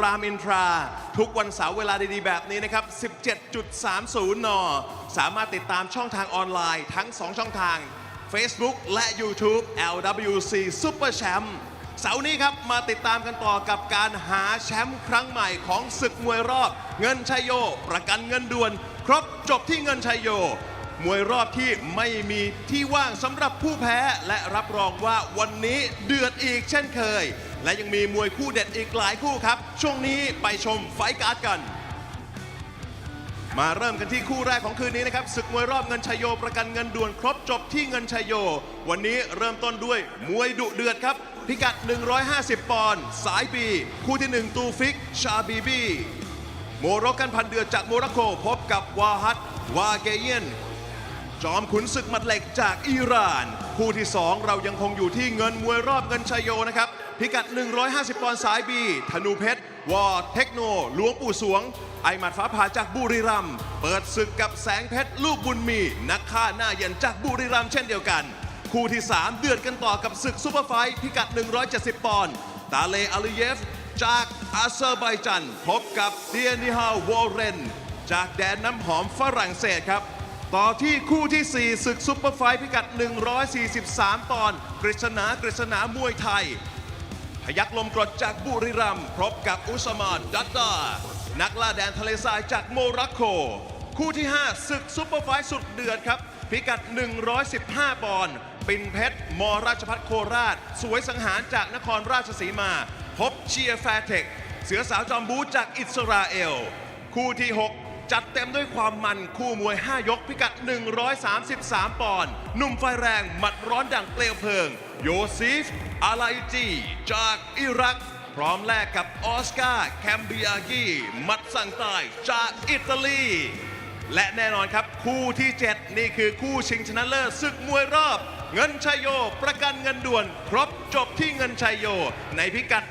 รามอินทราทุกวันเสาร์เวลาดีๆแบบนี้นะครับ 17.30 น.สามารถติดตามช่องทางออนไลน์ทั้ง 2 ช่องทาง Facebook และ YouTube LWC Super Champ เสาร์นี้ครับมาติดตามกันต่อกับการหาแชมป์ครั้งใหม่ของศึกมวยรอบเงินชัยโยประกันเงินด่วนครบจบที่เงินชัยโยมวยรอบที่ไม่มีที่ว่างสำหรับผู้แพ้และรับรองว่าวันนี้เดือดอีกเช่นเคยและยังมีมวยคู่เด็ดอีกหลายคู่ครับช่วงนี้ไปชมไฟท์การ์ดกันมาเริ่มกันที่คู่แรกของคืนนี้นะครับศึกมวยรอบเงินชัยโยประกันเงินด่วนครบจบที่เงินชัยโยวันนี้เริ่มต้นด้วยมวยดุเดือดครับพิกัด150ปอนด์สายบีคู่ที่1ตูฟิกชาบีบีโมร็อกกันพันเดือดจากโมร็อกโกพบกับวาฮัดวาเกเยนจอมขุนศึกหมัดเหล็กจากอิหร่านคู่ที่2เรายังคงอยู่ที่เงินมวยรอบเงินชัยโยนะครับพิกัด150ปอนด์สายบีธนูเพชรวอเทคโนหลวงปู่สวงไอหมัดฟ้าผ่าจากบุรีรัมย์เปิดศึกกับแสงเพชรลูกบุญมีนักฆ่าหน้าเย็นจากบุรีรัมย์เช่นเดียวกันคู่ที่3เดือดกันต่อกับศึกซุปเปอร์ไฟท์พิกัด170ปอนด์ตาเลอาลีเยฟจากอาเซอร์ไบจันพบกับเดียนิฮาวอร์เรนจากแดนน้ำหอมฝรั่งเศสครับต่อที่คู่ที่4ศึกซุปเปอร์ไฟท์พิกัด143ปอนด์กฤษณามวยไทยพยัคฆ์ลมกรดจากบุรีรัมย์พบกับอุสมานดัตตานักล่าแดนทะเลทรายจากโมร็อกโกคู่ที่5ศึกซุปเปอร์ไฟท์สุดเดือดครับพิกัด115ปอนด์ปิ่นเพชรมราชภัฏโคราชสวยสังหารจากนครราชสีมาพบเชียร์แฟร์เทคเสือสาวจอมบูจากอิสราเอลคู่ที่6จัดเต็มด้วยความมันคู่มวย5ยกพิกัด133ปอนด์หนุ่มไฟแรงหมัดร้อนดั่งเปลวเพลิงโยซิฟอาไลจีจากอิรักพร้อมแลกกับออสการ์แคมบิอากีมัดสั่งตายจากอิตาลีและแน่นอนครับคู่ที่7นี่คือคู่ชิงชนะเลิศศึกมวยรอบเงินชัยโยประกันเงินด่วนครบจบที่เงินชัยโยในพิกัด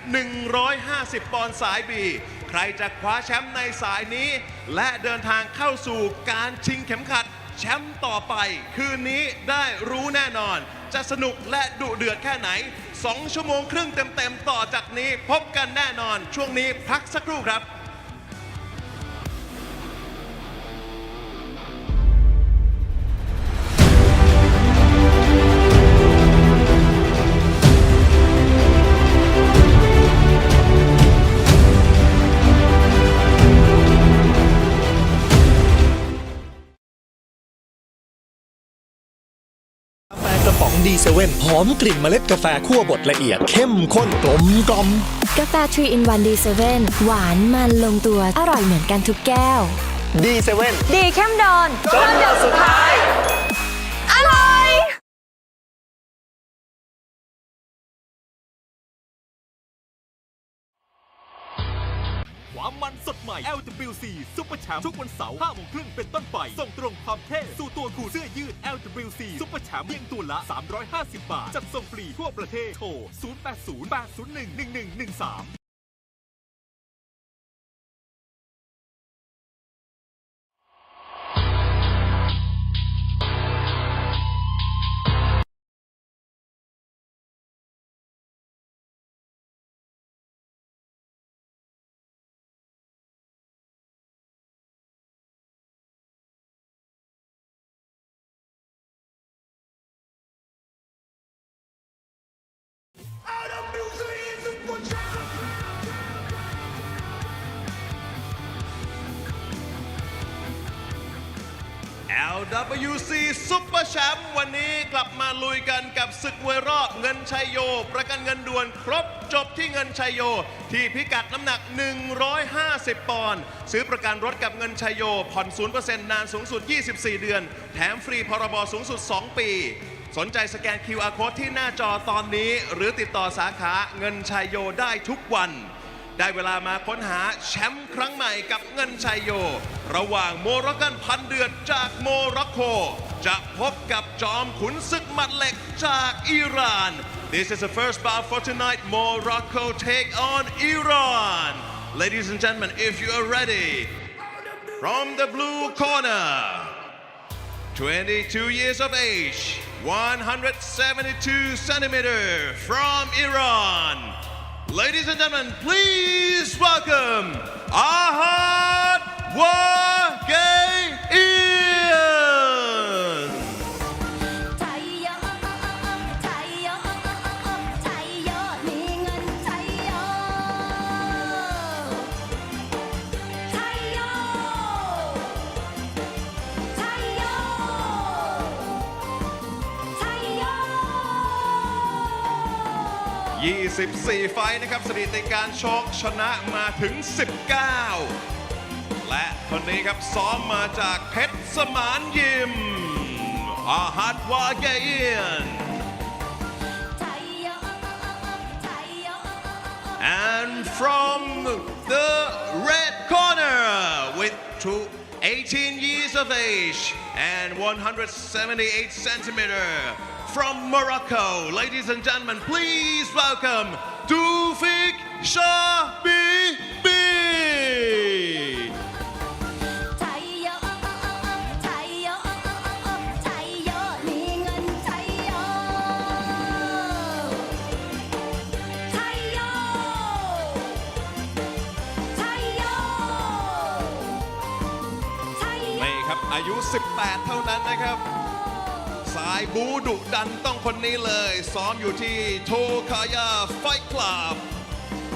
150ปอนด์สายบีใครจะคว้าแชมป์ในสายนี้และเดินทางเข้าสู่การชิงเข็มขัดแชมป์ต่อไปคืนนี้ได้รู้แน่นอนจะสนุกและดุเดือดแค่ไหน2 ชั่วโมงครึ่งเต็มๆต่อจากนี้พบกันแน่นอนช่วงนี้พักสักครู่ครับ กระป๋องดีเซเว่นหอมกลิ่นเมล็ดกาแฟคั่วบดละเอียดเข้มข้นกลมกล่อมกาแฟ3 in 1 D7 หวานมันลงตัวอร่อยเหมือนกันทุกแก้วดีเซเว่นดีเข้มดอนจนหยดสุดท้ายอร่อยความมันสดใหม่ LWC Super Champ ทุกวันเสาร์ 5 โมงครึ่งเป็นต้นไปส่งตรงความเท่สู่ตัวคุณเสื้อยืด LWC Super Champ เพียงตัวละ 350 บาทจัดส่งฟรีทั่วประเทศโทร 0808011113LWC Super Champ วันนี้กลับมาลุยกันกับศึกมวยรอบเงินชัยโยประกันเงินด่วนครบจบที่เงินชัยโยที่พิกัดน้ำหนัก150ปอนด์ซื้อประกันรถกับเงินชัยโยผ่อน 0% นานสูงสุด24เดือนแถมฟรีพรบสูงสุด2ปีสนใจสแกน QR Code ที่หน้าจอตอนนี้หรือติดต่อสาขาเงินชัยโยได้ทุกวันได้เวลามาค้นหาแชมป์ครั้งใหม่กับเงินชัยโยระหว่างโมร็อกกันพันเดือดจากโมร็อกโกจะพบกับจอมขุนศึกหมัดเหล็กจากอิหร่าน This is the first bout for tonight. Morocco take on Iran. Ladies and gentlemen, if you are ready, from the blue corner, 22 years of age, 172 centimeters from Iran. Ladies and gentlemen, please welcome Ahad Wagayan. ไทยโยไทยโยไทยโยมีเงินไทยโยไทยโยไทยโยไทยโย 24 ไฟท์นะครับสถิติการชกชนะมาถึง 19 และคนนี้ครับซ้อมมาจากเพชรสมานยิมอาฮัดวาเกียน ไทยโยไทยโย And from the red corner with 18 years of age and 178 centimeter from Morocco, ladies and gentlemen, please welcome Tufik Shabibi. ไทยโยไทยโยไทยโยมีเงินไทยโยไทยโยไทยโยไทยโย นี่ครับอายุ 18 เท่านั้นนะครับ สายบูดุดันต้องคนนี้เลย ซ้อมอยู่ที่โทคายาไฟท์คลับ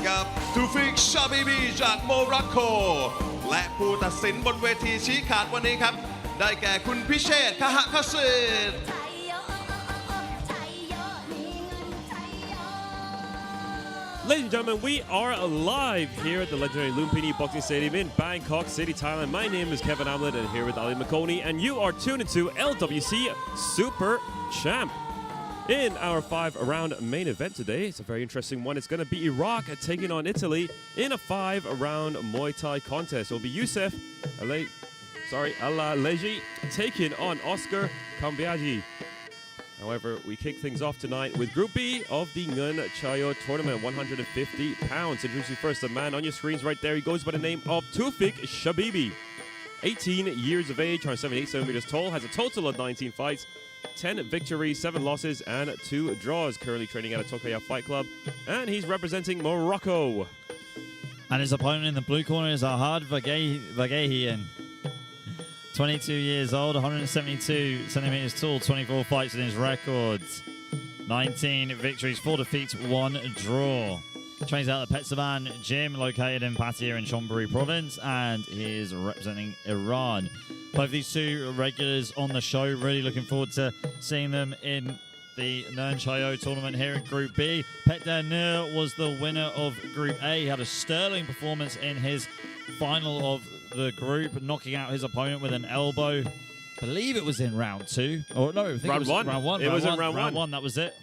กับทูฟิกชาบิบีจากโมร็อกโกและผู้ตัดสินบนเวทีชี้ขาดวันนี้ครับ ได้แก่คุณพิเชษฐ์คหคสิทธิ์ ไทยโยไทยโยมีเงินไทยโย Ladies and gentlemen, we are live here at the legendary Lumpini Boxing Stadium in Bangkok City, Thailand. My name is Kevin Amlett and here with Ali Makoni, and you are tuned into LWC Super Champ. In our 5-round main event today, it's a very interesting one. It's going to be Iraq taking on Italy in a 5-round Muay Thai contest. It will be Youssef Alaleji taking on Oscar Kambiaji. However, we kick things off tonight with Group B of the Ngan Chayo tournament, 150 pounds. Introduce you first, the man on your screens right there. He goes by the name of Tufik Shabibi. 18 years of age, 178 centimeters tall, has a total of 19 fights, 10 victories, 7 losses, and 2 draws. Currently training at a Tokyo Fight Club, and he's representing Morocco. And his opponent in the blue corner is Ahad Wagayan. 22 years old, 172 centimeters tall, 24 fights in his records. 19 victories, 4 defeats, 1 draw. Trains out at the Petsavan gym located in Pattaya in Chonburi province, and he is representing Iran. Both these two regulars on the show, really looking forward to seeing them in the Nern Chayo tournament here in Group B. Pet Nur was the winner of Group A. He had a sterling performance in his final of the group, knocking out his opponent with an elbow. I believe it was in round 2. Or no, I think Round it was one. round 1. It was in round one, that was it.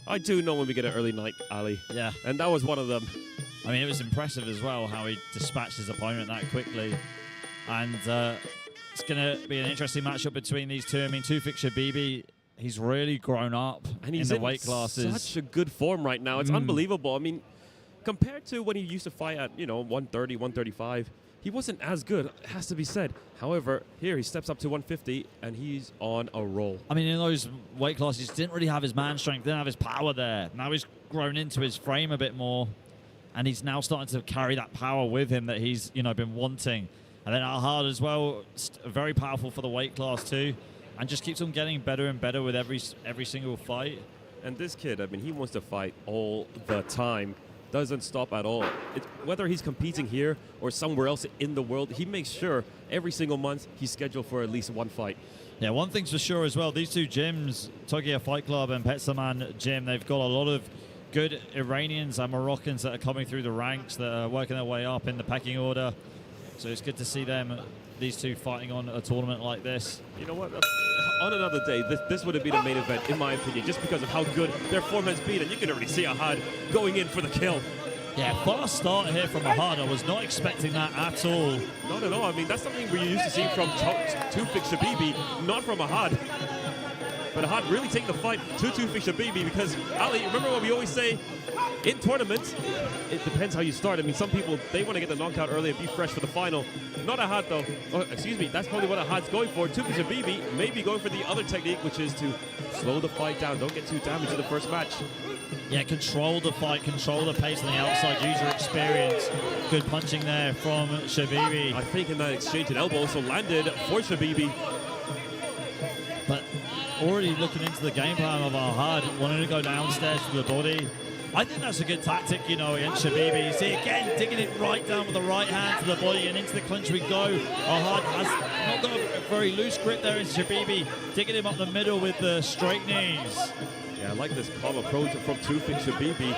I do know when we get an early night, Ali. Yeah. And that was one of them. I mean, it was impressive as well how he dispatched his opponent that quickly. And it's going to be an interesting matchup between these two. I mean, Tufik Shabibi, he's really grown up And he's in the weight classes. Such a good form right now. It's unbelievable. I mean, compared to when he used to fight at, 130, 135, he wasn't as good, it has to be said. However, here he steps up to 150 and he's on a roll. I mean, in those weight classes, he didn't really have his man strength, didn't have his power there. Now he's grown into his frame a bit more, and he's now starting to carry that power with him that he's, been wanting. And then Ahad as well, very powerful for the weight class too, and just keeps on getting better and better with every single fight. And this kid, I mean, he wants to fight all the time. Doesn't stop at all. Whether he's competing here or somewhere else in the world, he makes sure every single month he's scheduled for at least one fight. Yeah, one thing's for sure as well, these two gyms, Tokyo Fight Club and Petsaman Gym, they've got a lot of good Iranians and Moroccans that are coming through the ranks, that are working their way up in the pecking order. So it's good to see them, these two, fighting on a tournament like this. You know what? On another day, this would have been a main event, in my opinion, just because of how good their form has been. And you can already see Ahad going in for the kill. Yeah, fast start here from Ahad. I was not expecting that at all. Not at all. I mean, that's something we're used to seeing from Tufik Shabibi, not from Ahad. But Ahad really taking the fight to Tufik Shabibi because, Ali, remember what we always say? In tournaments, it depends how you start. I mean, some people, they want to get the knockout early and be fresh for the final. Not Ahad, though. Oh, excuse me, that's probably what Ahad's going for. Tufik Shabibi may be going for the other technique, which is to slow the fight down. Don't get too damaged in the first match. Yeah, control the fight, control the pace on the outside, use your experience. Good punching there from Shabibi. I think in that exchange, an elbow also landed for Shabibi. But already looking into the game plan of Ahad, wanting to go downstairs to the body. I think that's a good tactic, you know, against Shabibi. You see, again, digging it right down with the right hand to the body, and into the clinch we go. Ahad has not got a very loose grip there in Shabibi, digging him up the middle with the straight knees. Yeah, I like this calm approach from Tufik Shabibi.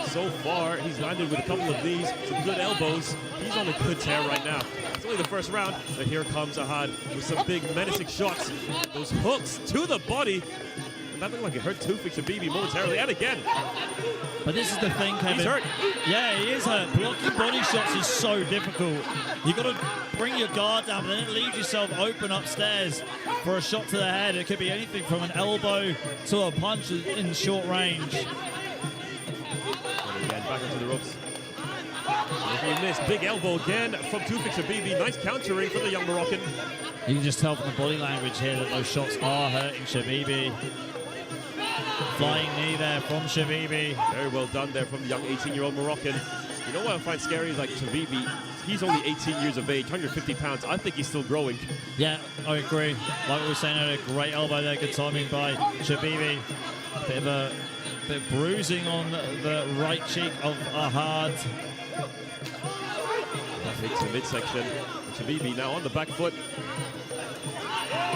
So far, he's landed with a couple of knees, some good elbows. He's on a good tear right now. It's only the first round, but here comes Ahad with some big menacing shots. Those hooks to the body. And that looked like it hurt Tufik Shabibi momentarily, and again. But this is the thing, Kevin. He's hurt. Yeah, he is hurt. Blocking body shots is so difficult. You've got to bring your guard down, but then it leaves yourself open upstairs for a shot to the head. It could be anything from an elbow to a punch in short range. And again, back into the ropes. If you miss, big elbow again from Tufik Shabibi. Nice countering for the young Moroccan. You can just tell from the body language here that those shots are hurting Shabibi. Flying knee there from Shabibi. Very well done there from the young 18-year-old Moroccan. You know what I find scary is like Shabibi, he's only 18 years of age, 150 pounds. I think he's still growing. Yeah, I agree. Like we were saying earlier, great elbow there, good timing by Shabibi. Bit of bruising on the right cheek of Ahad. That hits the midsection. Shabibi now on the back foot.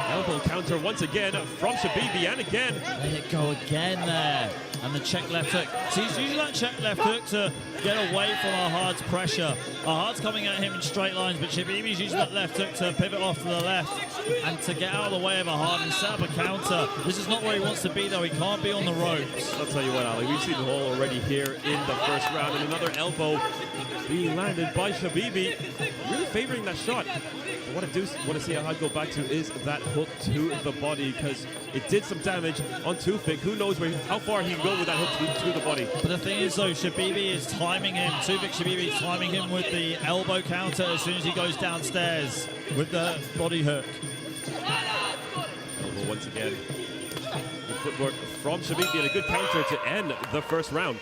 Elbow counter once again from Shabibi, and again. Let it go again there. And the check left hook. So he's using that check left hook to get away from Ahad's pressure. Ahad's coming at him in straight lines, but Shabibi's using that left hook to pivot off to the left and to get out of the way of Ahad and set up a counter. This is not where he wants to be, though. He can't be on the ropes. I'll tell you what, Ali, we've seen it all already here in the first round, and another elbow being landed by Shabibi, really favoring that shot. What I do want to see Ahad go back to is that hook to the body, because it did some damage on Tufik. Who knows how far he can go with that hook to the body. But the thing is, though, Shabibi is timing him. Tufik Shabibi is timing him with the elbow counter as soon as he goes downstairs with the body hook. Elbow once again. Good footwork from Shabibi and a good counter to end the first round.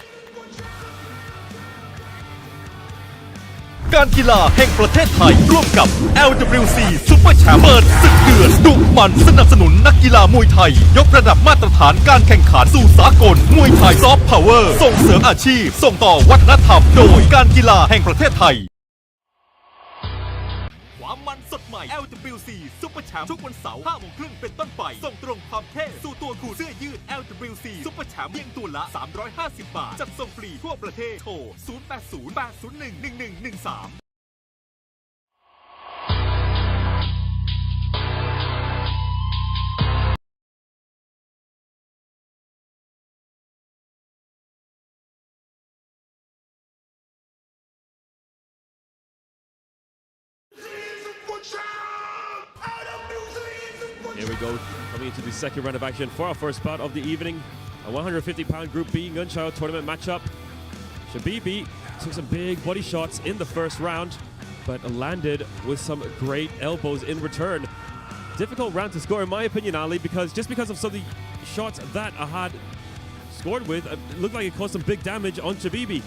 การกีฬาแห่งประเทศไทยร่วมกับ LWC Super Champ เปิดศึกเดือดดุมันสนับสนุนนักกีฬามวยไทยยกระดับมาตรฐานการแข่งขันสู่สากลมวยไทยซอฟต์พาวเวอร์ส่งเสริมอาชีพส่งต่อวัฒนธรรมโดยการกีฬาแห่งประเทศไทยความมันสดใหม่ LWC Super Champ ทุกวันเสาร์ 5 โมงครึ่งเป็นต้นไปส่งตรงความเท่สู่ตัวคู่เสื้อยืด LWC Super Champ เพียงตัวละ 350 บาทจัดส่งฟรีทั่วประเทศโทร 0808011113Here we go, coming into the second round of action for our first bout of the evening. A 150-pound Group B Ngun Chao tournament matchup. Shabibi took some big body shots in the first round, but landed with some great elbows in return. Difficult round to score, in my opinion, Ali, because of some of the shots that Ahad scored with, it looked like it caused some big damage on Shabibi.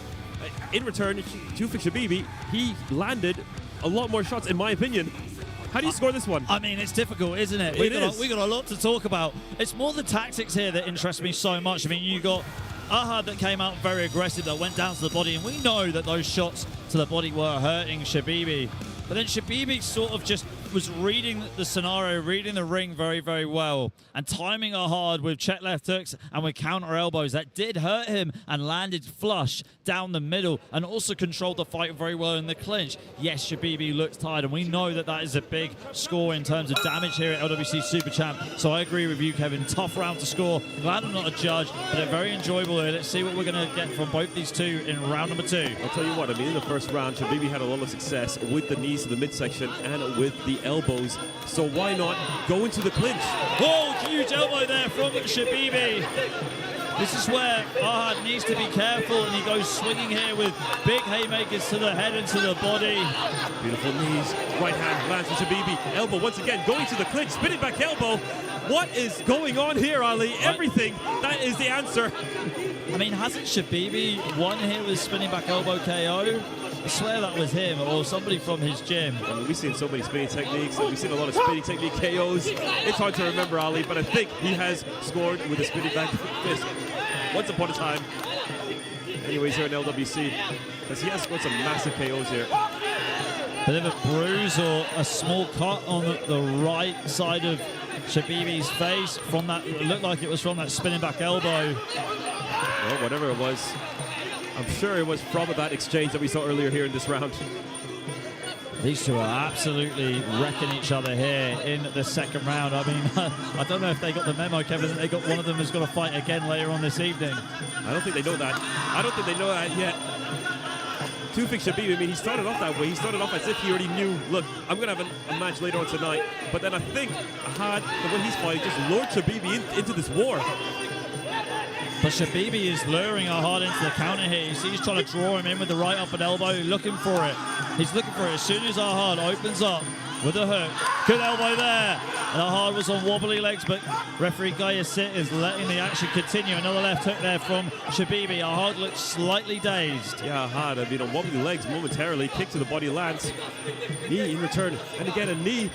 In return, Tufik Shabibi, he landed a lot more shots, in my opinion. How do you score this one? I mean, it's difficult, isn't it? We got a lot to talk about. It's more the tactics here that interest me so much. I mean, you got Ahad that came out very aggressive, that went down to the body, and we know that those shots to the body were hurting Shabibi. But then Shabibi sort of just was reading the scenario, reading the ring very, very well, and timing Ahad with check left hooks and with counter elbows that did hurt him and landed flush down the middle, and also controlled the fight very well in the clinch. Yes, Shabibi looks tired, and we know that that is a big score in terms of damage here at LWC Super Champ. So I agree with you, Kevin. Tough round to score. Glad I'm not a judge, but they're very enjoyable here. Let's see what we're going to get from both these two in round number 2. I'll tell you what, I mean, in the first round, Shabibi had a lot of success with the knees to the midsection and with the elbows. So why not go into the clinch? Oh, huge elbow there from Shabibi. This is where Ahad needs to be careful, and he goes swinging here with big haymakers to the head and to the body. Beautiful knees. Right hand lands for Shabibi. Elbow once again going to the clinch. Spinning back elbow. What is going on here, Ali? Everything. That is the answer. I mean, hasn't Shabibi won here with spinning back elbow KO? I swear that was him or somebody from his gym. I mean, we've seen so many spinning techniques, and we've seen a lot of spinning technique KOs. It's hard to remember, Ali, but I think he has scored with a spinning back fist once upon a time. Anyways, here in LWC, because he has scored some massive KOs here. Bit of a bruise or a small cut on the right side of Shabibi's face from that. It looked like it was from that spinning back elbow. Well, whatever it was, I'm sure it was from that exchange that we saw earlier here in this round. These two are absolutely wrecking each other here in the second round. I mean, I don't know if they got the memo, Kevin, that they got one of them is going to fight again later on this evening. I don't think they know that. I don't think they know that yet. Tufik Shabibi, I mean, he started off that way. He started off as if he already knew, look, I'm going to have a match later on tonight. But then I think Ahad, the way he's fighting, just lured Shabibi into this war. But Shabibi is luring Ahad into the counter here. You see he's trying to draw him in with the right upper elbow, looking for it. He's looking for it as soon as Ahad opens up with a hook. Good elbow there. And Ahad was on wobbly legs, but referee Gayasit is letting the action continue. Another left hook there from Shabibi. Ahad looks slightly dazed. Yeah, Ahad, I mean, on wobbly legs momentarily. Kick to the body lands. Knee in return. And again, a knee.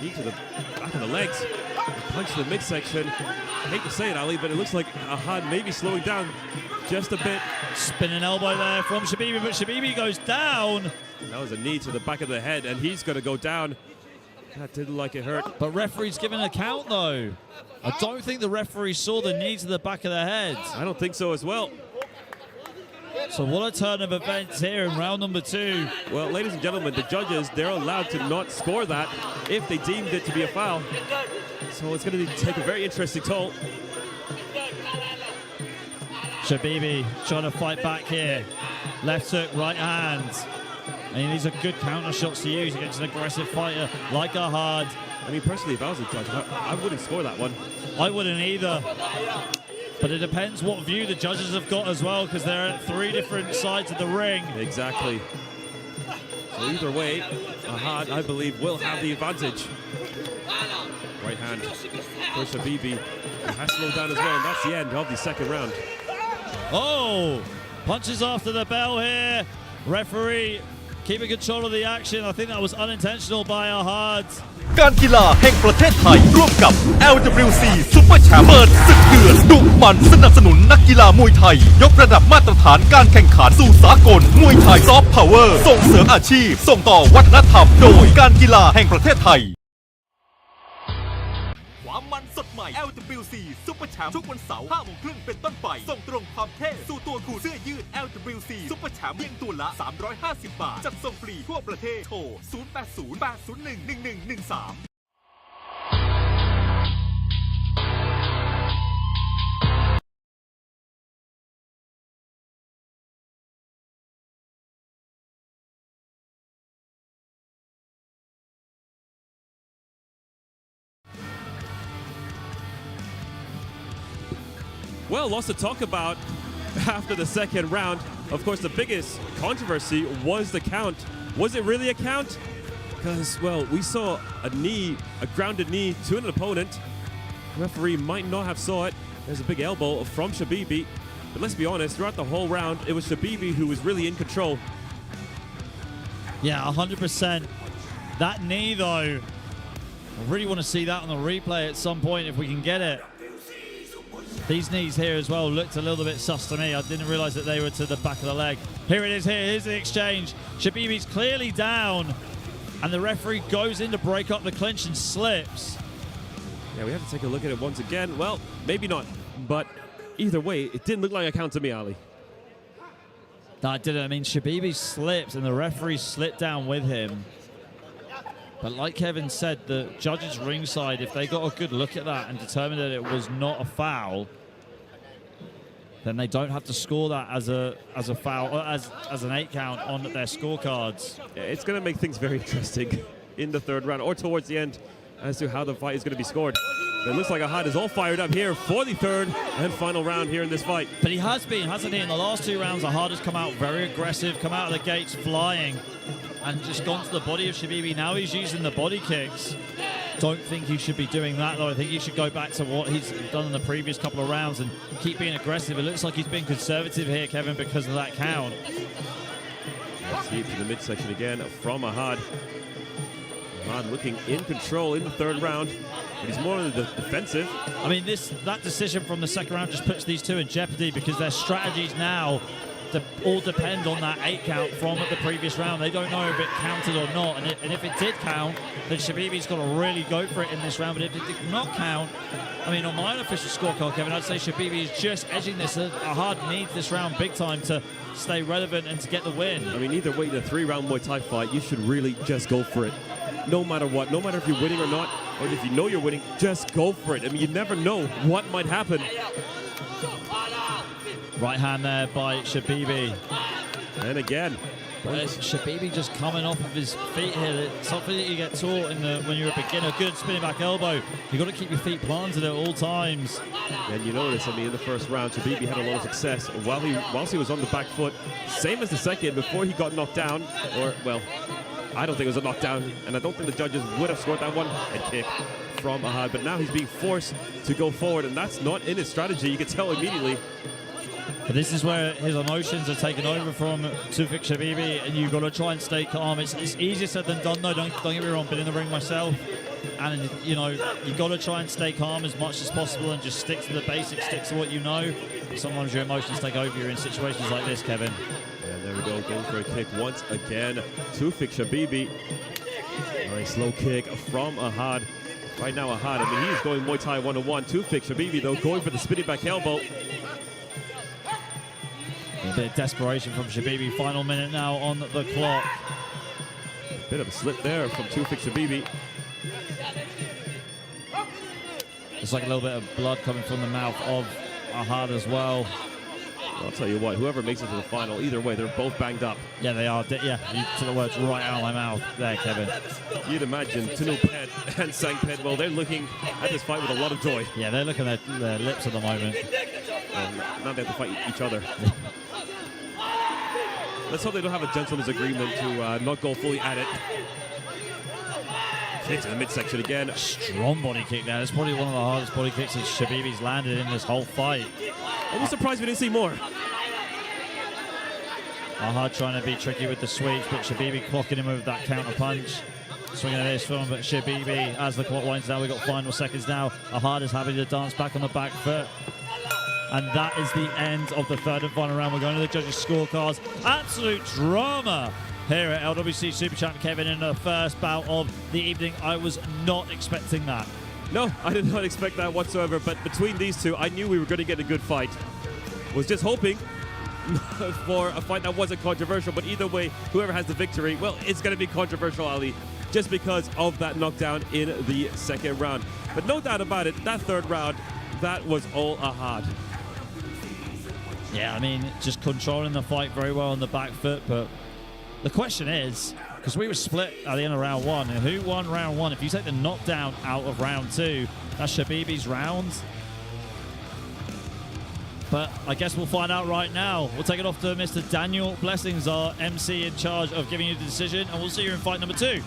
Knee to the back of the legs. A punch to the midsection. I hate to say it, Ali, but it looks like Ahad may be slowing down just a bit. Spinning elbow there from Shabibi, but Shabibi goes down. That was a knee to the back of the head, and he's going to go down. That didn't like it hurt. But referee's giving a count, though. I don't think the referee saw the knee to the back of the head. I don't think so as well. So what a turn of events here in round number 2. Well, ladies and gentlemen, the judges, they're allowed to not score that if they deemed it to be a foul. So it's going to take a very interesting toll. Shabibi trying to fight back here. Left hook, right hand. I mean, these are good counter shots to use against an aggressive fighter like Ahad. I mean, personally, if I was a judge, I wouldn't score that one. I wouldn't either. But it depends what view the judges have got as well, because they're at 3 different sides of the ring. Exactly. So either way, Ahad, I believe, will have the advantage. Right hand for Shabibi. He has slowed down as well, and that's the end of the second round. Oh, punches after the bell here. Referee keeping control of the action. I think that was unintentional by Ahad. การกีฬาแห่งประเทศไทยร่วมกับ LWC Super Champ เปิดศึกเดือดดุมันสนับสนุนนักกีฬามวยไทยยกระดับมาตรฐานการแข่งขันสู่สากลมวยไทยซอฟต์พาวเวอร์ส่งเสริมอาชีพส่งต่อวัฒนธรรมโดยการกีฬาแห่งประเทศไทยความมันสดใหม่ LWC Super Champ ทุกวันเสาร์ 5:30 เป็นต้นไปส่งตรงความเท่สู่ตัวคู่เสื้อยืด LWC Super Champ เพียงตัวละ 350 บาทจัดส่งฟรีทั่วประเทศโทร 0808011113Well, lots to talk about after the second round. Of course, the biggest controversy was the count. Was it really a count? Because, well, we saw a knee, a grounded knee to an opponent. The referee might not have saw it. There's a big elbow from Shabibi. But let's be honest, throughout the whole round, it was Shabibi who was really in control. Yeah, 100%. That knee, though, I really want to see that on the replay at some point if we can get it. These knees here as well looked a little bit sus to me. I didn't realize that they were to the back of the leg. Here it is here. Here's the exchange. Shabibi's clearly down, and the referee goes in to break up the clinch and slips. Yeah, we have to take a look at it once again. Well, maybe not, but either way, it didn't look like a count to me, Ali. No, it didn't. I mean, Shabibi slipped, and the referee slipped down with him. But like Kevin said, the judges ringside, if they got a good look at that and determined that it was not a foul, then they don't have to score that as a foul, or as an 8 count on their scorecards. Yeah, it's going to make things very interesting in the third round or towards the end as to how the fight is going to be scored. But it looks like Ahad is all fired up here for the third and final round here in this fight. But he has been, hasn't he? In the last 2 rounds, Ahad has come out very aggressive, come out of the gates flying, and just gone to the body of Shabibi. Now he's using the body kicks. don't think he should be doing that, though. I think he should go back to what he's done in the previous couple of rounds and keep being aggressive. It looks like he's being conservative here, Kevin, because of that count. Let's see to the midsection again from Ahad. Ahad looking in control in the third round, but he's more on the defensive. I mean, that decision from the second round just puts these two in jeopardy because their strategies now all depend on that 8 count from the previous round. They don't know if it counted or not, and if it did count, then Shabibi's got to really go for it in this round. But if it did not count, I mean, on my unofficial scorecard, Kevin, I'd say Shabibi is just edging this. Ahad needs this round big time to stay relevant and to get the win. I mean, either way, in a 3-round Muay Thai fight, you should really just go for it. No matter what, no matter if you're winning or not, or if you know you're winning, just go for it. I mean, you never know what might happen. Right hand there by Shabibi. And again. Shabibi just coming off of his feet here. It's something that you get taught when you're a beginner. Good spinning back elbow. You've got to keep your feet planted at all times. And you notice, I mean, in the first round, Shabibi had a lot of success whilst he was on the back foot. Same as the second, before he got knocked down. Or, well, I don't think it was a knockdown, and I don't think the judges would have scored that one. Head kick from Ahad. But now he's being forced to go forward, and that's not in his strategy. You can tell immediately. But this is where his emotions are taken over from Tufik Shabibi, and you've got to try and stay calm. It's easier said than done, though. Don't get me wrong. Been in the ring myself, and you know you've got to try and stay calm as much as possible and just stick to the basics, stick to what you know. Sometimes your emotions take over you in situations like this, Kevin. And there we go, going for a kick once again. Tufik Shabibi. Nice low kick from Ahad. Right now, Ahad, I mean, he is going Muay Thai 101. Tufik Shabibi, though, going for the spinning back elbow. A bit of desperation from Shabibi. Final minute now on the clock. Bit of a slip there from Tufik Shabibi. It's like a little bit of blood coming from the mouth of Ahad as well. I'll tell you what, whoever makes it to the final, either way, they're both banged up. Yeah, they are. Yeah, you took the words right out of my mouth there, Kevin. You'd imagine Tunupet and Sangpet, well, they're looking at this fight with a lot of joy. Yeah, they're looking at their lips at the moment. Now they have to fight each other. Let's hope they don't have a gentleman's agreement to not go fully at it. Kick to the midsection again. Strong body kick there. It's probably one of the hardest body kicks that Shabibi's landed in this whole fight. I'm surprised we didn't see more. Ahad trying to be tricky with the sweeps, but Shabibi clocking him with that counter punch. Swinging at this film, but Shabibi, as the clock winds down, we've got final seconds now. Ahad is having to dance back on the back foot. And that is the end of the third and final round. We're going to the judges' scorecards. Absolute drama here at LWC Super Champ, Kevin, in the first bout of the evening. I was not expecting that. No, I did not expect that whatsoever, but between these two, I knew we were going to get a good fight. Was just hoping for a fight that wasn't controversial, but either way, whoever has the victory, well, it's going to be controversial, Ali, just because of that knockdown in the second round. But no doubt about it, that third round, that was all Ahad. Yeah, I mean, just controlling the fight very well on the back foot, but the question is, because we were split at the end of round one, and who won round one? If you take the knockdown out of round two, that's Shabibi's round. But I guess we'll find out right now. We'll take it off to Mr. Daniel Blessings, our MC in charge of giving you the decision, and we'll see you in fight number 2.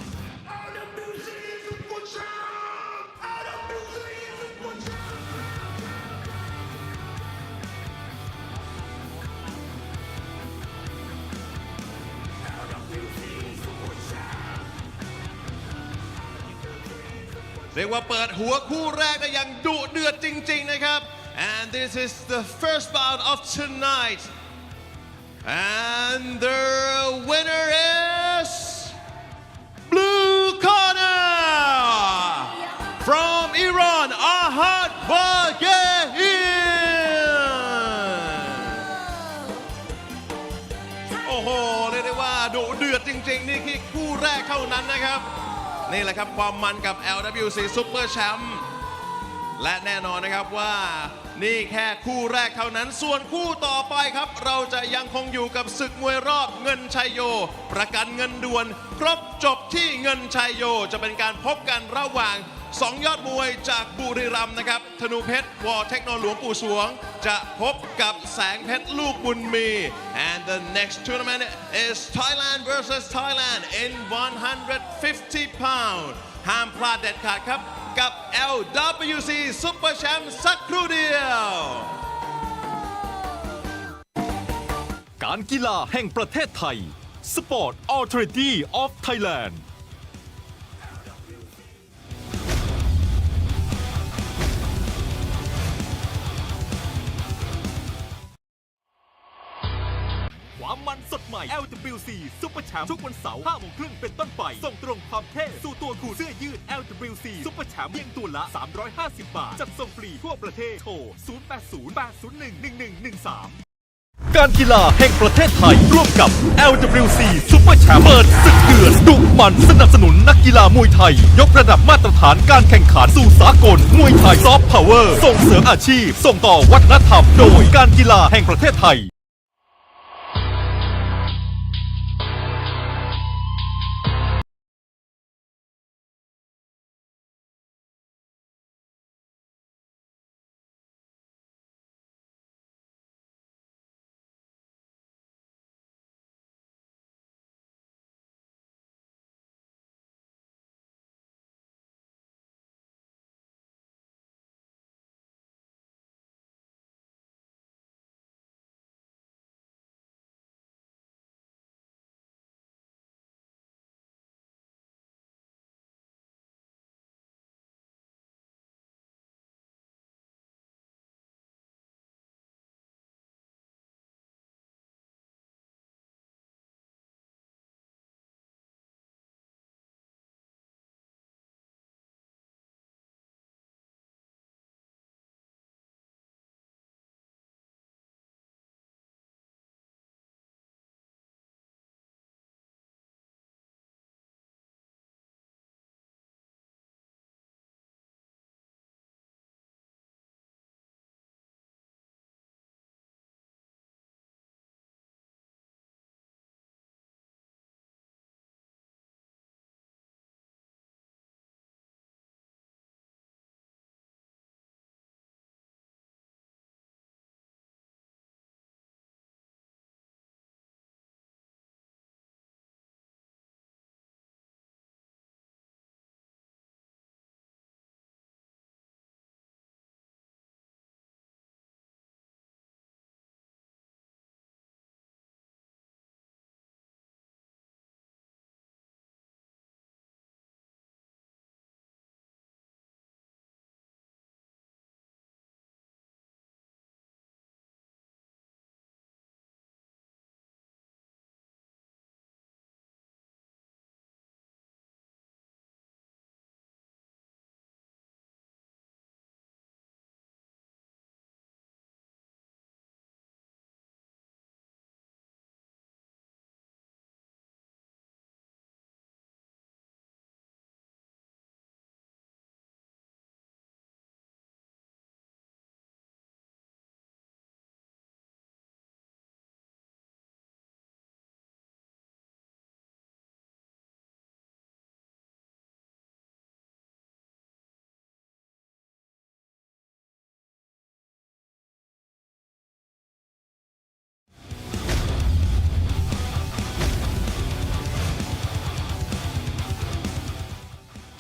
เรียกว่าเปิดหัวคู่แรกได้อย่างดุเดือดจริงๆนะครับ and this is the first bout of tonight and the winner is blue corner from Iran Ahad Vaghian โอ้โหเรียกได้ว่าดุเดือดจริงๆนี่คือคู่แรกเท่านั้นนะครับนี่แหละครับความมันกับ LWC Super Champ และแน่นอนนะครับว่านี่แค่คู่แรกเท่านั้นส่วนคู่ต่อไปครับเราจะยังคงอยู่กับศึกมวยรอบเงินชัยโยประกันเงินด่วนครบจบที่เงินชัยโยจะเป็นการพบกันระหว่าง 2 ยอดมวยจากบุรีรัมย์นะครับธนูเพชรวอเทคโนหลวงปู่สวงจะพบกับแสงเพชรลูกบุญมี and the next tournament is Thailand versus Thailand in 150 pounds ห้ามพลาดเด็ดขาดครับกับ LWC Super Champ สักครู่เดียว การกีฬาแห่งประเทศไทย Sport Authority of Thailand ความมันสดใหม่ LWC Super Champ ทุกวันเสาร์ 5 โมงครึ่งเป็นต้นไป ส่งตรงความเท่สู่ตัวคุณเสื้อยืด LWC Super Champ เพียงตัวละ 350 บาท จัดส่งฟรีทั่วประเทศ โทร 0808011113 การกีฬาแห่งประเทศไทย ร่วมกับ LWC Super Champ เปิดศึกเดือดดุมันสนับสนุนนักกีฬามวยไทย ยกระดับมาตรฐานการแข่งขันสู่สากลมวยไทยซอฟต์พาวเวอร์ส่งเสริมอาชีพ ส่งต่อวัฒนธรรมโดยการกีฬาแห่งประเทศไทย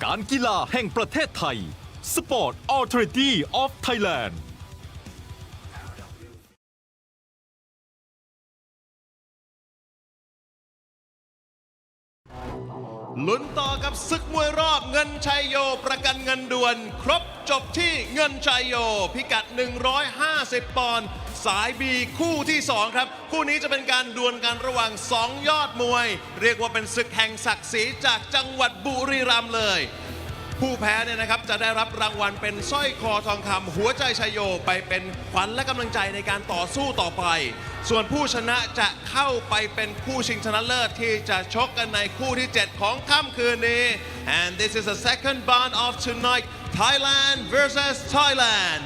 การกีฬาแห่งประเทศไทย Sport Authority of Thailand ลุ้นต่อกับศึกมวยรอบเงินชัยโยประกันเงินด่วนครบจบที่เงินชัยโยพิกัด 150 ปอนด์สาย B คู่ที่ 2 ครับคู่นี้จะเป็นการดวลกันระหว่าง 2 ยอดมวยเรียกว่าเป็นศึกแห่งศักดิ์ศรีจากจังหวัดบุรีรัมย์เลยผู้แพ้เนี่ยนะครับจะได้รับรางวัลเป็นสร้อยคอทองคำหัวใจชัยโยไปเป็นขวัญและกำลังใจในการต่อสู้ต่อไปส่วนผู้ชนะจะเข้าไปเป็นคู่ชิงชนะเลิศที่จะชกกันในคู่ที่ 7 ของค่ำคืนนี้ and this is the second bout of tonight Thailand versus Thailand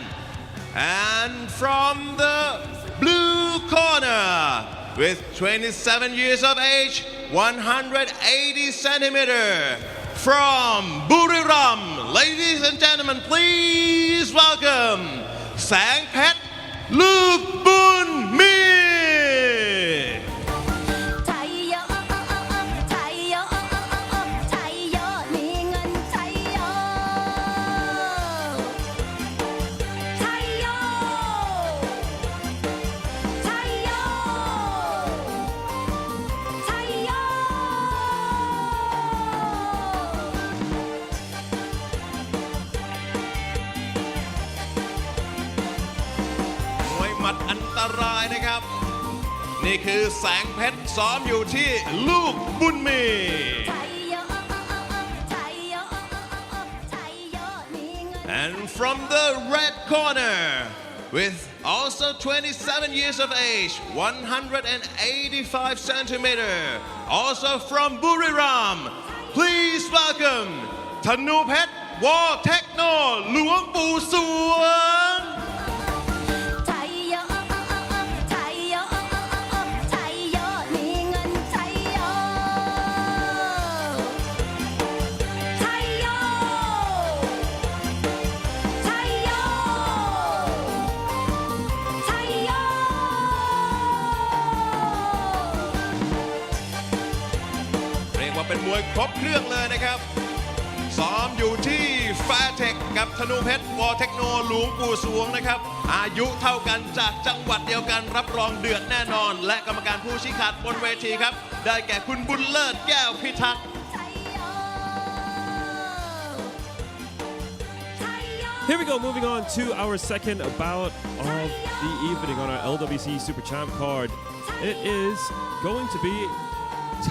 and from the blue corner with 27 years of age 180 centimeter from Buriram ladies and gentlemen please welcome แสงเพชรลูกบุญมี ไทยโยไทยโยไทยโยมีเงินไทยโยไทยโยไทยโยไทยโย มวยหมัดอันตรายนะครับ นี่คือแสงเพชรซ้อมอยู่ที่ลูกบุญมี ไทยโยไทยโยไทยโยมีเงิน and from the red corner with also 27 years of age 185 centimeter also from Buriram please welcome ธนูเพชรวอเทคโนหลวงปู่สวง ไทยโยไทยโยไทยโยมีเงินไทยโยไทยโยไทยโยไทยโย เรียกว่าเป็นมวยครบเครื่องเลยนะครับ ซ้อมอยู่ที่แฟร์เทคกับธนูเพชรวอเทคโนหลวงปู่สวงนะครับ อายุเท่ากันจากจังหวัดเดียวกันรับรองเดือดแน่นอน และกรรมการผู้ชี้ขาดบนเวทีครับ ได้แก่คุณบุญเลิศแก้วพิทักษ์ Here we go, moving on to our second bout of the evening on our LWC Super Champ card. It is going to be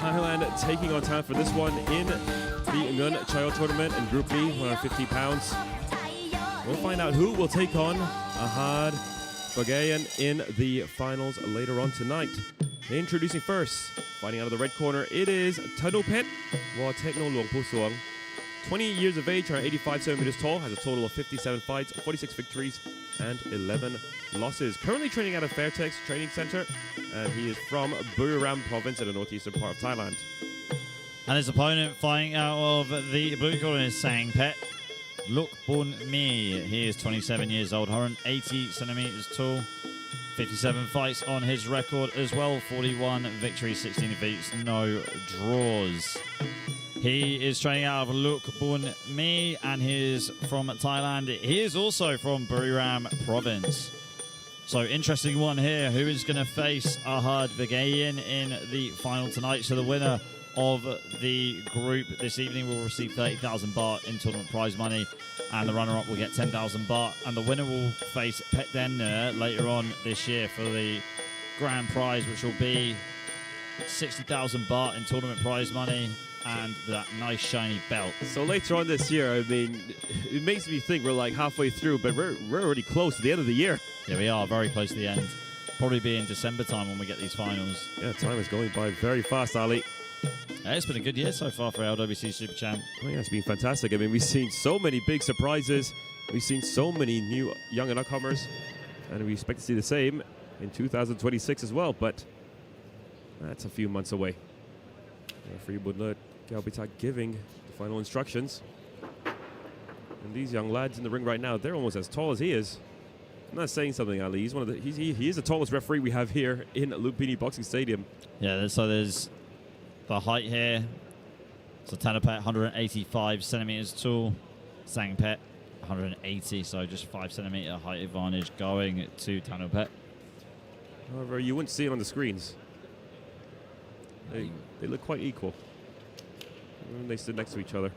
Thailand taking on Thailand for this one in the Ngun Chayo tournament in Group B, 150 pounds. We'll find out who will take on Ahad Bagayan in the finals later on tonight. Introducing first, fighting out of the red corner, it is Tanupet Watekno Luangpu Suang. 20 years of age, around 85 centimeters tall, has a total of 57 fights, 46 victories, and 11 losses. Currently training out of Fairtex Training Center, and he is from Buriram province in the northeastern part of Thailand. And his opponent fighting out of the blue corner is Sang Pet Luk Bun Mi. He is 27 years old, 180 centimeters tall, 57 fights on his record as well, 41 victories, 16 defeats, no draws. He is training out of Luk Bun Mi and he is from Thailand. He is also from Buriram province. So interesting one here. Who is going to face Ahad Vigayan in the final tonight? So the winner of the group this evening will receive 30,000 baht in tournament prize money, and the runner-up will get 10,000 baht, and the winner will face Pet Den later on this year for the grand prize, which will be 60,000 baht in tournament prize money and that nice shiny belt. So later on this year, I mean, it makes me think we're like halfway through, but we're already close to the end of the year. Yeah, we are very close to the end. Probably be in December time when we get these finals. Yeah, time is going by very fast, Ali. Yeah, it's been a good year so far for LWC Super Champ. Oh yeah, it's been fantastic. I mean, we've seen so many big surprises. We've seen so many new young and upcomers, and we expect to see the same in 2026 as well, but that's a few months away. Referee Budler Galbitak giving the final instructions. And these young lads in the ring right now, they're almost as tall as he is. I'm not saying something, Ali. He's one of the he is the tallest referee we have here in Lumpini Boxing Stadium. Yeah, so there's the height here. So Tanapet 185 centimeters tall. Sangpet 180, so just 5 centimeter height advantage going to Tanapet. However, you wouldn't see it on the screens. They look quite equal. And they stood next to each other.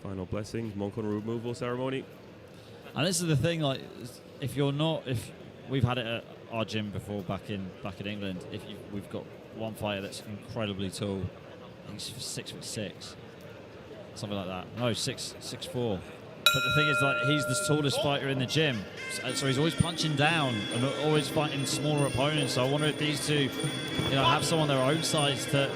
Final blessing, Monkon removal ceremony. And this is the thing, like, if we've had it at our gym before back in England. We've got one fighter that's incredibly tall. I think he's 6'6", something like that. No, 6'4". But the thing is, like, he's the tallest fighter in the gym, so he's always punching down and always fighting smaller opponents. So I wonder if these two, have someone their own size to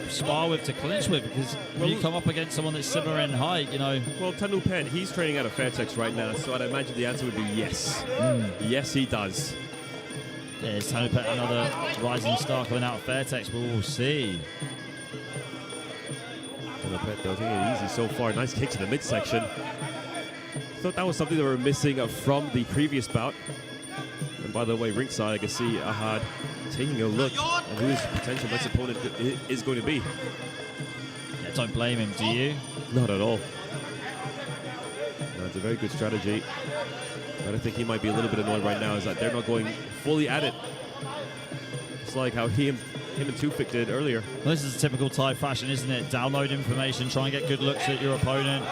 spar with, to clinch with, because when you come up against someone that's similar in height, Well, Tanu Pen, he's training out of Fairtex right now, so I'd imagine the answer would be yes. Yes, he does. Yeah, it's Tanu Pen, another rising star coming out of Fairtex. We will see. Tanupet though taking it easy so far. Nice kick to the midsection. Thought that was something that we were missing from the previous bout. And by the way, ringside, I can see Ahad taking a look at who his potential next opponent is going to be. Yeah, don't blame him, do you? Not at all. No, it's a very good strategy. But I think he might be a little bit annoyed right now is that they're not going fully at it. It's like how him and Tufik did earlier. Well, this is a typical Thai fashion, isn't it? Download information, try and get good looks at your opponent.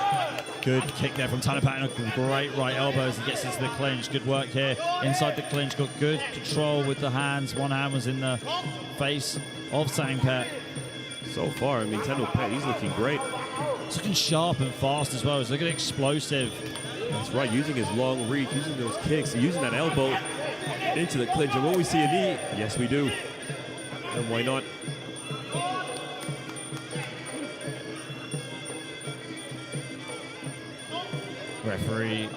Good kick there from Tanupet and a great right elbow as he gets into the clinch. Good work here inside the clinch. Got good control with the hands. One hand was in the face of Sangpet. So far, I mean, Tanupet, he's looking great. He's looking sharp and fast as well. He's looking explosive. That's right, using his long reach, using those kicks, using that elbow into the clinch. And will we see a knee? Yes, we do. And why not? Referee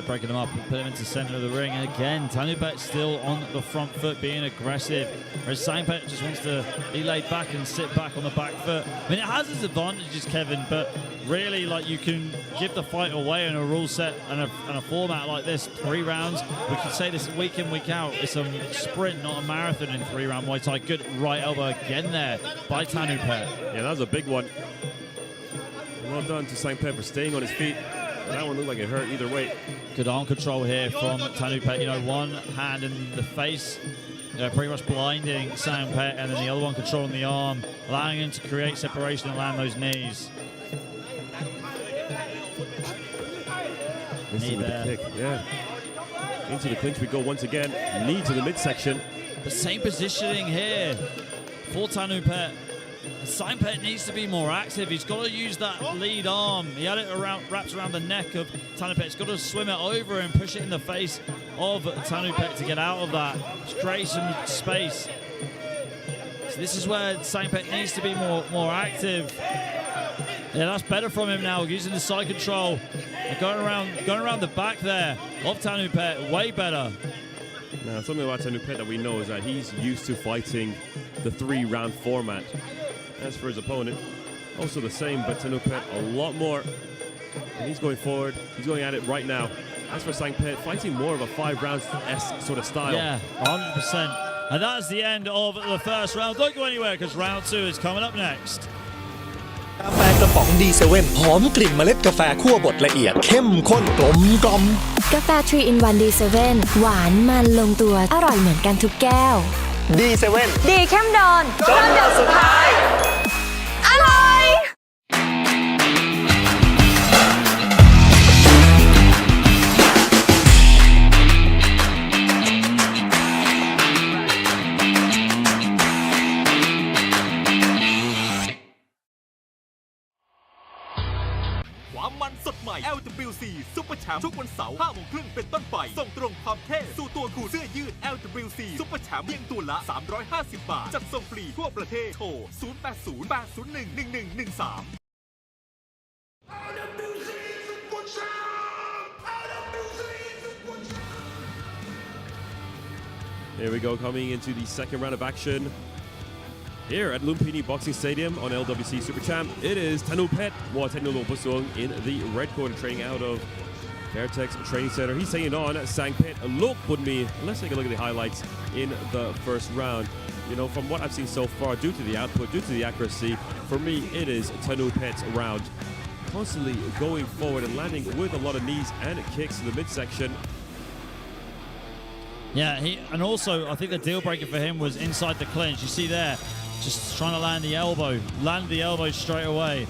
breaking him up and put him into the center of the ring. And again, Tanupet still on the front foot, being aggressive. Whereas Sangpet just wants to be laid back and sit back on the back foot. I mean, it has its advantages, Kevin, but really, like, you can give the fight away in a rule set and a format like this. 3 rounds. We can say this week in, week out. It's a sprint, not a marathon in 3-round Muay Thai. Good right elbow again there by Tanupet. Yeah, that was a big one. Well done to Sangpet for staying on his feet. That one looked like it hurt either way. Good arm control here from Tanupet. You know, one hand in the face, pretty much blinding Sangpet, and then the other one controlling the arm, allowing him to create separation and land those knees. Knee with the kick, yeah. Into the clinch we go once again. Knee to the midsection. The same positioning here for Tanupet. Sangpet needs to be more active. He's got to use that lead arm. He had it wrapped around the neck of Tanupet. He's got to swim it over and push it in the face of Tanupet to get out of that. Just create some space. So this is where Sangpet needs to be more active. Yeah, that's better from him now, using the side control. And going around the back there of Tanupet, way better. Now, something about Tanupet that we know is that he's used to fighting the 3-round format. As for his opponent, also the same, but Tanupet a lot more. And he's going forward. He's going at it right now. As for Sangpet, fighting more of a 5-round-esque sort of style. Yeah, 100%. And that's the end of the first round. Don't go anywhere, because round 2 is coming up next. กาแฟกระป๋องดีเซเว่นหอมกลิ่นเมล็ดกาแฟคั่วบดละเอียดเข้มข้นกลมกล่อม กาแฟ 3 in 1 D7 หวานมันลงตัวอร่อยเหมือนกันทุกแก้ว D7 ดีเข้มโดนจนหยดสุดท้าย อร่อย ความมันสดใหม่ LWC Super Champ ทุกวันเสาร์ 5:30 เป็นต้นไป ส่งตรงความเท่สู่ตัวคุณเสื้อยืด LWC Super Champ เพียงตัวละ 350 บาท จัดส่งฟรีทั่วประเทศ โทร 0808011113 Here we go, coming into the second round of action. Here at Lumpini Boxing Stadium on LWC Super Champ, it is Tanupet Wattenulopusung in the red corner, training out of Vertex Training Center. He's taking on Sangpet Lokbunmi. Let's take a look at the highlights in the first round. You know, from what I've seen so far, due to the output, due to the accuracy, for me, it is Tanupet's round. Constantly going forward and landing with a lot of knees and kicks in the midsection. Yeah, and also I think the deal breaker for him was inside the clinch. You see there, just trying to land the elbow straight away,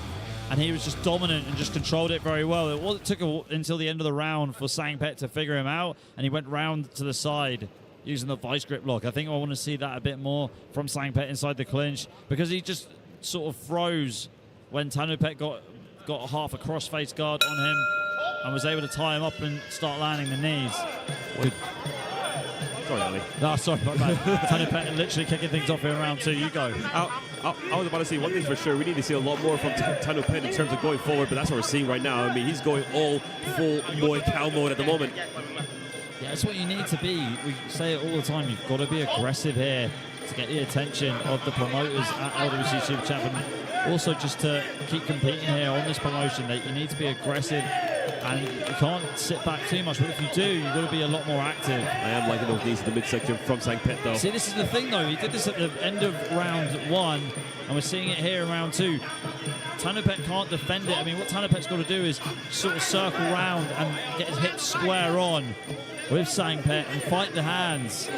and he was just dominant and just controlled it very well. It took until the end of the round for Sangpet to figure him out, and he went round to the side using the vice grip lock. I think I want to see that a bit more from Sangpet inside the clinch, because he just sort of froze when Tanupet got half a crossface guard on him and was able to tie him up and start landing the knees. Good. Sorry, Ali. No, sorry, my bad. Tanupet literally kicking things off here in round 2. You go. I was about to say one thing for sure. We need to see a lot more from Tanupet in terms of going forward, but that's what we're seeing right now. I mean, he's going all full Muay Cow mode at the moment. Yeah, that's what you need to be. We say it all the time. You've got to be aggressive here. to get the attention of the promoters at LWC Super Champ, and also just to keep competing here on this promotion. That you need to be aggressive and you can't sit back too much, but if you do, you've got to be a lot more active. I am liking those knees in the midsection from Sangpet though. See, this is the thing though, he did this at the end of round 1 and we're seeing it here in round 2. Tanupet can't defend it. I mean, what Tanupet's got to do is sort of circle round and get his hips square on with Sangpet and fight the hands.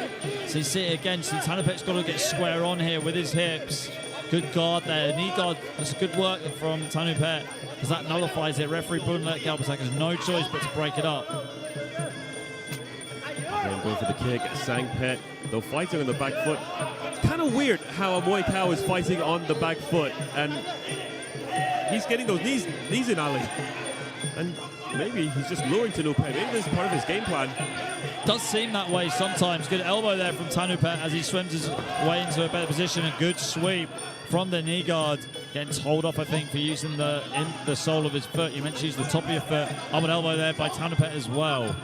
So you see it again, so Tanupet's got to get square on here with his hips. Good guard there, knee guard. That's good work from Tanupet because that nullifies it. Referee Brunlet Galbasak has no choice but to break it up. Again, going for the kick, Sangpet, though fighting on the back foot. It's kind of weird how a Muay Thai is fighting on the back foot, and he's getting those knees in Ali. And maybe he's just luring Tanupet. Maybe this is part of his game plan. Does seem that way sometimes. Good elbow there from Tanupet as he swims his way into a better position. A good sweep from the knee guard. Getting told off, I think, for using the sole of his foot. You meant to use the top of your foot. Up an elbow there by Tanupet as well.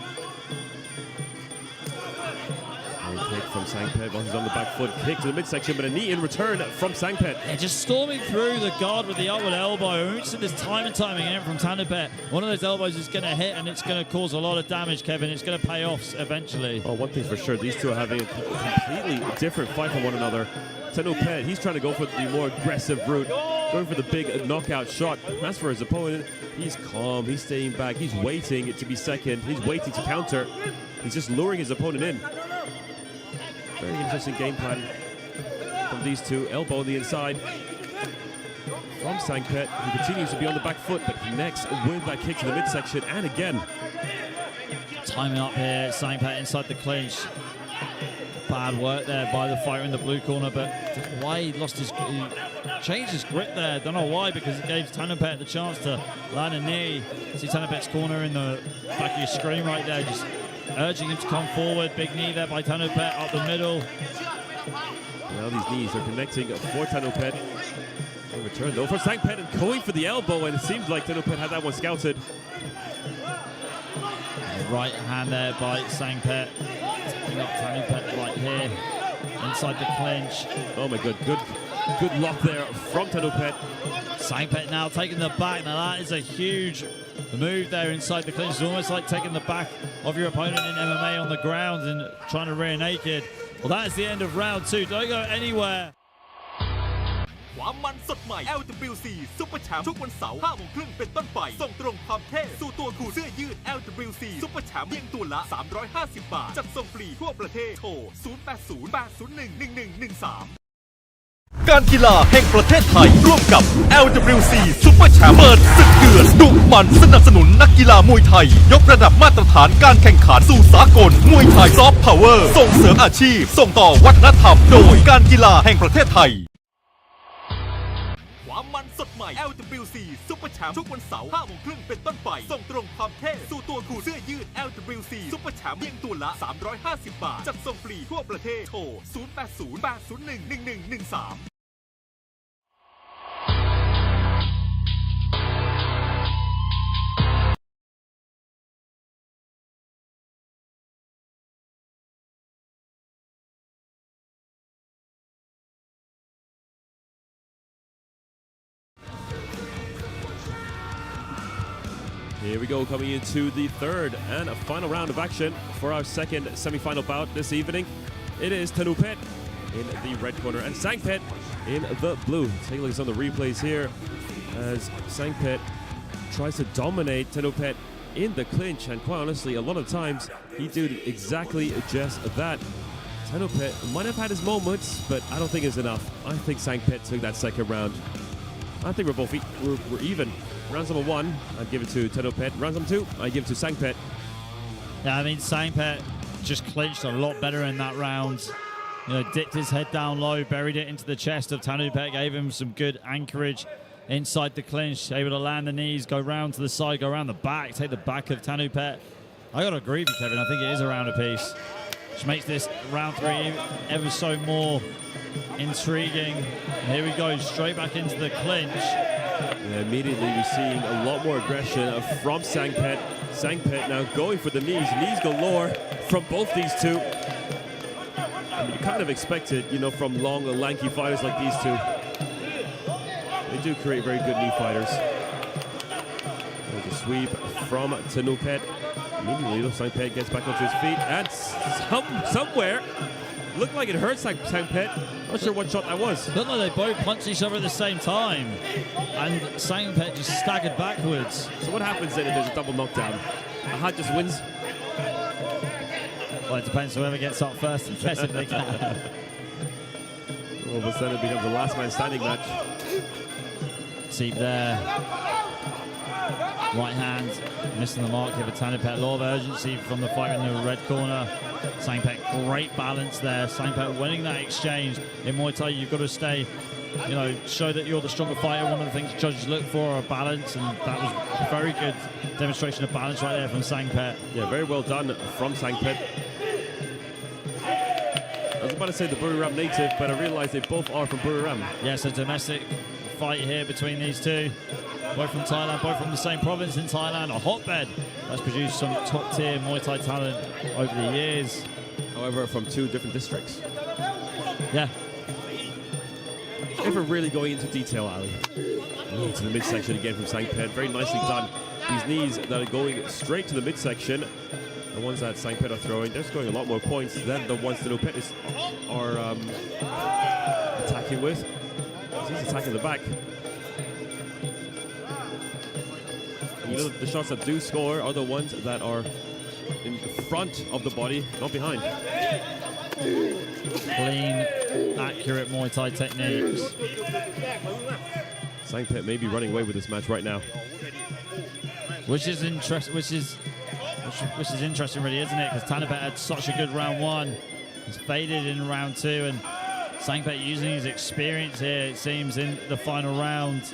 Kick from Sangpet while he's on the back foot. Kick to the midsection, but a knee in return from Sangpet. Yeah, just storming through the guard with the upward elbow. We've seen this time and time again from Tanupet. One of those elbows is going to hit and it's going to cause a lot of damage, Kevin. It's going to pay off eventually. Oh, one thing's for sure, these two are having a completely different fight from one another. Tanupet, he's trying to go for the more aggressive route, going for the big knockout shot. As for his opponent, he's calm, he's staying back, he's waiting to be second, he's waiting to counter. He's just luring his opponent in. Very interesting game plan from these two. Elbow on the inside from Sangpet, who continues to be on the back foot, but connects with that kick to the midsection, and again. Timing up here, Sangpet inside the clinch. Bad work there by the fighter in the blue corner, but why he changed his grip there. Don't know why, because it gave Tanupet the chance to land a knee. See Tanupet's corner in the back of your screen right there, just urging him to come forward. Big knee there by Tanupet up the middle. Now these knees are connecting for Tanupet. In return though for Sangpet and going for the elbow, and it seems like Tanupet had that one scouted. Right hand there by Sangpet. Taking up Tanupet right here. Inside the clinch. Oh my god, good lock there from Tanupet. Sangpet now taking the back. Now that is a huge move there inside the clinch. It's almost like taking the back of your opponent in MMA on the ground and trying to rear naked. Well, that is the end of round 2. Don't go anywhere. ความมันสดใหม่ LWC Super Champ ทุกวันเสาร์ 5 โมงครึ่งเป็นต้นไป ส่งตรงความเท่สู่ตัวคุณเสื้อยืด LWC Super Champ เพียงตัวละ350 บาท จัดส่งฟรีทั่วประเทศ โทร 0808011113 การกีฬาแห่งประเทศไทยร่วมกับ LWC Super Champ เปิดศึกเดือดดุมันสนับสนุนนักกีฬามวยไทยยกระดับมาตรฐานการแข่งขันสู่สากลมวยไทยซอฟต์พาวเวอร์ส่งเสริมอาชีพส่งต่อวัฒนธรรมโดยการกีฬาแห่งประเทศไทยความมันสดใหม่ LWC Super Champ ทุกวันเสาร์ 5 โมงครึ่งเป็นต้นไป ส่งตรงความเท่สู่ตัวคุณเสื้อยืด LWC Super Champ เพียงตัวละ350 บาท จัดส่งฟรีทั่วประเทศ โทร 0808011113Here we go, coming into the third and final round of action for our second semi-final bout this evening. It is Tanupet in the red corner and Sangpet in the blue. Take a look at some of the replays here as Sangpet tries to dominate Tanupet in the clinch, and quite honestly, a lot of times he did exactly just that. Tanupet might have had his moments, but I don't think it's enough. I think Sangpet took that second round. I think we're even. Round number 1, I'd give it to Tanupet. Round number 2, I give it to Sangpet. Yeah, I mean, Sangpet just clinched a lot better in that round. You know, dipped his head down low, buried it into the chest of Tanupet, gave him some good anchorage inside the clinch, able to land the knees, go round to the side, go around the back, take the back of Tanupet. I got to agree with you, Kevin. I think it is a round apiece, which makes this round 3 ever so more intriguing. And here we go, straight back into the clinch. Yeah, immediately we're seeing a lot more aggression from Sangpet. Sangpet now going for the knees galore from both these two. And kind of expected, you know, from long, lanky fighters like these two. They do create very good knee fighters. There's a sweep from Tanupet. Immediately, Sangpet gets back onto his feet, and somewhere looked like it hurt Sangpet. Not sure what shot that was. Looked like they both punched each other at the same time, and Sangpet just staggered backwards. So what happens then if there's a double knockdown? Ahad just wins. Well, it depends whoever gets up first and best if they can. All of a sudden, it becomes a last man standing match. Deep there. Right hand missing the mark here for Tanupet. A lot of urgency from the fighter in the red corner. Sangpet, great balance there. Sangpet winning that exchange. In Muay Thai, you've got to stay, you know, show that you're the stronger fighter. One of the things judges look for are balance, and that was a very good demonstration of balance right there from Sangpet. Yeah, very well done from Sangpet. I was about to say the Buriram native, but I realized they both are from Buriram. Yes, a domestic fight here between these two. Both from Thailand, both from the same province in Thailand. A hotbed that's produced some top-tier Muay Thai talent over the years. However, from two different districts. Yeah. If we're really going into detail, Ali, to the midsection again from Sangpet. Very nicely done. These knees that are going straight to the midsection, the ones that Sangpet are throwing, they're scoring a lot more points than the ones that Tanupet are attacking with. He's attacking the back. You know, the shots that do score are the ones that are in front of the body, not behind. Clean, accurate Muay Thai techniques. Sangpet may be running away with this match right now. Which is interesting, really, isn't it? Because Tanupet had such a good round one. He's faded in round two, and Sangpet using his experience here, it seems, in the final round.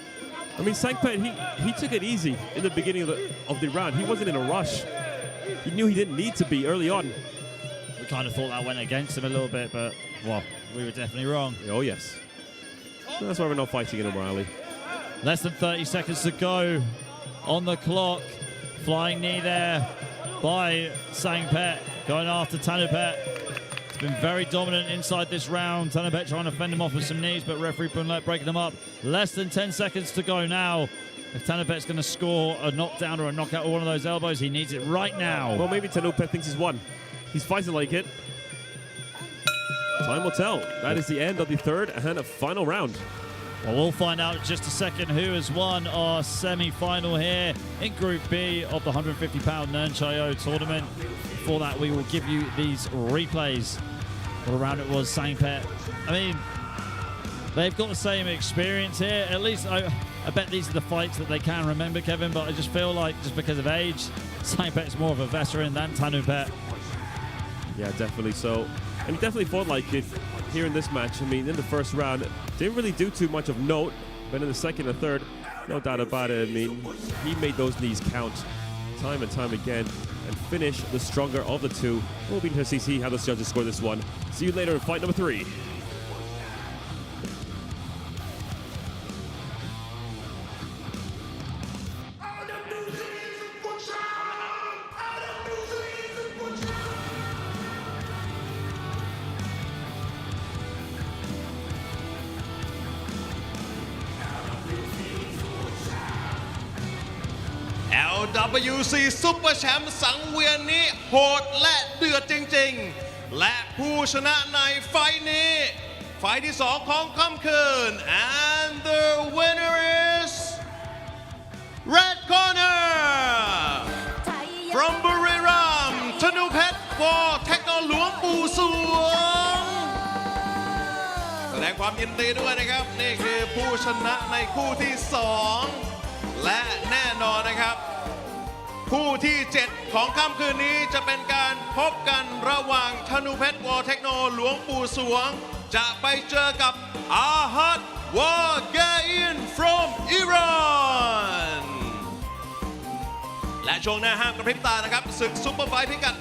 I mean, Sangpet, he took it easy in the beginning of the round. He wasn't in a rush. He knew he didn't need to be early on. We kind of thought that went against him a little bit, but, well, we were definitely wrong. Oh, yes. That's why we're not fighting anymore, Ali. Less than 30 seconds to go on the clock. Flying knee there by Sangpet, going after Tanupet. It's been very dominant inside this round. Tanupet trying to fend him off with some knees, but referee Punlet breaking them up. Less than 10 seconds to go now. If Tanupet's going to score a knockdown or a knockout or one of those elbows, he needs it right now. Well, maybe Tanupet thinks he's won. He's fighting like it. Time will tell. That is the end of the third and final round. Well, we'll find out in just a second who has won our semi-final here in Group B of the 150-pound Nern Chayo tournament. Before that, we will give you these replays. What a round it was, Sangpet. I mean, they've got the same experience here. At least I bet these are the fights that they can remember, Kevin, but I just feel like just because of age, Sangpet's more of a veteran than Tanupet. Yeah, definitely so. And he definitely fought like it here in this match. I mean, in the first round, didn't really do too much of note, but in the second and third, no doubt about it. I mean, he made those knees count time and time again and finish the stronger of the two. We'll be interested to see how the judges score this one. See you later in fight number 3. LWC Super Champ สังเวียนนี้โหดและเดือดจริงๆและผู้ชนะในไฟท์นี้ไฟท์ที่2ของค่ำคืน and the winner is red corner from Buriram Tanupet for Techno หลวงปู่สวงแสดงความยินดีด้วยนะครับนี่คือผู้ชนะในคู่ที่2และแน่นอนนะครับคู่ที่7ของค่ำคืนนี้จะเป็นการพบกันระหว่างธนูเพชรวอเทคโนหลวงปู่สวงจะไปเจอกับอาฮัดวอเกอิน from Iran และช่วงหน้าห้ามกระพริบตานะครับศึกซุปเปอร์ไฟท์พิกัด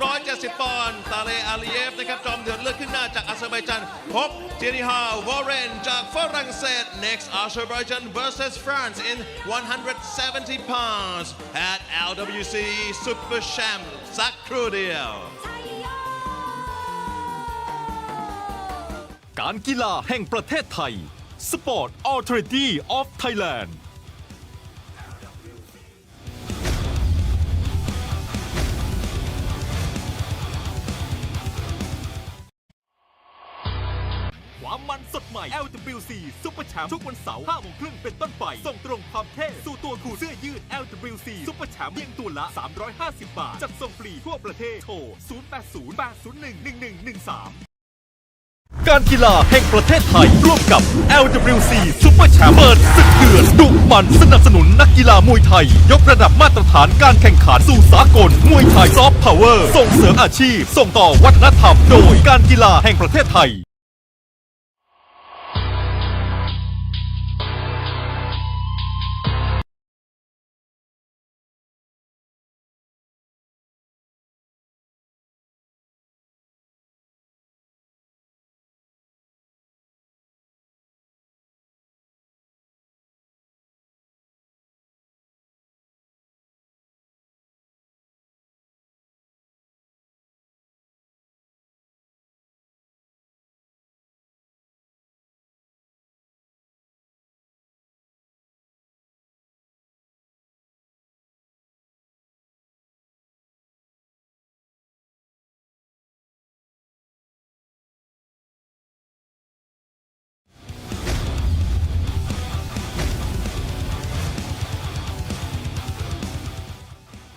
170 ปอนด์ตาเลอาลีเยฟนะครับจอมเดือดเลือดขึ้นหน้าจากอาเซอร์ไบจันพบเจนิฮาวอร์เรนจากฝรั่งเศส next Azerbaijan versus France in 170 pounds at LWC Super Champ สักครู่เดียว การกีฬาแห่งประเทศไทย Sport Authority of Thailand ความมันสดใหม่ LWC Super Champ ทุกวันเสาร์ 5 โมงครึ่งเป็นต้นไป ส่งตรงความเท่สู่ตัวคู่เสื้อยืด LWC Super Champ เพียงตัวละ 350 บาท จัดส่งฟรีทั่วประเทศ โทร 0808011113 การกีฬาแห่งประเทศไทย ร่วมกับ LWC Super Champ เปิดศึกเดือดดุมันสนับสนุนนักกีฬามวยไทย ยกระดับมาตรฐานการแข่งขันสู่สากล มวยไทยซอฟต์พาวเวอร์ ส่งเสริมอาชีพ ส่งต่อวัฒนธรรม โดยการกีฬาแห่งประเทศไทย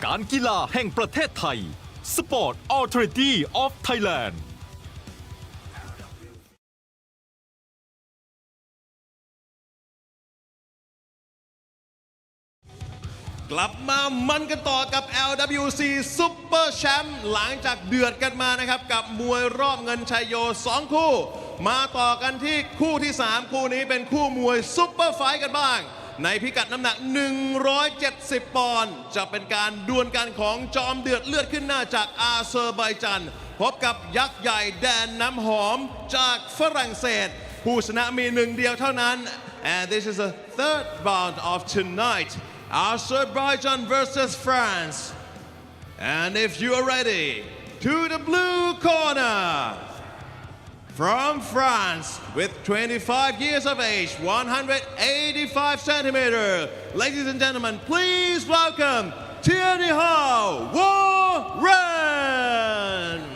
การกีฬาแห่งประเทศไทย Sport Authority of Thailand กลับมามันกันต่อกับ LWC Super Champ หลังจากเดือดกันมานะครับกับมวยรอบเงินชัยโย 2 คู่ มาต่อกันที่คู่ที่ 3 คู่นี้เป็นคู่มวยซุปเปอร์ไฟท์กันบ้าง ในพิกัดน้ำหนัก 170 ปอนด์จะเป็นการดวลกันของจอมเดือดเลือดขึ้นหน้าจากอาเซอร์ไบจันพบกับยักษ์ใหญ่แดนน้ำหอมจากฝรั่งเศส ผู้ชนะมีหนึ่งเดียวเท่านั้น and this is the third bout of tonight Azerbaijan versus France and if you are ready to the blue corner from France with 25 years of age, 185 centimeters. Ladies and gentlemen, please welcome Tierney Hao Warren.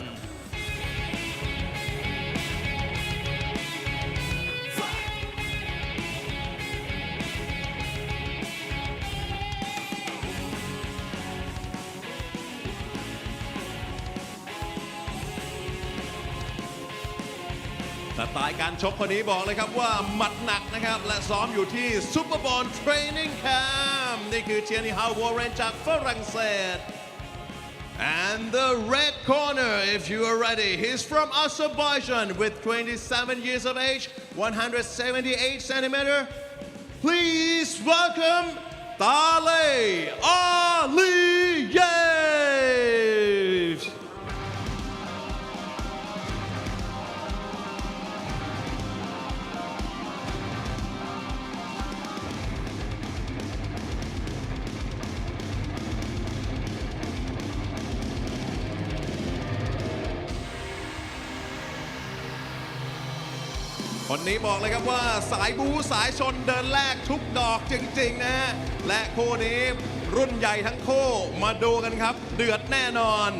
สไตล์การชกคนนี้บอกเลยครับว่าหมัดหนักนะครับและซ้อมอยู่ที่ซูเปอร์บอลเทรนนิ่งแคมป์นี่คือเทียนี่ฮาวอร์เรนจากฝรั่งเศส and the red corner if you are ready he's from Azerbaijan with 27 years of age 178 centimeters please welcome Talay Aliyevคนนี้บอกเลยครับว่าสายบูสายชนเดินแรกทุกดอกจริงๆนะฮะและคู่นี้รุ่นใหญ่ทั้งคู่มาดูกันครับเดือดแน่นอน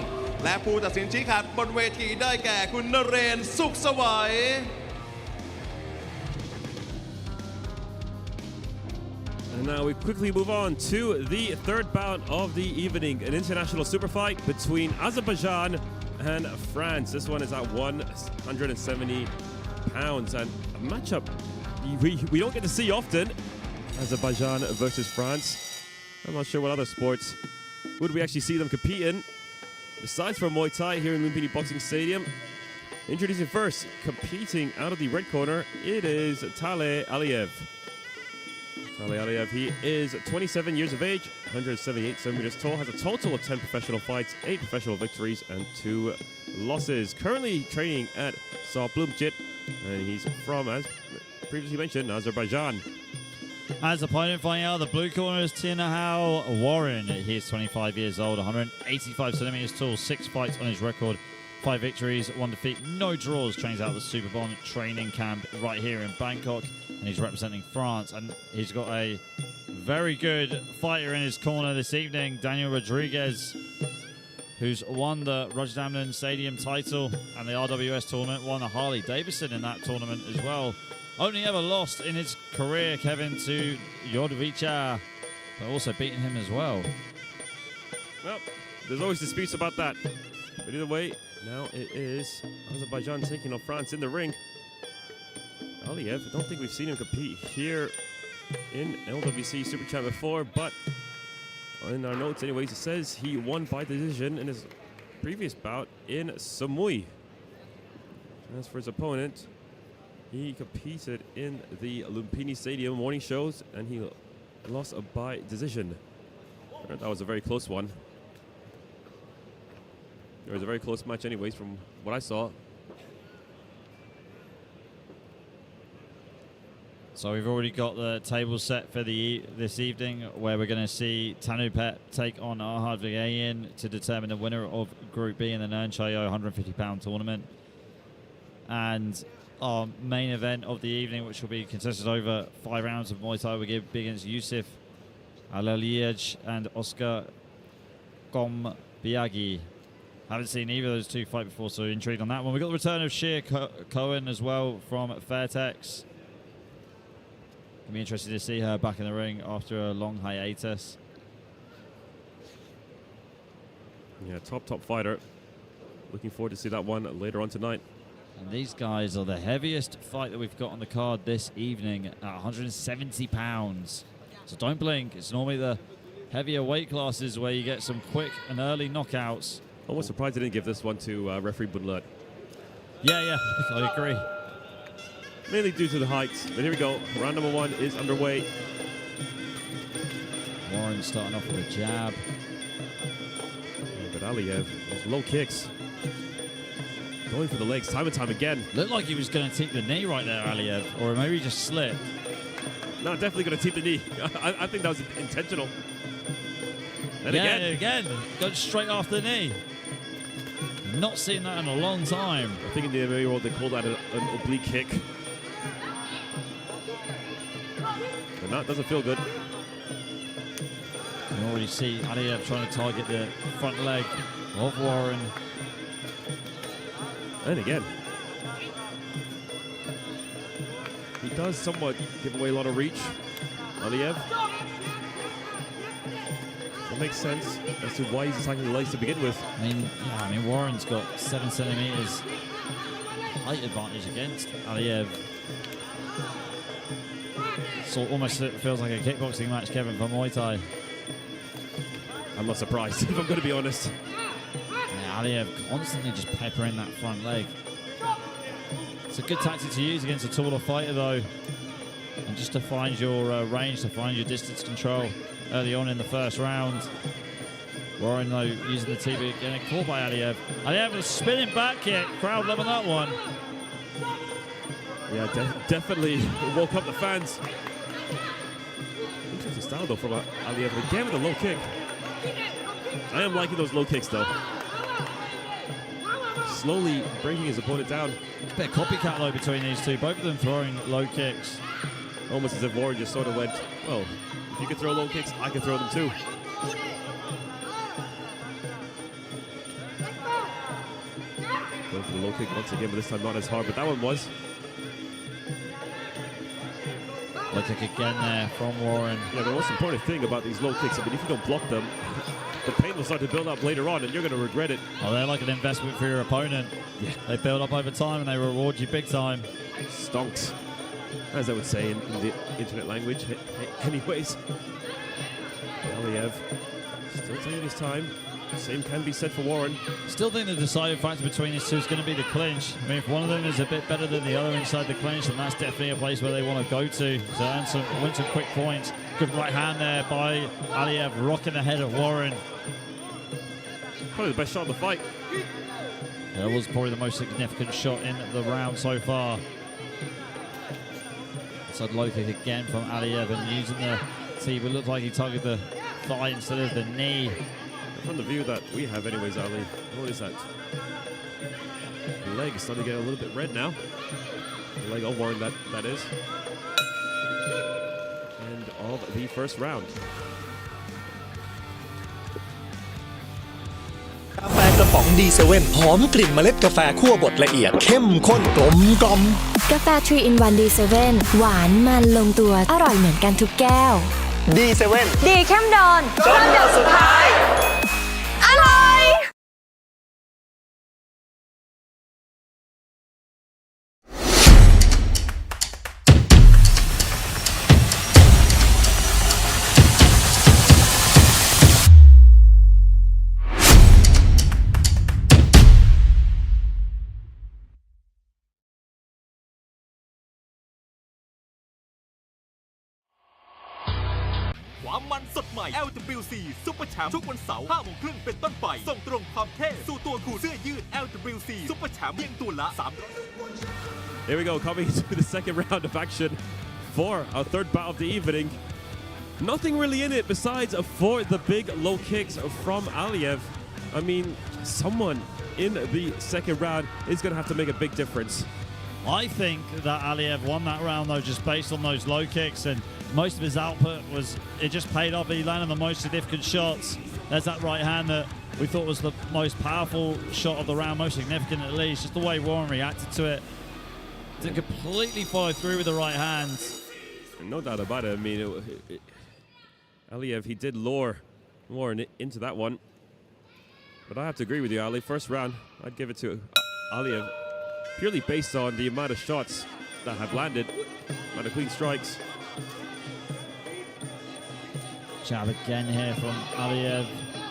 และผู้ตัดสินชี้ขาดบนเวทีได้แก่คุณนเรนทร์สุขสวัย And now we quickly move on to the third bout of the evening, an international super fight between Azerbaijan and France. This one is at 170 pounds and a matchup we don't get to see often. Azerbaijan versus France. I'm not sure what other sports would we actually see them compete in besides for Muay Thai here in Lumpini Boxing Stadium. Introducing first, competing out of the red corner, it is Talay Aliyev. Talay Aliyev, he is 27 years of age, 178 centimeters tall, has a total of 10 professional fights, 8 professional victories, and 2 losses. Currently training at Saw Bloomjit, and he's from, as previously mentioned, Azerbaijan. As opponent fighting out of the blue corner is Tierney Hao Warren. He is 25 years old, 185 centimeters tall, 6 fights on his record, 5 victories, 1 defeat, no draws. Trains out of the Super Bond training camp right here in Bangkok, and he's representing France. And he's got a very good fighter in his corner this evening, Daniel Rodriguez, who's won the Rajdamnern Stadium title and the RWS tournament, won the Harley Davidson in that tournament as well. Only ever lost in his career, Kevin, to Jodvicha, but also beaten him as well. Well, there's always disputes about that. But either way, now it is Azerbaijan taking on France in the ring. Aliyev, I don't think we've seen him compete here in LWC Super Champ before, but in our notes anyways, it says he won by decision in his previous bout in Samui. As for his opponent, he competed in the Lumpini Stadium morning shows and he lost by decision. That was a very close one. It was a very close match anyways from what I saw. So we've already got the table set for this evening, where we're going to see Tanupet take on Arhad Vigayin to determine the winner of Group B in the nai Chaiyo 150-pound tournament. And our main event of the evening, which will be contested over 5 rounds of Muay Thai, will be against Yusuf Alaliej and Oscar Gombiagi. Haven't seen either of those two fight before, so intrigued on that one. We've got the return of Shea Cohen as well from Fairtex. It'll be interesting to see her back in the ring after a long hiatus. Yeah, top fighter. Looking forward to see that one later on tonight. And these guys are the heaviest fight that we've got on the card this evening at 170 pounds. So don't blink. It's normally the heavier weight classes where you get some quick and early knockouts. Almost surprised they didn't give this one to referee Bunlet. Yeah, I agree. Mainly due to the height. But here we go. Round number 1 is underway. Warren starting off with a jab. Yeah, but Aliyev, those low kicks. Going for the legs time and time again. Looked like he was going to take the knee right there, Aliyev. Or maybe he just slipped. No, definitely going to tip the knee. I think that was intentional. And again, got straight off the knee. Not seen that in a long time. I think in the MMA world they call that an oblique kick. And that doesn't feel good. You can already see Aliyev trying to target the front leg of Warren. And again, he does somewhat give away a lot of reach. Aliyev. That makes sense as to why he's attacking the legs to begin with. I mean, Warren's got 7 centimeters height advantage against Aliyev. So almost it feels like a kickboxing match, Kevin, for Muay Thai. I'm not surprised, if I'm going to be honest. Yeah, Aliyev constantly just peppering that front leg. It's a good tactic to use against a taller fighter, though. And just to find your range, to find your distance control early on in the first round. Warren, though, using the TV, getting caught by Aliyev. Aliyev with a spinning back kick. Crowd loving that one. Yeah, definitely woke up the fans. Interesting style, though, from Aliyev. Again with a low kick. I am liking those low kicks, though. Slowly breaking his opponent down. A bit of copycat, though, between these two. Both of them throwing low kicks. Almost as if Warren just sort of went, well, if you can throw low kicks, I can throw them too. Going for the low kick once again, but this time not as hard, but that one was. Low kick again there from Warren. Yeah, the most important thing about these low kicks, I mean, if you don't block them, the pain will start to build up later on, and you're going to regret it. Oh, they're like an investment for your opponent. Yeah. They build up over time, and they reward you big time. Stonks, as I would say in the internet language. Anyways, Aliyev still taking his time. Same can be said for Warren. Still think the deciding factor between these two is going to be the clinch. I mean, if one of them is a bit better than the other inside the clinch, then that's definitely a place where they want to go to win some quick points. Good right hand there by Aliyev, rocking the head of Warren. Probably the best shot of the fight. That was probably the most significant shot in the round so far. Inside low kick again from Aliyev, and using the tee, but looked like he targeted the thigh instead of the knee. From the view that we have anyways, Ali, what is that? leg is starting to get a little bit red now. The leg of Warren, that is. End of the first round. กาแฟกระป๋องดีเซเว่นหอมกลิ่นเมล็ดกาแฟคั่วบดละเอียดเข้มข้นกลมกล่อม กาแฟ 3 in 1 D7 หวานมันลงตัวอร่อยเหมือนกันทุกแก้ว ดีเซเว่น ดีเข้มโดนจนหยดสุดท้ายอร่อย ความมันสดใหม่ LWC Super Champ ทุกวันเสาร์ 5 โมงครึ่งเป็นต้นไป ส่งตรงความเท่สู่ตัวคู่เสื้อยืด LWC Super Champ เพียงตัวละ300 Here we go, coming to the second round of action for our third bout of the evening. Nothing really in it besides for the big low kicks from Aliyev. I mean, someone in the second round is going to have to make a big difference. I think that Aliyev won that round though just based on those low kicks, and most of his output was, it just paid off. He landed the most significant shots. There's that right hand that we thought was the most powerful shot of the round, most significant at least. Just the way Warren reacted to it, to completely follow through with the right hand. No doubt about it. I mean, Aliyev, he did lure Warren into that one. But I have to agree with you, Ali. First round, I'd give it to Aliyev, purely based on the amount of shots that have landed, amount of clean strikes. Jab again here from Aliyev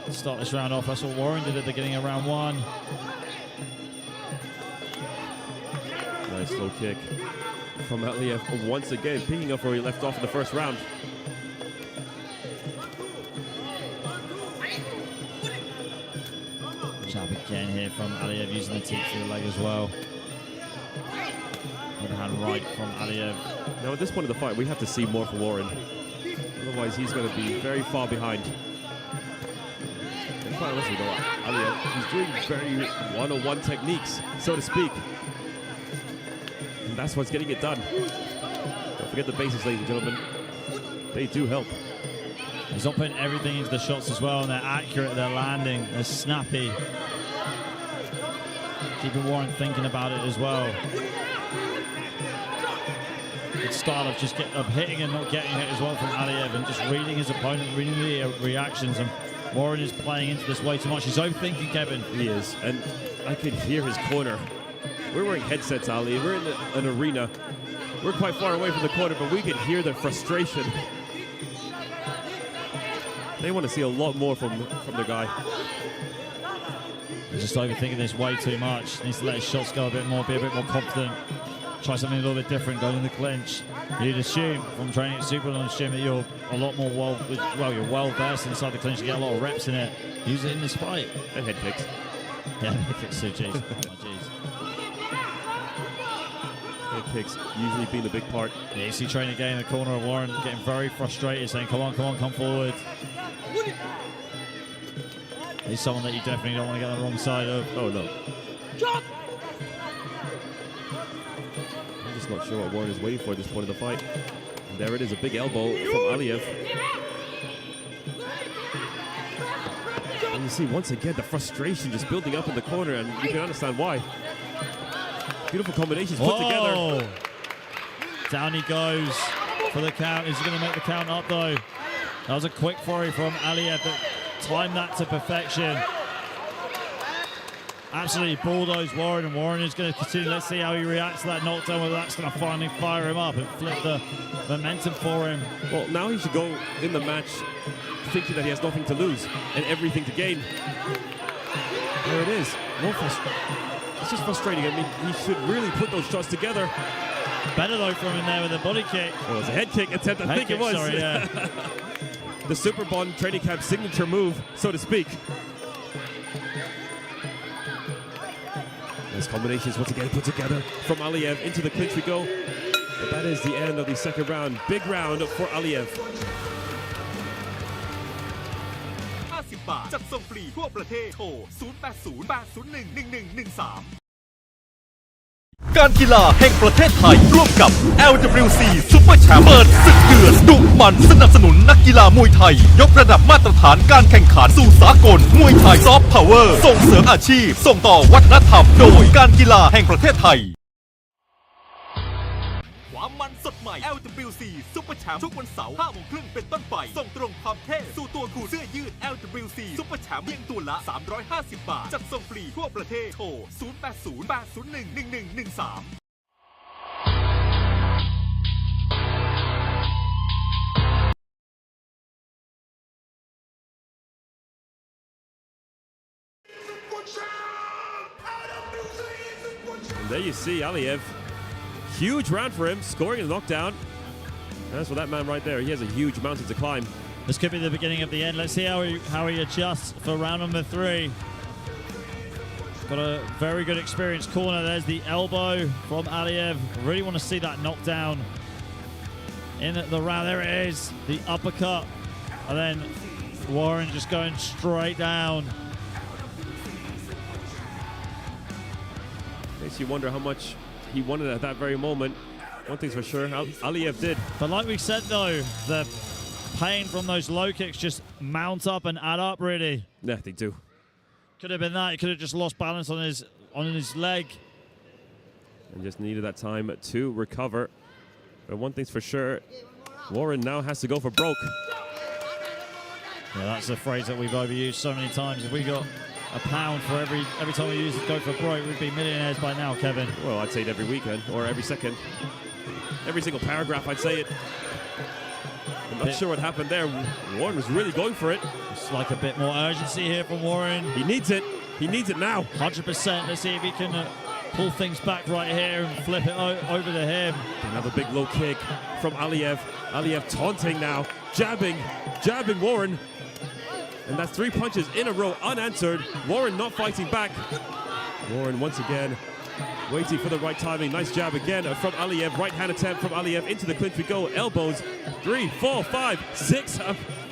to start this round off. That's what Warren did at the beginning of round one. Nice low kick from Aliyev once again, picking up where he left off in the first round. Jab again here from Aliyev, using the teep to the leg as well. Overhand right from Aliyev. Now at this point of the fight, we have to see more from Warren. Otherwise, he's going to be very far behind. And quite honestly, though, Aliyev, he's doing very one-on-one techniques, so to speak. And that's what's getting it done. Don't forget the basics, ladies and gentlemen. They do help. He's not putting everything into the shots as well, and they're accurate, they're landing, they're snappy. Keeping Warren thinking about it as well. Good style of just hitting and not getting hit as well from Aliyev, and just reading his opponent, reading the reactions. And Warren is playing into this way too much. He's overthinking, Kevin. He is, and I could hear his corner. We're wearing headsets, Ali. We're in an arena. We're quite far away from the corner, but we can hear the frustration. They want to see a lot more from the guy. He's just overthinking this way too much. Needs to let his shots go a bit more, be a bit more confident. Try something a little bit different, go in the clinch. You'd assume from training at Super Champ that you're a lot more you're well versed inside the clinch. You get a lot of reps in it. Use it in this fight. And head kicks. Yeah, head kicks too, jeez. Oh, jeez. Head kicks usually being the big part. Yeah, you see training again in the corner of Warren, getting very frustrated, saying, come on, come forward. He's someone that you definitely don't want to get on the wrong side of. Oh, no. I'm just not sure what Warren is waiting for at this point of the fight. And there it is, a big elbow from Aliyev. And you see, once again, the frustration just building up in the corner, and you can understand why. Beautiful combinations put together. Down he goes for the count. Is he going to make the count up, though? That was a quick foray from Aliyev, but timed that to perfection. Absolutely bulldozed Warren, and Warren is going to continue. Let's see how he reacts to that knockdown, whether that's going to finally fire him up and flip the momentum for him. Well, now he should go in the match thinking that he has nothing to lose and everything to gain. There it is. It's just frustrating. I mean, he should really put those shots together. Better though from in there with a body kick. Well, it was a head kick attempt, I think it was. Sorry, yeah. The Super Bond training camp signature move, so to speak. Those combinations once again put together from Aliyev. Into the clinch we go. But that is the end of the second round. Big round for Aliyev. 50 บาทจัดส่งฟรีทั่วประเทศโทร 080 801 1113 การกีฬาแห่งประเทศไทยร่วมกับ LWC Super Champ เปิดศึกเดือดดุมันสนับสนุนนักกีฬามวยไทยยกระดับมาตรฐานการแข่งขันสู่สากลมวยไทยซอฟต์พาวเวอร์ส่งเสริมอาชีพส่งต่อวัฒนธรรมโดยการกีฬาแห่งประเทศไทยความมันสดใหม่ LWC Super Champ ทุกวันเสาร์ 5 โมงครึ่งเป็นต้นไปส่งตรงความเท่สู่ตัวคู่เสื้อยืด LWC Super Champ เพียงตัวละ 350 บาทจัดส่งฟรีทั่วประเทศโทร 0808011113And there you see Aliyev. Huge round for him, scoring a knockdown. That's for that man right there. He has a huge mountain to climb. This could be the beginning of the end. Let's see how he adjusts for round number 3. Got a very good experienced corner. There's the elbow from Aliyev. Really want to see that knockdown in the round. There it is, the uppercut. And then Warren just going straight down. Makes you wonder how much he wanted at that very moment. One thing's for sure, Aliyev did. But like we said though, the pain from those low kicks just mount up and add up really. Yeah, they do. Could have been that. He could have just lost balance on his leg. And just needed that time to recover. But one thing's for sure, Warren now has to go for broke. Yeah, that's a phrase that we've overused so many times. If we got a pound for every time we use it, go for broke, we'd be millionaires by now, Kevin. Well, I'd say it every weekend or every second. Every single paragraph, I'd say it. I'm not sure what happened there. Warren was really going for it. It's like a bit more urgency here from Warren. He needs it. He needs it now. 100%. Let's see if he can pull things back right here and flip it over to him. Another big low kick from Aliyev. Aliyev taunting now. Jabbing Warren. And that's 3 punches in a row unanswered. Warren not fighting back. Warren once again waiting for the right timing. Nice jab again from Aliyev. Right hand attempt from Aliyev. Into the clinch we go. Elbows. 3, 4, 5, 6.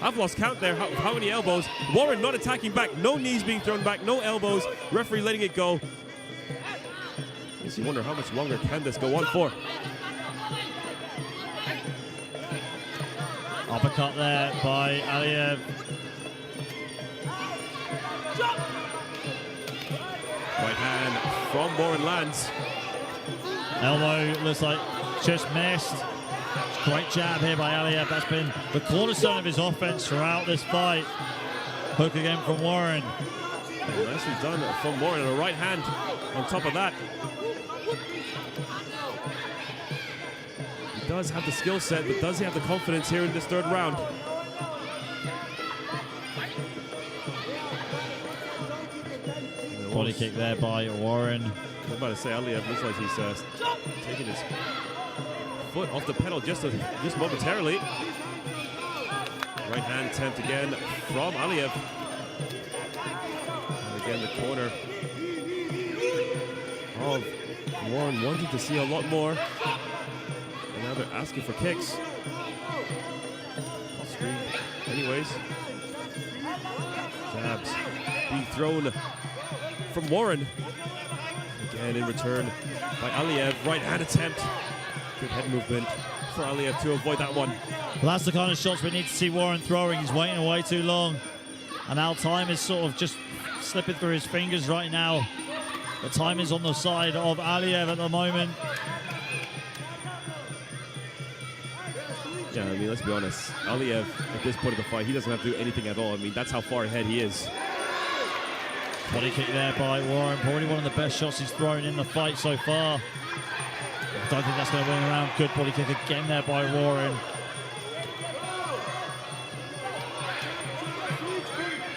I've lost count there. How many elbows? Warren not attacking back. No knees being thrown back. No elbows. Referee letting it go. Makes you wonder how much longer can this go on for. Uppercut there by Aliyev. Right hand from Warren lands. Elbow looks like just missed. Great jab here by Aliyev. That's been the cornerstone of his offense throughout this fight. Hook again from Warren. Nicely done from Warren, and a right hand on top of that. He does have the skill set, but does he have the confidence here in this third round? Body kick there by Warren. I was about to say, Aliyev looks like he's taking his foot off the pedal just momentarily. Right hand attempt again from Aliyev. And again, the corner of Warren wanting to see a lot more. And now they're asking for kicks. Off screen. Anyways. Jabs being thrown from Warren. Again in return by Aliyev. Right hand attempt. Good head movement for Aliyev to avoid that one. Well, that's the kind of shots we need to see Warren throwing. He's waiting away too long. And now time is sort of just slipping through his fingers right now. The time is on the side of Aliyev at the moment. Yeah, I mean, let's be honest. Aliyev, at this point of the fight, he doesn't have to do anything at all. I mean, that's how far ahead he is. Body kick there by Warren. Probably one of the best shots he's thrown in the fight so far. I don't think that's going to win around. Good body kick again there by Warren.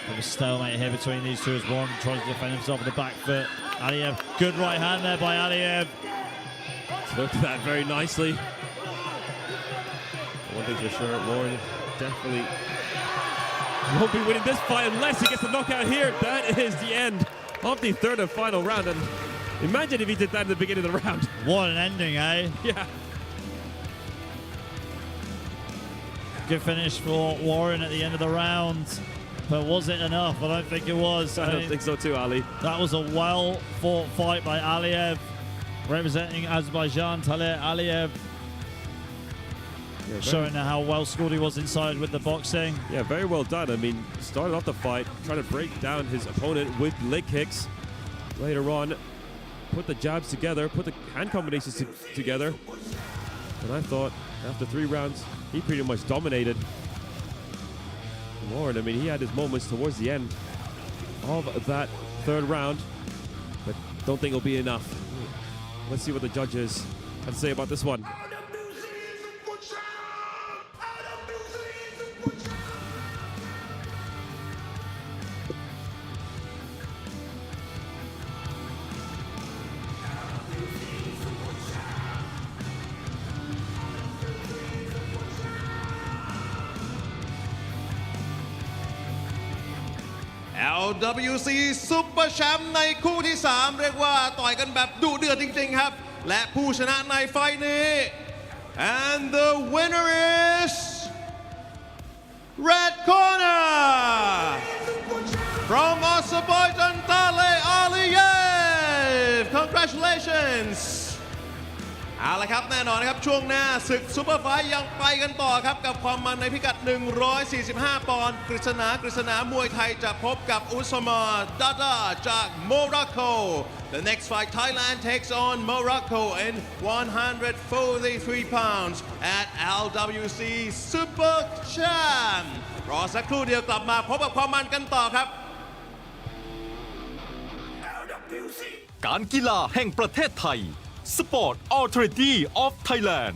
Bit of a stalemate here between these two as Warren tries to defend himself with the back foot. Aliyev, good right hand there by Aliyev. Took that very nicely. One thing's for sure, Warren definitely won't be winning this fight unless he gets a knockout here. That is the end of the third and final round. And imagine if he did that in the beginning of the round. What an ending, eh? Yeah. Good finish for Warren at the end of the round. But was it enough? I don't think it was. I don't think so too, Ali. That was a well-fought fight by Aliyev. representing Azerbaijan, Taler Aliyev. Yeah, Showing how well schooled he was inside with the boxing. Yeah, very well done. I mean, started off the fight trying to break down his opponent with leg kicks. Later on, put the jabs together, put the hand combinations together. And I thought after 3 rounds, he pretty much dominated. Lord, I mean, he had his moments towards the end of that 3rd round, but don't think it'll be enough. Let's see what the judges have to say about this one. LWC Super Champ ในคู่ที่ 3 เรียกว่าต่อยกันแบบดุเดือดจริงๆครับและผู้ชนะในไฟล์นี้ and the winner is red corner from Azerbaijan Taler Aliyev congratulations เอาละครับแน่นอนนะครับช่วงหน้าศึกซุปเปอร์ไฟท์ยังไปกันต่อครับกับความมันในพิกัด 145 ปอนด์กฤษณามวยไทยจะพบกับอุสมาดาดาจากโมร็อกโก The next fight Thailand takes on Morocco in 143 pounds at LWC Super Champ รอสักครู่เดียวกลับมาพบกับความมันกันต่อครับ การกีฬาแห่งประเทศไทย Sport Authority of Thailand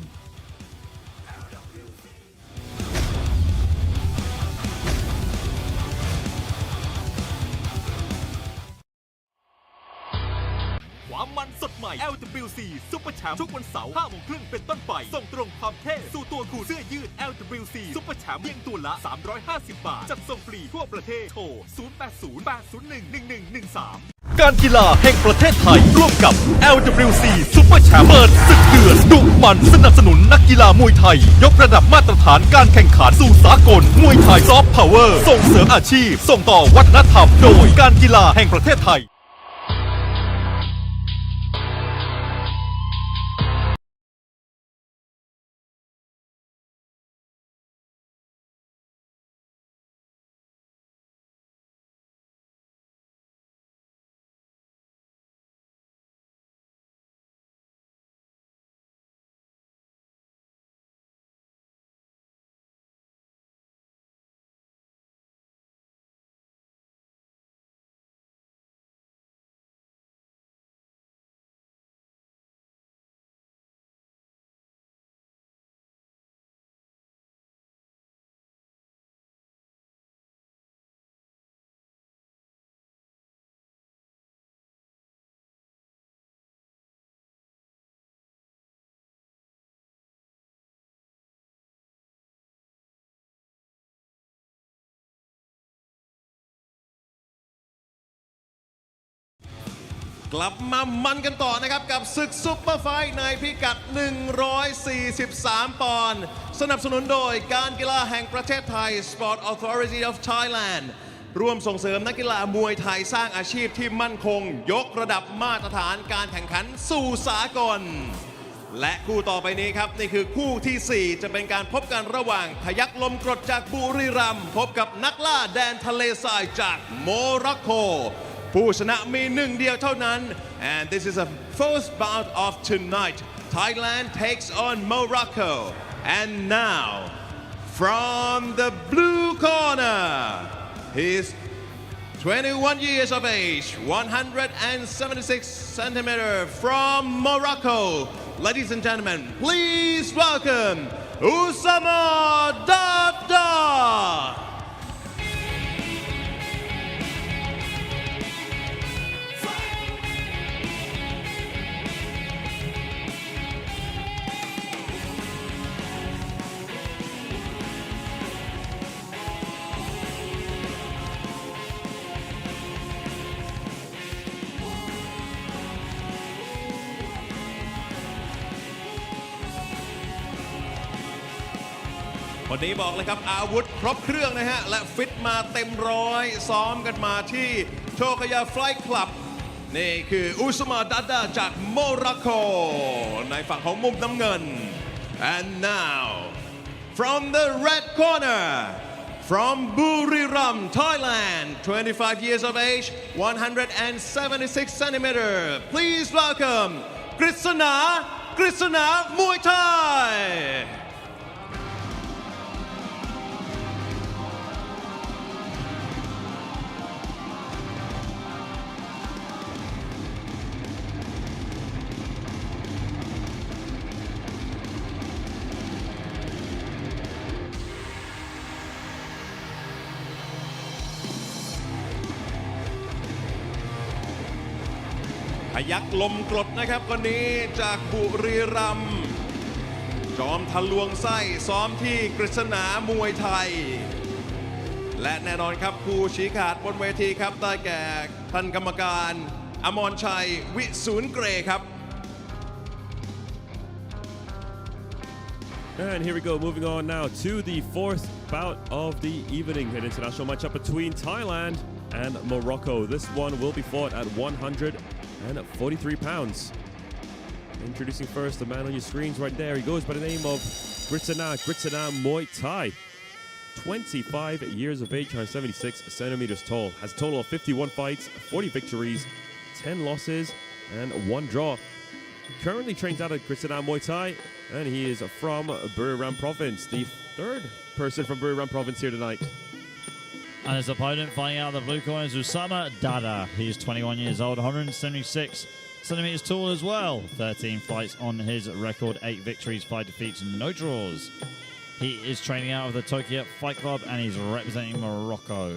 ความมันสดใหม่ LWC Super Champ ทุกวันเสาร์ 5 โมงครึ่งเป็นต้นไป ส่งตรงความเท่สู่ตัวคุณเสื้อยืด LWC Super Champ เพียงตัวละ 350 บาท จัดส่งฟรีทั่วประเทศ โทร 0808011113 การกีฬาแห่งประเทศไทย ร่วมกับ LWC Super Champ เปิดศึกเดือดดุมันสนับสนุนนักกีฬามวยไทย ยกระดับมาตรฐานการแข่งขันสู่สากล มวยไทยซอฟต์พาวเวอร์ ส่งเสริมอาชีพ ส่งต่อวัฒนธรรม โดยการกีฬาแห่งประเทศไทยกลับมามันกันต่อนะครับกับศึกซุปเปอร์ไฟท์ในพิกัด 143 ปอนด์สนับสนุนโดยการกีฬาแห่งประเทศไทย Sport Authority of Thailand ร่วมส่งเสริมนักกีฬามวยไทยสร้างอาชีพที่มั่นคงยกระดับมาตรฐานการแข่งขันสู่สากลและคู่ต่อไปนี้ครับนี่คือคู่ที่ 4 จะเป็นการพบกันระหว่างพยัคฆ์ลมกรดจากบุรีรัมย์พบกับนักล่าแดนทะเลทรายจากโมร็อกโกผู้ชนะมี1เดียวเท่านั้น and this is a first bout of tonight Thailand takes on Morocco and now from the blue corner he's 21 years of age 176 centimeters from Morocco ladies and gentlemen please welcome Usama Dadaวันนี้บอกเลยครับอาวุธครบเครื่องนะฮะและฟิตมาเต็มร้อยซ้อมกันมาที่โชคยาไฟท์คลับ นี่คืออุสมาดัดดาจากโมร็อกโกในฝั่งของมุมน้ำเงิน and now from the red corner from Buriram Thailand 25 years of age 176 centimeter please welcome กฤษณามวยไทยพยักลมกรดนะครับคนนี้จากบุรีรัมย์จอมทะลวงไส้ซ้อมที่กฤษณามวยไทยและแน่นอนครับผู้ชี้ขาดบนเวทีครับได้แก่ท่านกรรมการอมรชัยวิสูรย์เกรครับ And here we go, moving on now to the fourth bout of the evening, an international matchup between Thailand and Morocco. This one will be fought at 143 pounds. Introducing first the man on your screens right there. He goes by the name of Gritsana Muay Thai. 25 years of age, 176 centimeters tall. Has a total of 51 fights, 40 victories, 10 losses, and 1 draw. Currently trains out at Gritsana Muay Thai, and he is from Buriram Province, the third person from Buriram Province here tonight. And his opponent fighting out of the blue corner is Usama Dada. He's 21 years old, 176 centimeters tall as well. 13 fights on his record, 8 victories, 5 defeats, no draws. He is training out of the Tokyo Fight Club and he's representing Morocco.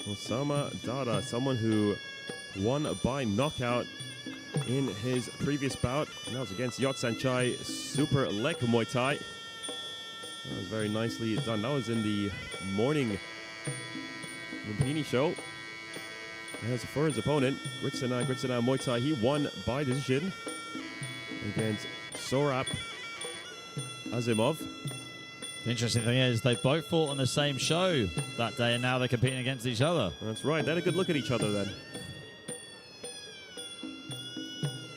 Osama Dada, someone who won by knockout in his previous bout. And that was against Yotsanchai Super Muay Thai. That was very nicely done. That was in the morning Lumpini show. As for his opponent, Gritsana Muay Thai, he won by decision against Sorab Azimov. The interesting thing is they both fought on the same show that day and now they're competing against each other. That's right. They had a good look at each other then.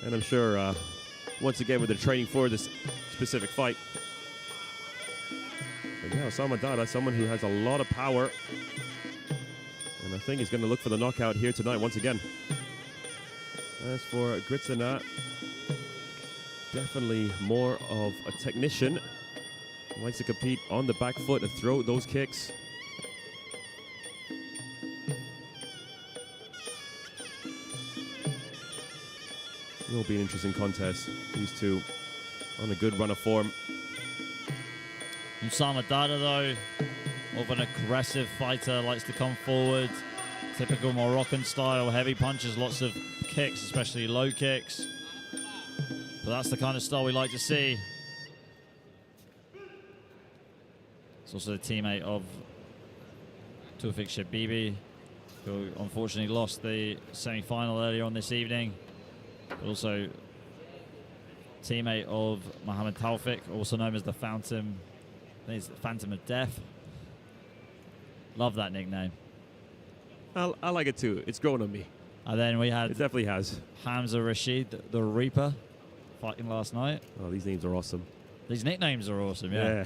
And I'm sure, once again, with the training for this specific fight. But yeah, Osama Dada, someone who has a lot of power. And I think he's going to look for the knockout here tonight once again. As for Gritsana, definitely more of a technician. Likes to compete on the back foot and throw those kicks. It will be an interesting contest. These two on a good run of form. Usama Dada, though, more of an aggressive fighter, likes to come forward. Typical Moroccan style, heavy punches, lots of kicks, especially low kicks. But that's the kind of style we like to see. He's also the teammate of Tawfiq Shabibi, who unfortunately lost the semi-final earlier on this evening. But also teammate of Mohammed Tawfiq, also known as the Phantom. I think it's the Phantom of Death. Love that nickname. I like it too. It's grown on me. And then we had It definitely has. Hamza Rashid, the Reaper, fighting last night. Oh, these names are awesome. These nicknames are awesome, yeah.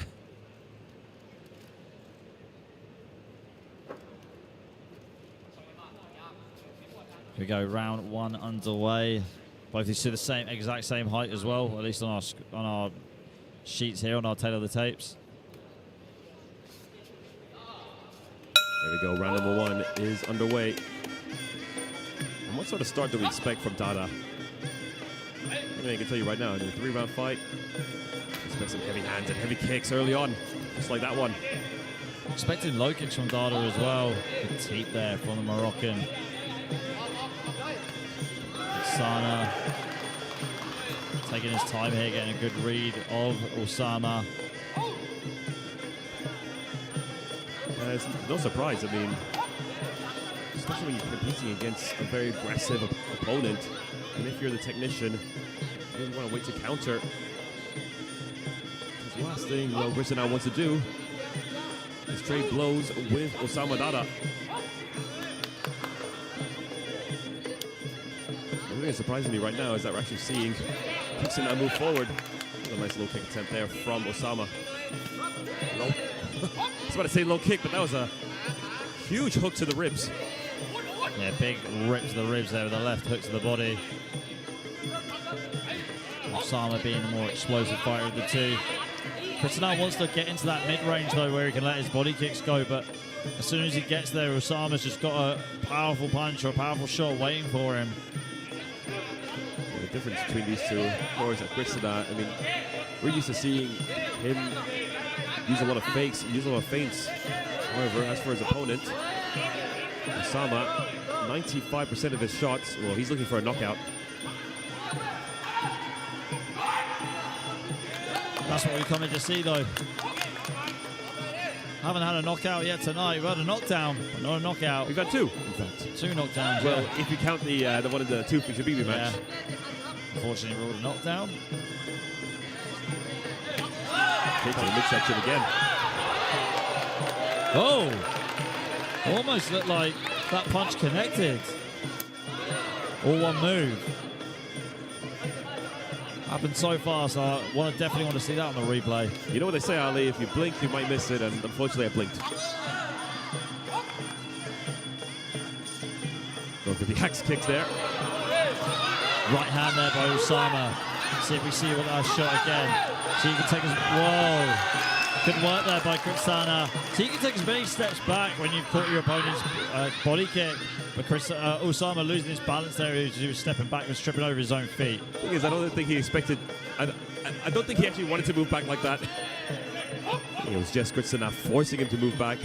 Here we go, round one underway. Both these two the exact same height as well, at least on our sheets here, on our tail of the tapes. There we go, round number one is underway. And what sort of start do we expect from Dada? I mean, I can tell you right now, in a 3-round fight, expect some heavy hands and heavy kicks early on, just like that one. Expecting low kicks from Dada as well. Good teep there from the Moroccan. Sana taking his time here, getting a good read of Osama. It's no surprise, I mean, especially when you're competing against a very aggressive opponent, and if you're the technician, you don't want to wait to counter. Because the last thing Gritsana wants to do is trade blows with Osama Dada. Something that's surprising me right now is that we're actually seeing Krishna move forward. A nice low kick attempt there from Osama. Nope. I was about to say low kick, but that was a huge hook to the ribs. Yeah, big rip to the ribs there with the left hook to the body. Osama being the more explosive fighter of the two. Krishna wants to get into that mid-range though, where he can let his body kicks go, but as soon as he gets there, Osama's just got a powerful punch or a powerful shot waiting for him. The difference between these two, of course, at Krishna, I mean, we're used to seeing him use a lot of fakes, use a lot of feints. However, as for his opponent, Osama, 95% of his shots, well, he's looking for a knockout. That's what we come in to see though. Haven't had a knockout yet tonight. We've had a knockdown, but not a knockout. We've had two, in fact. Two knockdowns. Well, yeah. if you count the one in the two Fishabibi match. Yeah. Unfortunately, ruled a knockdown. Kick to the midsection again. Oh! Almost looked like that punch connected. All one move. Happened so fast. I definitely want to see that on the replay. You know what they say, Ali? If you blink, you might miss it, and unfortunately, I blinked. Going for the axe kicks there. Right hand there by Osama. See if we see what that shot again. So you can take his. Whoa! Good work there by Krishna. So you can take as many steps back when you've caught your opponent's body kick. But Osama losing his balance there, he was stepping back and tripping over his own feet. The thing is, I don't think he expected. I don't think he actually wanted to move back like that. It was just Krishna forcing him to move back.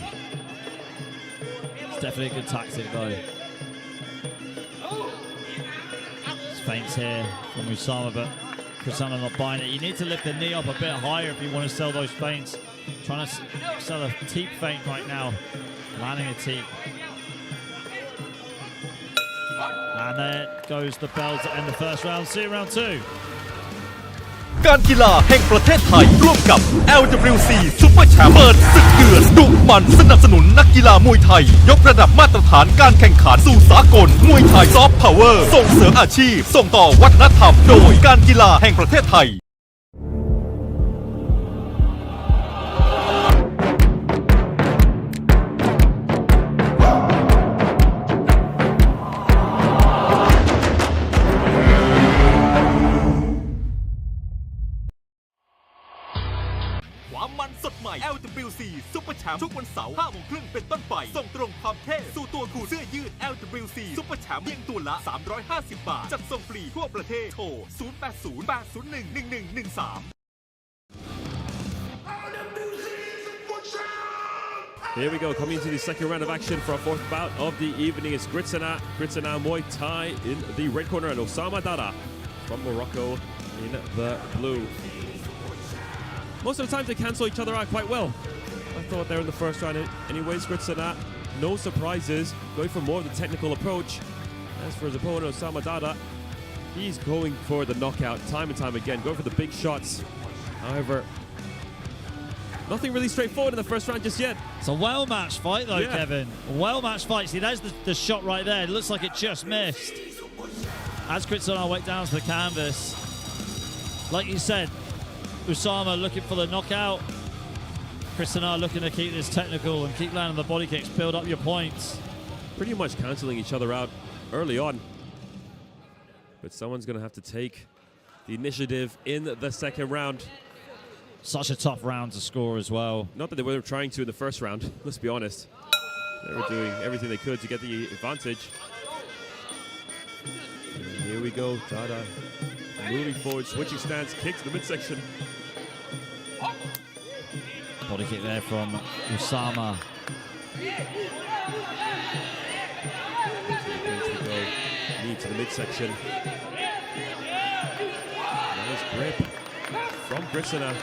It's definitely a good tactic though. Feints here from Osama, but Krishna not buying it. You need to lift the knee up a bit higher if you want to sell those feints. Trying to sell a teep feint right now. Landing a teep. And there goes the bell to end the first round. See you round two. การกีฬาแห่งประเทศไทยร่วมกับ LWC Super Champ เปิดศึกเดือดดุมันสนับสนุนนักกีฬามวยไทยยกระดับมาตรฐานการแข่งขันสู่สากลมวยไทยซอฟต์พาวเวอร์ส่งเสริมอาชีพส่งต่อวัฒนธรรมโดยการกีฬาแห่งประเทศไทย ความมันสดใหม่ LWC Super Champ ทุกวันเสาร์ 5 โมงครึ่งเป็นต้นไป ส่งตรงความเท่สู่ตัวคู่เสื้อยืด LWC Super Champ เพียงตัวละ 350 บาท จัดส่งฟรีทั่วประเทศ โทร 0808011113 Here we go, coming into the second round of action for our fourth bout of the evening. It's Krishna Muay Thai in the red corner and Osama Dada from Morocco in the blue. Most of the time they cancel each other out quite well. I thought they were in the first round anyways. Krishna, no surprises, going for more of the technical approach. As for his opponent, Osama Dada, he's going for the knockout time and time again, going for the big shots. However, nothing really straightforward in the first round just yet. It's a well-matched fight though, Yeah. Kevin. Well-matched fight. See, there's the shot right there. It looks like it just missed. As Krishna went down to the canvas, like you said, Osama looking for the knockout. Krishna looking to keep this technical and keep landing the body kicks, build up your points. Pretty much cancelling each other out early on. But someone's going to have to take the initiative in the second round. Such a tough round to score as well. Not that they were trying to in the first round, let's be honest. They were doing everything they could to get the advantage. And here we go, Dada moving forward, switching stance, kick to the midsection. Body kick there from Osama. Knee to the midsection. Nice grip from Krishna.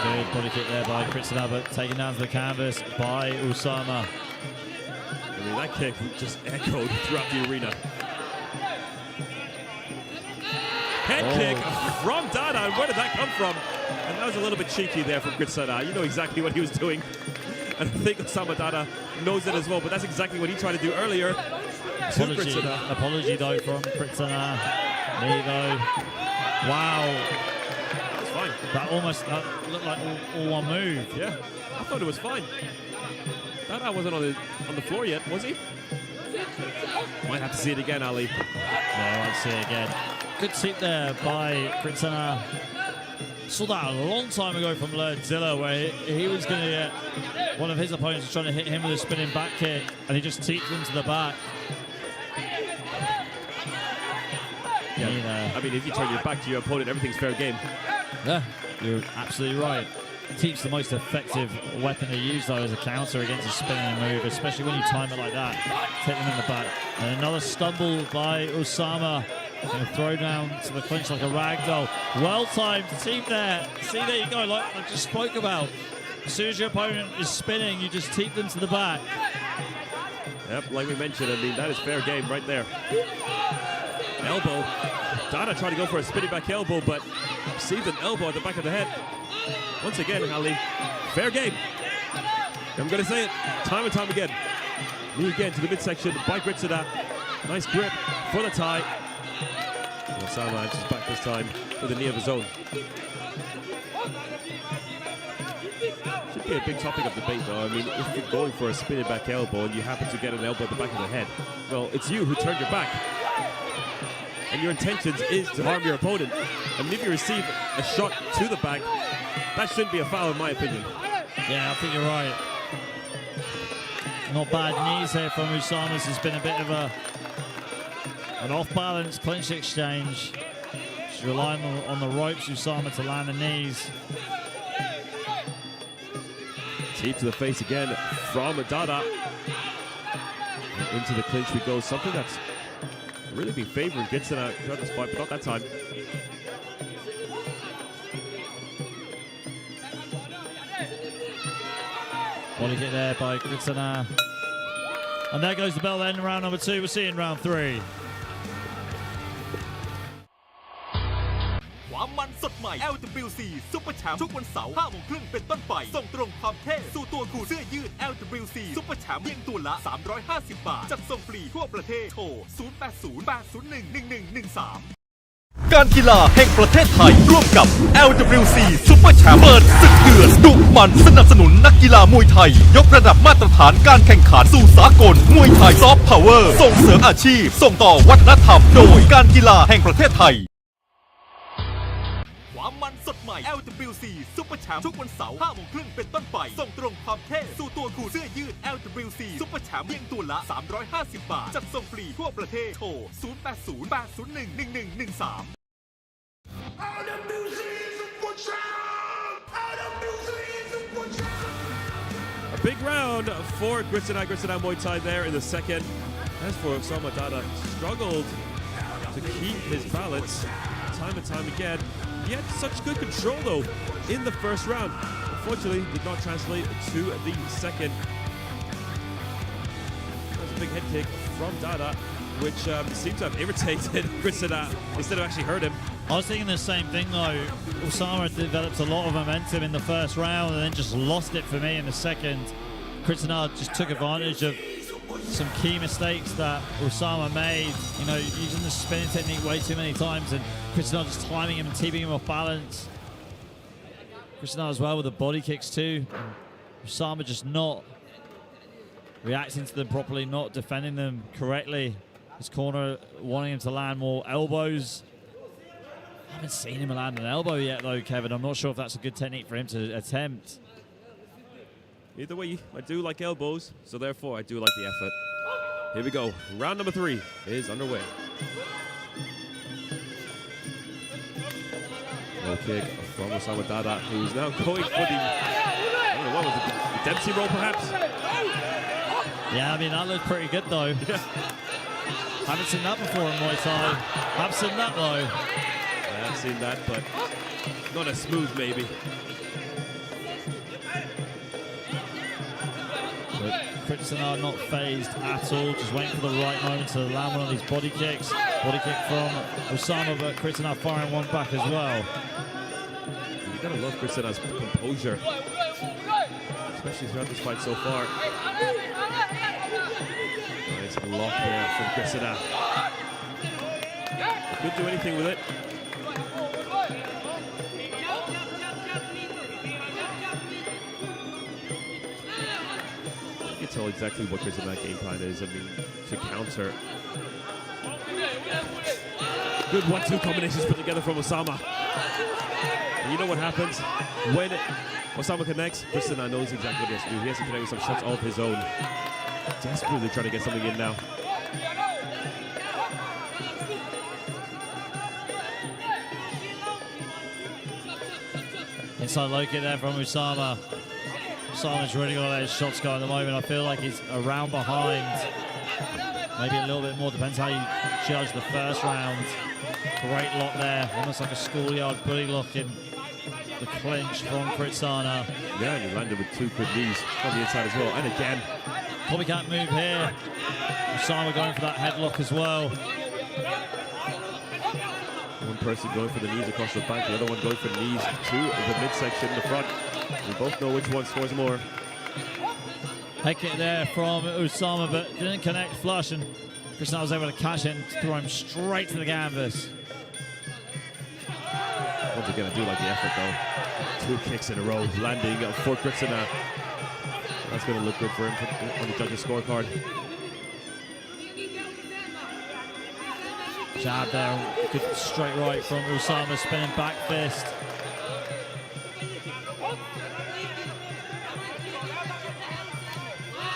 Good body kick there by Krishna, but taken down to the canvas by Osama. I mean, that kick just echoed throughout the arena. Head kick from Dada, and where did that come from? And that was a little bit cheeky there from Krishna. You know exactly what he was doing. And I think Osama Dada knows it as well, but that's exactly what he tried to do earlier. Apology though from Kritsana. Knee though. Wow. That's fine. That looked like all one move. Yeah, I thought it was fine. Dada wasn't on the floor yet, was he? Might have to see it again, Ali. Yeah, let's see it again. Good tip there by Kritsana. Saw that a long time ago from Lurdzilla where he was going to get one of his opponents trying to hit him with a spinning back kick and he just teeped him to the back. Yeah. I mean, if you turn your back to your opponent, everything's fair game. Yeah, you're absolutely right. Teep's the most effective weapon to use though as a counter against a spinning move, especially when you time it like that. Hit them in the back. And another stumble by Osama. And a throw down to the clinch like a rag doll. Well timed teep there. See, there you go, like I just spoke about. As soon as your opponent is spinning, you just teep them to the back. Yep, like we mentioned, I mean, that is fair game right there. Elbow. Dada tried to go for a spinning back elbow, but received an elbow at the back of the head. Once again, Ali, fair game. I'm going to say it time and time again. Knee again to the midsection by Kritsana. Nice grip for the tie. Osama answers back this time with a knee of his own. Should be a big topic of debate though. I mean, if you're going for a spinning back elbow and you happen to get an elbow at the back of the head, well, it's you who turned your back. And your intentions is to harm your opponent. I mean, if you receive a shot to the back, that shouldn't be a foul in my opinion. Yeah, I think you're right. Not bad knees here from Osama. This has been a bit of an off-balance clinch exchange. She's relying on the ropes, Osama, to land the knees. Teep to the face again from Dada. Into the clinch we go. Something that's really been favoring Kritsana throughout this fight, but not that time. Body kick there by Kritsana. And there goes the bell then in round number 2. We'll see you in round 3. ความมันสดใหม่ LWC Super Champ ทุกวันเสาร์ 5 โมงครึ่งเป็นต้นไป ส่งตรงความเท่สู่ตัวคุณเสื้อยืด LWC Super Champ เพียงตัวละ 350 บาท จัดส่งฟรีทั่วประเทศ โทร 0808011113 การกีฬาแห่งประเทศไทย ร่วมกับ LWC Super Champ เปิดศึกเดือดดุมันสนับสนุนนักกีฬามวยไทย ยกระดับมาตรฐานการแข่งขันสู่สากล มวยไทยซอฟต์พาวเวอร์ ส่งเสริมอาชีพ ส่งต่อวัฒนธรรม โดยการกีฬาแห่งประเทศไทย ความมันสดใหม่ LWC Super Champ ทุกวันเสาร์ 5 โมงครึ่งเป็นต้นไป ส่งตรงความเท่สู่ตัวคุณเสื้อยืด LWC Super Champ เพียงตัวละ 350 บาท จัดส่งฟรีทั่วประเทศ โทร 0808011113 A big round for Kritsana Muay Thai there in the second. As for Osama Dada, struggled to keep his balance time and time again. He had such good control though in the first round. Unfortunately, did not translate to the second. That was a big head kick from Dada, which seems to have irritated Kritsana instead of actually hurt him. I was thinking the same thing though. Osama developed a lot of momentum in the first round and then just lost it for me in the second. Kritsana just took advantage of some key mistakes that Osama made, you know, using the spinning technique way too many times and Kritsana just timing him and keeping him off balance. Kritsana as well with the body kicks too. Osama just not reacting to them properly, not defending them correctly. His corner wanting him to land more elbows. I haven't seen him land an elbow yet though, Kevin. I'm not sure if that's a good technique for him to attempt. Either way, I do like elbows, so therefore I do like the effort. Here we go. Round number 3 is underway. Low kick from Osama Dada, who's now going for the, I don't know, what was it, the Dempsey roll perhaps? Yeah, I mean, that looked pretty good though. Yeah. Haven't seen that before in Muay Thai. Have seen that though. I have seen that, but not as smooth maybe. But Kritsana not phased at all, just waiting for the right moment to land one of these body kicks. Body kick from Osama, but Kritsana firing one back as well. You gotta love Kritsana's composure. especially throughout this fight so far. Nice lock there from Grisina. Couldn't do anything with it. You can tell exactly what Grisina's game plan is. I mean, to counter. Good 1-2 combinations put together from Osama. And you know what happens when Osama connects? Grisina knows exactly what he has to do. He has to connect with some shots of his own. Desperately trying to get something in now. Inside low kick there from Usama. Usama's really got to let his shots go at the moment. I feel like he's around behind. Maybe a little bit more, depends how you judge the first round. Great lock there, almost like a schoolyard bully lock in the clinch from Kritsana. Yeah, and he landed with 2 good knees on the inside as well. And again, copycat move here. Usama going for that headlock as well. one person going for the knees across the back, the other one going for the knees to the midsection in the front. We both know which one scores more. Head kick there from Usama, but didn't connect flush, and Krishna was able to catch it and throw him straight to the canvas. Once again, I do like the effort though. 2 kicks in a row, landing for Krishna. That's going to look good for him on the judges' scorecard. Jab there, good straight right from Usama, spinning back fist.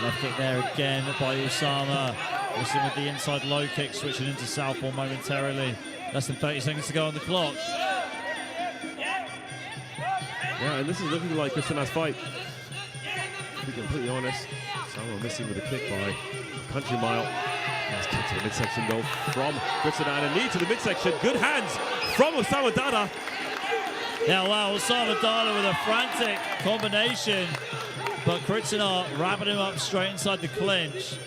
Left kick there again by Usama. Listen with the inside low kick, switching into southpaw momentarily. Less than 30 seconds to go on the clock. Yeah, and this is looking like Krishna's fight. To be completely honest, Usama missing with a kick by Country Mile. Nice kick to the midsection though from Krishna, and a knee to the midsection. Good hands from Osama Dada. Yeah, wow, Osama Dada with a frantic combination, but Krishna wrapping him up straight inside the clinch.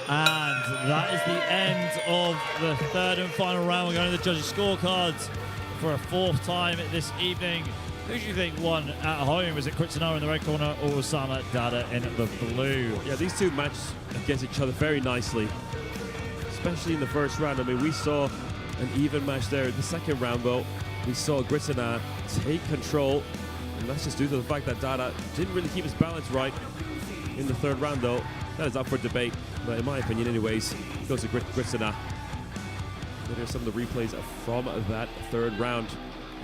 And that is the end of the 3rd and final round. We're going to the judges' scorecards for a 4th time this evening. Who do you think won at home? Was it Krishna in the red corner or Osama Dada in the blue? Yeah, these 2 matched against each other very nicely, especially in the first round. I mean, we saw an even match there. In the second round, though, we saw Krishna take control, and that's just due to the fact that Dada didn't really keep his balance right in the 3rd round, though. That is up for debate, but in my opinion, anyways, it goes to Krishna. Here's some of the replays from that 3rd round.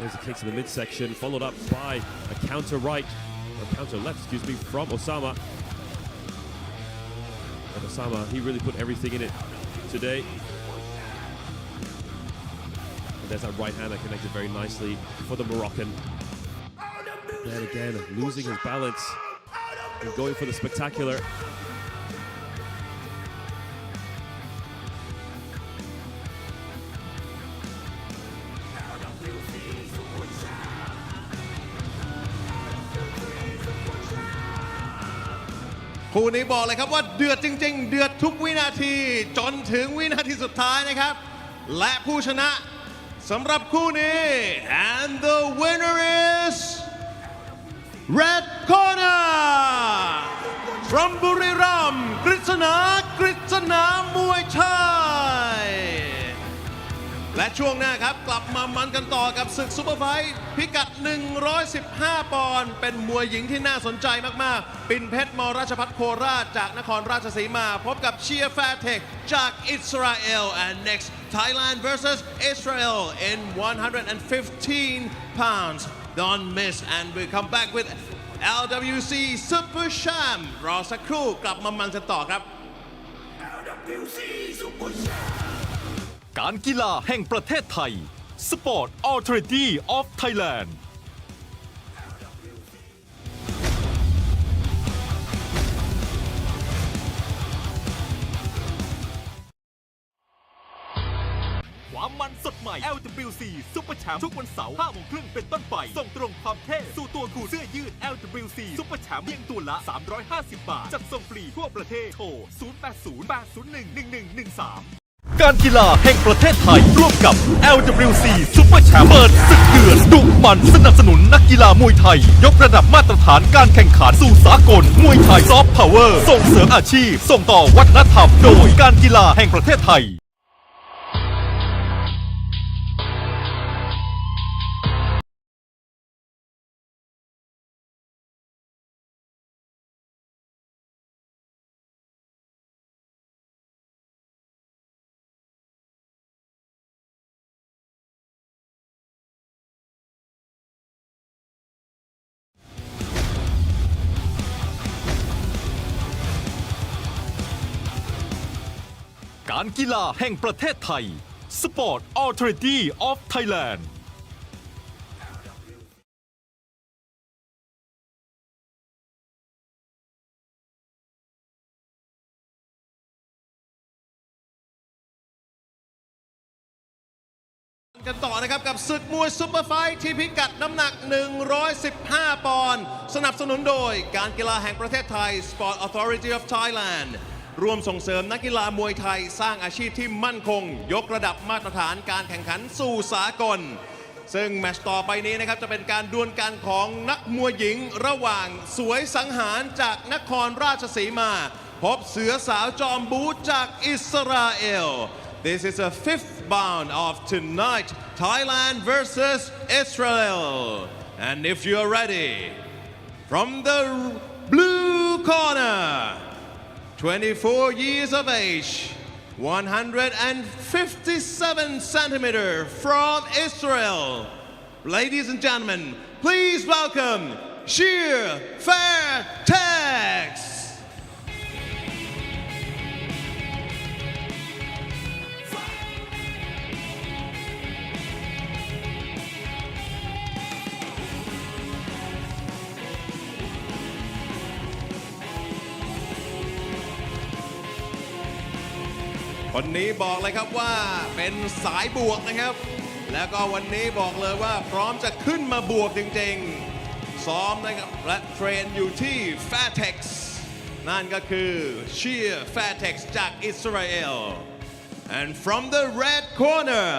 There's a kick to the midsection, followed up by a counter right, or counter left, excuse me, from Osama. And Osama, he really put everything in it today. And there's that right hand that connected very nicely for the Moroccan. And again, losing his balance and going for the spectacular. คู่นี้บอกเลยครับว่าเดือดจริงๆ เดือดทุกวินาทีจนถึงวินาทีสุดท้ายนะครับ และผู้ชนะสำหรับคู่นี้ and the winner is red corner from บุรีรัมย์กฤษณามวยไทย และช่วงหน้าครับกลับมามันกันต่อกับศึกซุปเปอร์ไฟท์พิกัด 115 ปอนด์เป็นมวยหญิงที่น่าสนใจมากๆ ปิ่นเพชร มราชภัฏโคราชจากนครราชสีมาพบกับเชียร์แฟร์เทคจากอิสราเอล and next Thailand versus Israel in 115 pounds don't miss and we come back with LWC Super Champ รอสักครู่กลับมามันกันต่อครับ LWC Super Champ การกีฬาแห่งประเทศไทย Sport Authority of Thailand ความมันสดใหม่ LWC Super Champ ทุกวันเสาร์ 5 โมงครึ่งเป็นต้นไป ส่งตรงความเท่สู่ตัวคุณเสื้อยืด LWC Super Champ เพียงตัวละ 350 บาท จัดส่งฟรีทั่วประเทศ โทร 0808011113 การกีฬาแห่งประเทศไทยร่วมกับ LWC Super Champ เปิดศึกเดือดดุมันสนับสนุนนักกีฬามวยไทยยกระดับมาตรฐานการแข่งขันสู่สากลมวยไทยซอฟต์พาวเวอร์ส่งเสริมอาชีพส่งต่อวัฒนธรรมโดยการกีฬาแห่งประเทศไทยการกีฬาแห่งประเทศไทย Sport Authority of Thailand กันต่อนะครับกับศึกมวยซุปเปอร์ไฟท์ที่พิกัดน้ำหนัก 115 ปอนด์สนับสนุนโดยการกีฬาแห่งประเทศไทย Sport Authority of Thailand ร่วมส่งเสริมนักกีฬามวยไทยสร้างอาชีพที่มั่นคงยกระดับมาตรฐานการแข่งขันสู่สากลซึ่งแมตช์ต่อไปนี้นะครับจะเป็นการดวลกันของนักมวยหญิงระหว่างสวยสังหารจากนครราชสีมาพบเสือสาวจอมบู๊จากอิสราเอล This is a fifth bout of tonight Thailand versus Israel and if you're ready from the blue corner 24 years of age 157 centimeter from Israel ladies and gentlemen please welcome Sheer Fairtexคนนี้บอกเลยครับว่าเป็นสายบวกนะครับแล้วก็วันนี้บอกเลยว่าพร้อมจะขึ้นมาบวกจริงๆซ้อมนะครับและเทรนอยู่ที่ Fairtex นั่นก็คือ Sheer Fairtex จากอิสราเอล and from the red corner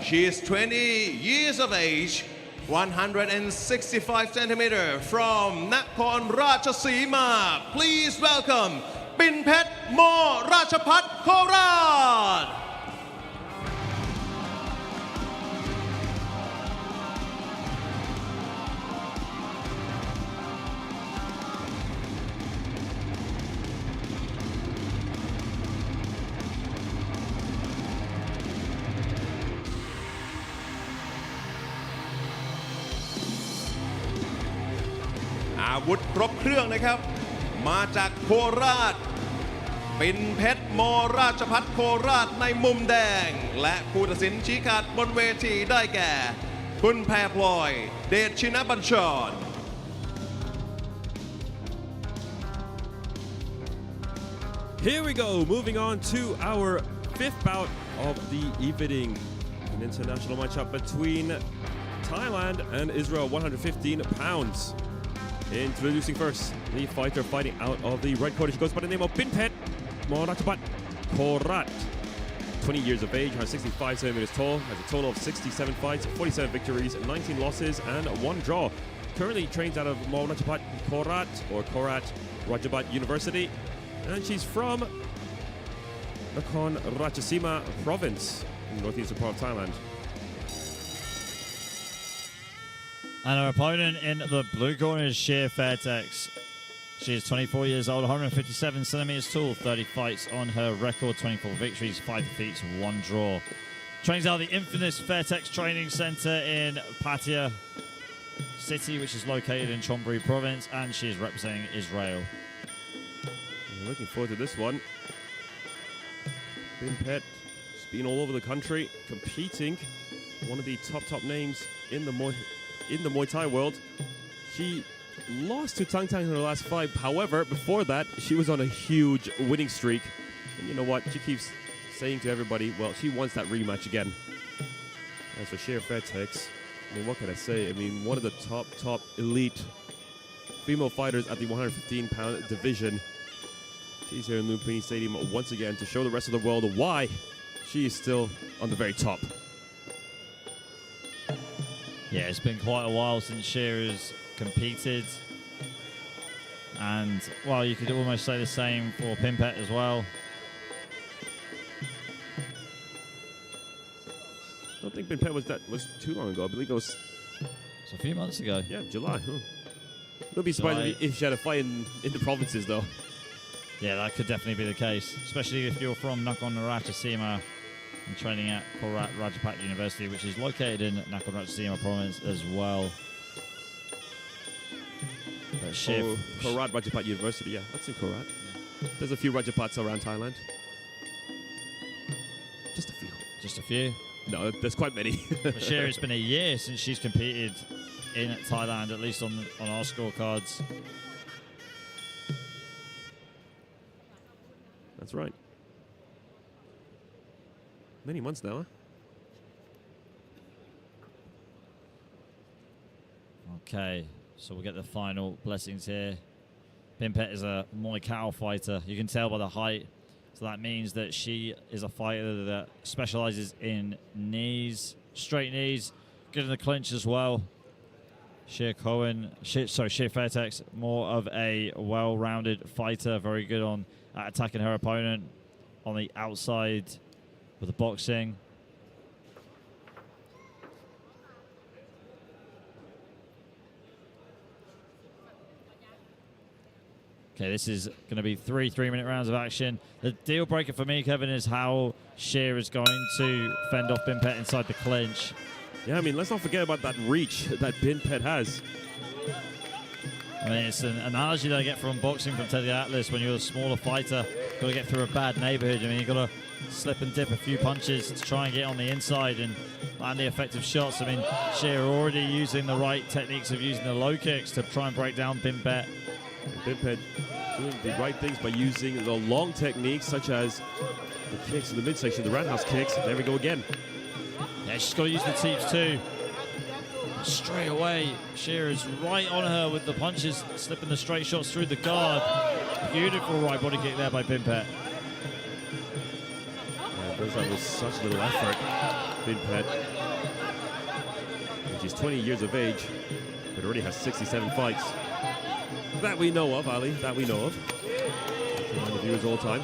she is 20 years of age 165 centimeter from นครราชสีมา please welcomeปิ่นเพชรม.ราชภัฏโคราชอาวุธครบเครื่องนะครับมาจากโคราชปิ่นเพชรม.ราชภัฏโคราชในมุมแดงและผู้ตัดสินชี้ขาดบนเวทีได้แก่คุณแพรพลอยเดชชินบัญชร Here we go, moving on to our fifth bout of the evening, an international matchup between Thailand and Israel, 115 pounds. Introducing first, the fighter fighting out of the red corner. She goes by the name of Pinpet Morachapat Korat. 20 years of age, 165 centimeters tall, has a total of 67 fights, 47 victories, 19 losses, and 1 draw. Currently trains out of Morachapat Korat or Korat Rajabat University, and she's from Nakhon Ratchasima province in the northeastern part of Thailand. And her opponent in the blue corner is Sheer Fairtex. She is 24 years old, 157 centimeters tall, 30 fights on her record, 24 victories, 5 defeats, 1 draw. Trains out of the infamous Fairtex Training Center in Pattaya City, which is located in Chonburi province, and she is representing Israel. I'm looking forward to this one. Pinpet, she's been all over the country, competing. One of the top names in the Muay Thai world. She lost to Tang Tang in her last fight. However, before that, she was on a huge winning streak. And you know what? She keeps saying to everybody, well, she wants that rematch again. As for Sheer Fairtex, I mean, what can I say? I mean, one of the top elite female fighters at the 115-pound division. She's here in Lumpini Stadium once again to show the rest of the world why she is still on the very top. Yeah, it's been quite a while since Shearer's competed. And, well, you could almost say the same for Pimpet as well. I don't think Pimpet was too long ago. I believe it was... It's a few months ago. Yeah, July. Huh. Wouldn't be surprised if she had a fight in the provinces, though. Yeah, that could definitely be the case, especially if you're from Nakhon Ratchasima and training at Korat Rajapaksa University, which is located in Nakhon Ratchasima province as well. But Korat Rajapaksa University, yeah, that's in Korat. Yeah. There's a few Rajapats around Thailand. Just a few. Just a few? No, there's quite many. For sure, it's been a year since she's competed in Thailand, at least on our scorecards. That's right. Many months now, huh? Okay, so we'll get the final blessings here. Pimpet is a Muay Thai fighter. You can tell by the height. So that means that she is a fighter that specializes in knees, straight knees, good in the clinch as well. Sheer Fairtex, more of a well-rounded fighter, very good on attacking her opponent on the outside with the boxing. Okay, this is going to be three 3-minute rounds of action. The deal breaker for me, Kevin, is how Sheer is going to fend off Pimpet inside the clinch. Yeah, I mean, let's not forget about that reach that Pimpet has. I mean, it's an analogy that I get from boxing from Teddy Atlas. When you're a smaller fighter, you've got to get through a bad neighborhood. I mean, you've got to slip and dip a few punches to try and get on the inside and land the effective shots. I mean, Sheer already using the right techniques of using the low kicks to try and break down Pimpet. Pimpet doing the right things by using the long techniques, such as the kicks in the midsection, the roundhouse kicks. There we go again. Yeah, she's got to use the teeps too. Straight away, Sheer is right on her with the punches, slipping the straight shots through the guard. Beautiful right body kick there by Pimpet. Yeah, does that with such little effort, Pimpet. And she's 20 years of age, but already has 67 fights. That we know of, Ali, that we know of. Remind the viewers all the time.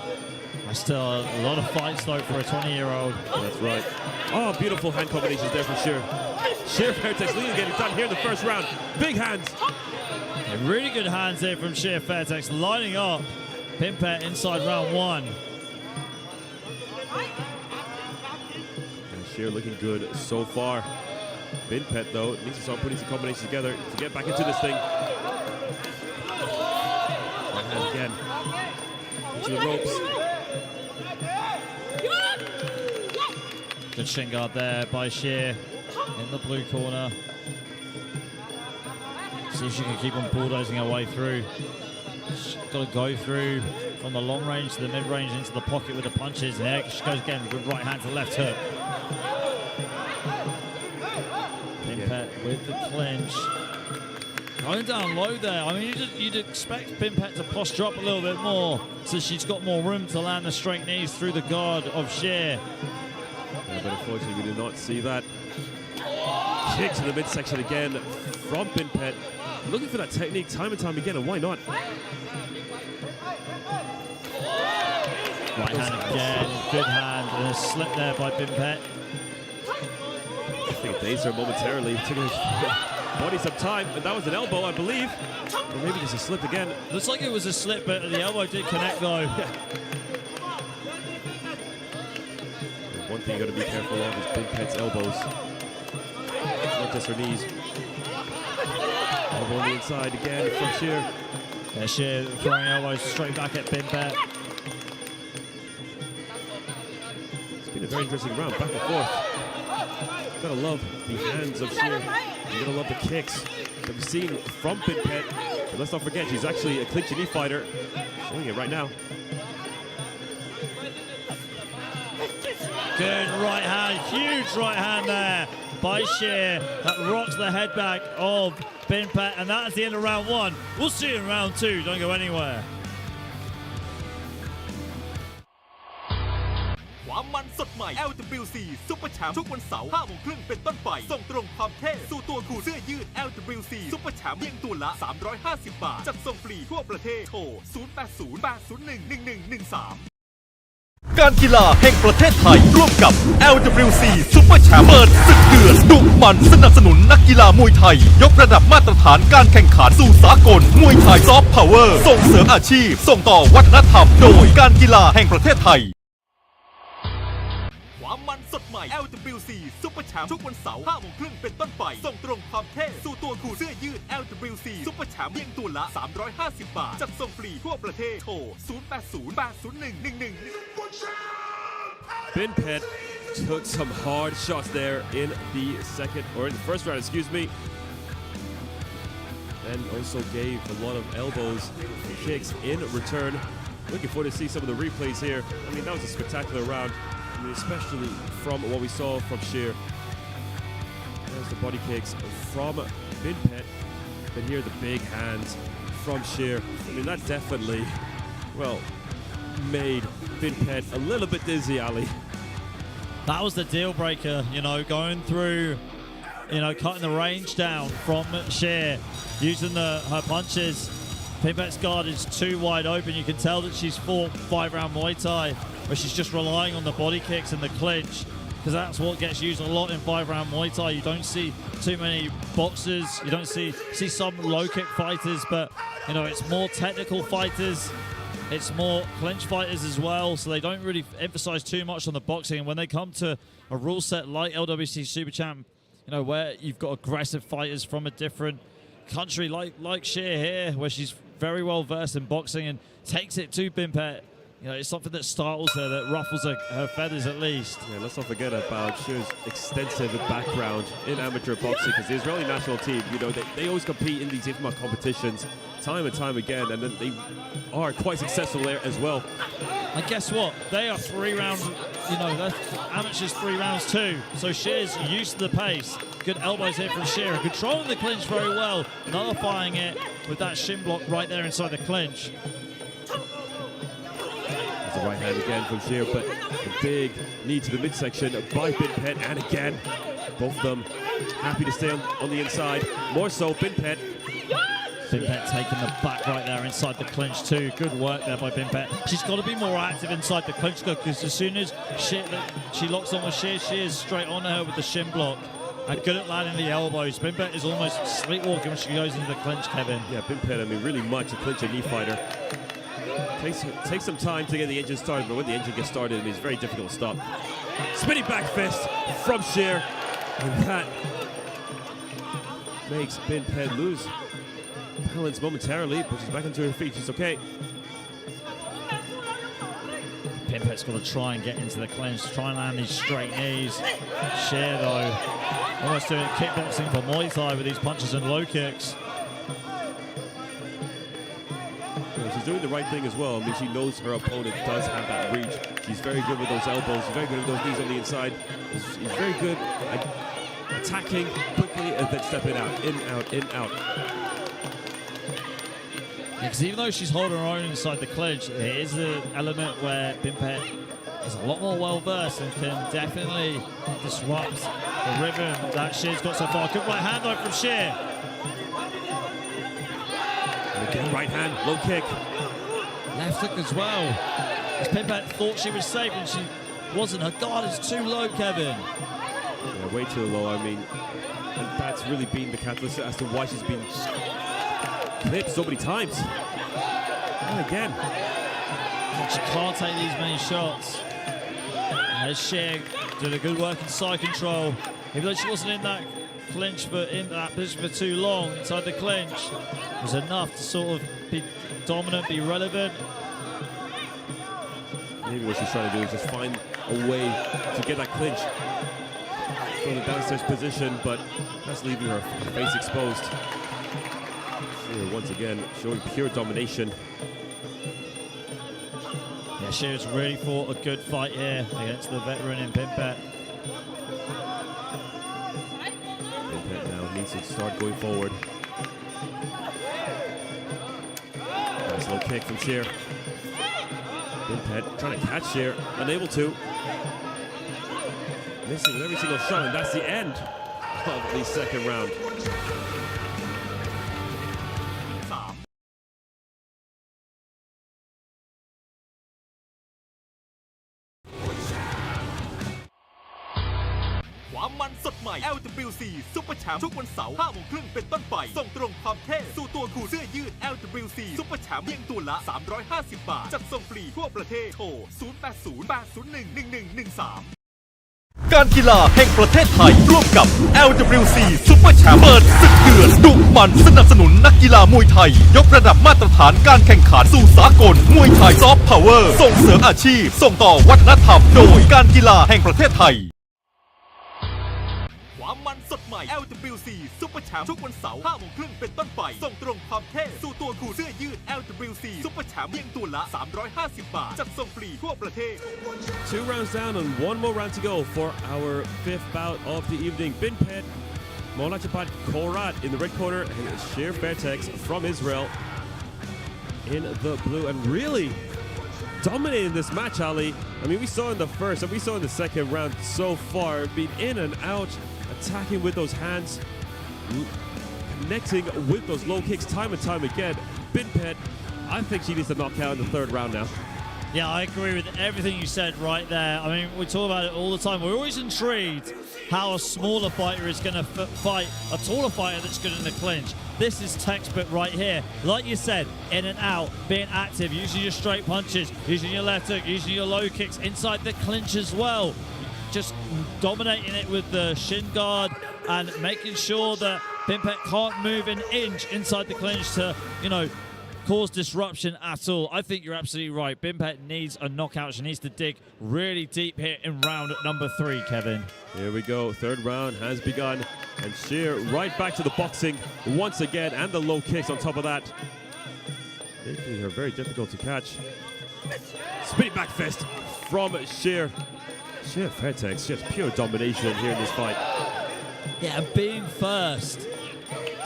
Still a lot of fights though for a 20-year-old. That's right. Oh, beautiful hand combinations there for Sheer. Sheer Fairtex leading, getting done here in the first round. Big hands. Yeah, really good hands there from Sheer Fairtex, lining up Pimpet inside round one. And Sheer looking good so far. Pimpet, though, needs to start putting some combinations together to get back into this thing. Right hand again. Into the ropes. Good shin guard there by Sheer in the blue corner. See if she can keep on bulldozing her way through. She's got to go through from the long range to the mid range into the pocket with the punches. There she goes again, good right hand to left hook. Pimpet with the clinch. Going down low there. I mean, you'd expect Pimpet to posture up a little bit more so she's got more room to land the straight knees through the guard of Sheer. Yeah, but unfortunately, we did not see that. Kick to the midsection again from Pimpet. Looking for that technique time and time again, and why not? Right hand again, good hand, and a slip there by Pimpet. I think it dazed her momentarily. Took her body some time, and that was an elbow, I believe. Or maybe just a slip again. Looks like it was a slip, but the elbow did connect though. One thing you got to be careful of is Pimpet's elbows. Not just her knees. Elbow on the inside again from Sheer. Yeah, Sheer throwing elbows straight back at Pimpet. It's been a very interesting round, back and forth. Gotta love the hands of Sheer. You gotta love the kicks that we've seen from Pimpet. But let's not forget, she's actually a clinch knee fighter. Showing it right now. Good right hand, huge right hand there by Sheer. That rocks the head back of Pimpet, and that's the end of round one. We'll see you in round two. Don't go anywhere. ความมันสดใหม่ ม่ LWC Super Champ ทุกวันเสาร์ 5 โมงครึ่งเป็นต้นไป ส่งตรงความเท่สู่ตัวคุณเสื้อยืด LWC Super Champ เพียงตัวละ 350 บาท จัดส่งฟรีทั่วประเทศ โทร 0808011113 การกีฬาแห่งประเทศไทยร่วมกับ LWC Super Champ เปิดศึกเดือดดุมันสนับสนุนนักกีฬามวยไทย ยกระดับมาตรฐานการแข่งขันสู่สากลมวยไทยซอฟต์พาวเวอร์ส่งเสริมอาชีพ ส่งต่อวัฒนธรรมโดยการกีฬาแห่งประเทศไทยความมันสดใหม่ LWC Super Champ ทุกวันเสาร์ 5 โมงครึ่งเป็นต้นไป ส่งตรงความเท่สู่ตัวคุณเสื้อยืด LWC Super Champ เพียงตัวละ 350 บาท จัดส่งฟรีทั่วประเทศ โทร 0808011113 Bin Pet took some hard shots there in the first round, excuse me. And also gave a lot of elbows and kicks in return. Looking forward to see some of the replays here. I mean, that was a spectacular round, I mean, especially from what we saw from Sheer. There's the body kicks from Bin Pet, but here the big hands from Sheer. I mean, that definitely, well, made Bin Pet a little bit dizzy, Ali. That was the deal breaker, you know, going through, you know, cutting the range down from Sheer, using her punches. Bin Pet's guard is too wide open. You can tell that she's fought 5-round Muay Thai, where she's just relying on the body kicks and the clinch, because that's what gets used a lot in 5-round Muay Thai. You don't see too many boxers. You don't see some low kick fighters, but, you know, it's more technical fighters. It's more clinch fighters as well, so they don't really emphasize too much on the boxing. And when they come to a rule set like LWC Super Champ, you know, where you've got aggressive fighters from a different country, like Sheer here, where she's very well versed in boxing and takes it to Bin Pet. You know, it's something that startles her, that ruffles her feathers at least. Yeah, let's not forget about Sheer's extensive background in amateur boxing, because the Israeli national team, you know, they always compete in these IFMA competitions time and time again, and then they are quite successful there as well. And guess what? They are 3 rounds, you know, they're amateurs 3 rounds too. So Sheer's used to the pace. Good elbows here from Sheer, controlling the clinch very well, nullifying it with that shin block right there inside the clinch. There's the right hand again from Sheer, but a big knee to the midsection by Bin Pet, and again, both of them happy to stay on the inside. More so, Bin Pet. Bin Pet taking the back right there inside the clinch too. Good work there by Bin Pet. She's got to be more active inside the clinch though, because as soon as she locks on with Sheer, she is straight on her with the shin block. And good at landing the elbows. Bin Pet is almost sleepwalking when she goes into the clinch, Kevin. Yeah, Bin Pet, I mean, really much a clinch and knee fighter. Takes some time to get the engine started, but when the engine gets started, I mean, it's very difficult to stop. Spinning back fist from Sheer, and that makes Bin Pet lose balance momentarily, but she's back into her feet. She's okay. Bin Pet's got to try and get into the clinch, try and land these straight knees. Sheer, though, almost doing kickboxing for Muay Thai with these punches and low kicks. Yeah, she's doing the right thing as well. I mean, she knows her opponent does have that reach. She's very good with those elbows. She's very good with those knees on the inside. She's very good at attacking quickly and then stepping out, in, out, in, out. Because even though she's holding her own inside the clinch, there is an element where Bin Pet is a lot more well-versed and can definitely disrupt the rhythm that Sheer's got so far. Good right hand though from Sheer. And again, right hand, low kick. Left hook as well. As Bin Pet thought she was safe and she wasn't. Her guard is too low, Kevin. Yeah, way too low. I mean, and that's really been the catalyst as to why she's been clipped so many times. And again. And she can't take these many shots. There's Sheer doing a good work in side control. Even though she wasn't in that clinch, but in that position for too long inside the clinch, it was enough to sort of be dominant, be relevant. Maybe what she's trying to do is just find a way to get that clinch from the downstairs position, but that's leaving her face exposed. Sheer once again showing pure domination. Yeah, Sheer's really fought a good fight here against the veteran in Bin Pet. Bin Pet now needs to start going forward. Nice low kick from Sheer. Bin Pet trying to catch Sheer, unable to. Missing with every single shot, and that's the end of the second round. ความมันสดใหม่ LWC Super Champ ทุกวันเสาร์ 5 โมงครึ่งเป็นต้นไป ส่งตรงความเท่สู่ตัวคุณเสื้อยืด LWC Super Champ เพียงตัวละ 350 บาท จัดส่งฟรีทั่วประเทศ โทร 0808011113 การกีฬาแห่งประเทศไทย ร่วมกับ LWC Super Champ เปิดศึกเดือดดุมันสนับสนุนนักกีฬามวยไทย ยกระดับมาตรฐานการแข่งขันสู่สากลมวยไทยซอฟต์พาวเวอร์ส่งเสริมอาชีพ ส่งต่อวัฒนธรรมโดยการกีฬาแห่งประเทศไทยความมันสดใหม่ LWC Super Champ ทุกวันเสาร์ 5 โมงครึ่งเป็นต้นไป ส่งตรงความเท่สู่ตัวคุณเสื้อยืด LWC Super Champ เพียงตัวละ 350 บาท จัดส่งฟรีทั่วประเทศ 2 rounds down and 1 more round to go for our 5th bout of the evening. Binpet Molachapat Korat in the red corner and Shir Fairtex from Israel in the blue, and really dominating this match, Ali. I mean, we saw in the first and we saw in the second round so far, being in and out, attacking with those hands, connecting with those low kicks time and time again. Binpet, I think she needs to knock out in the third round now. Yeah, I agree with everything you said right there. I mean, we talk about it all the time. We're always intrigued how a smaller fighter is going to fight a taller fighter that's good in the clinch. This is textbook right here. Like you said, in and out, being active, using your straight punches, using your left hook, using your low kicks inside the clinch as well. Just dominating it with the shin guard and making sure that Binpet can't move an inch inside the clinch to, cause disruption at all. I think you're absolutely right. Binpet needs a knockout. She needs to dig really deep here in round number 3, Kevin. Here we go. Third round has begun. And Sheer right back to the boxing once again, and the low kicks on top of that, making her very difficult to catch. Spinning back fist from Sheer. Sheer Fairtex, just pure domination here in this fight. Yeah, and being first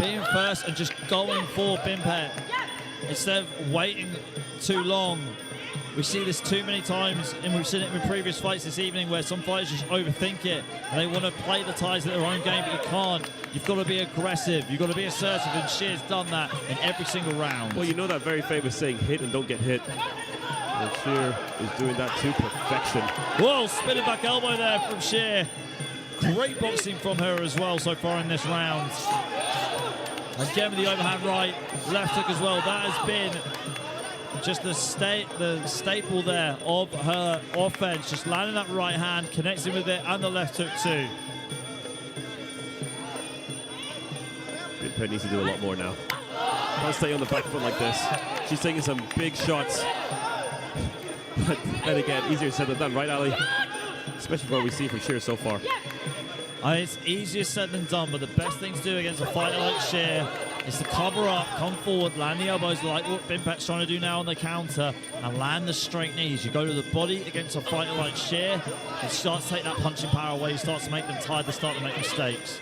and just going for Binpet. Instead of waiting too long. We see this too many times, and we've seen it in previous fights this evening where some fighters just overthink it and they want to play the ties at their own game, but you can't. You've got to be aggressive, you've got to be assertive, and Sheer's done that in every single round. Well, you know that very famous saying, hit and don't get hit. And Sheer is doing that to perfection. Whoa, spinning back elbow there from Sheer. Great boxing from her as well so far in this round. Again with the overhand right, left hook as well. That has been just the staple there of her offense. Just landing that right hand, connecting with it, and the left hook too. Binpet needs to do a lot more now. Can't stay on the back foot like this. She's taking some big shots. But then again, easier said than done, right, Ali? Especially for what we've seen from Sheer so far. It's easier said than done, but the best thing to do against a fighter like Sheer is to cover up, come forward, land the elbows like what Binpet's trying to do now on the counter, and land the straight knees. You go to the body against a fighter like Sheer, and start to take that punching power away, start to make them tired, they start to make mistakes.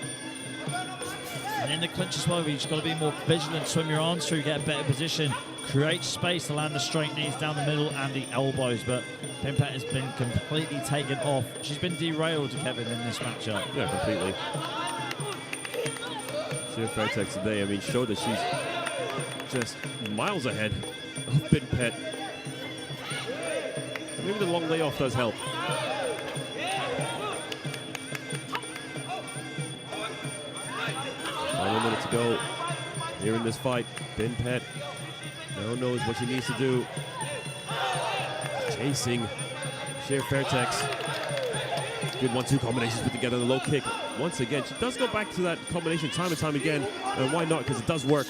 And in the clinch as well, you've just got to be more vigilant, swim your arms through, get a better position, create space to land the straight knees down the middle and the elbows. But Binpet has been completely taken off. She's been derailed, Kevin, in this matchup. Yeah, completely. Sheer Fairtex today, I mean, showed that she's just miles ahead of Binpet. Maybe the long layoff does help. Final minute to go here in this fight. Binpet now knows what she needs to do. Chasing Sheer Fairtex. Good 1-2 combinations put together, the low kick. Once again, she does go back to that combination time and time again. And why not? Because it does work.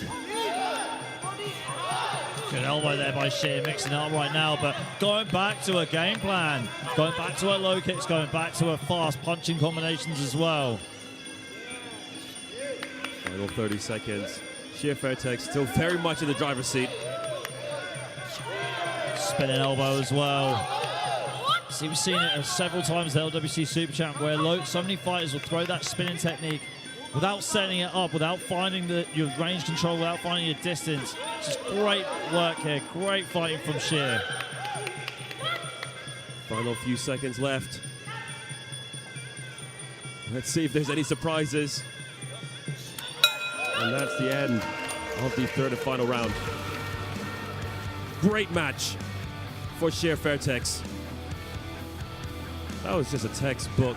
Good elbow there by Sheer, mixing it up right now, but going back to her game plan. Going back to her low kicks, going back to her fast punching combinations as well. Final 30 seconds. Sheer Fairtex still very much in the driver's seat. Spinning elbow as well. See, we've seen it several times, the LWC Super Champ, where so many fighters will throw that spinning technique without setting it up, without finding your range control, without finding your distance. Just great work here, great fighting from Sheer. Final few seconds left. Let's see if there's any surprises. And that's the end of the third and final round. Great match for Sheer Fairtex. That was just a textbook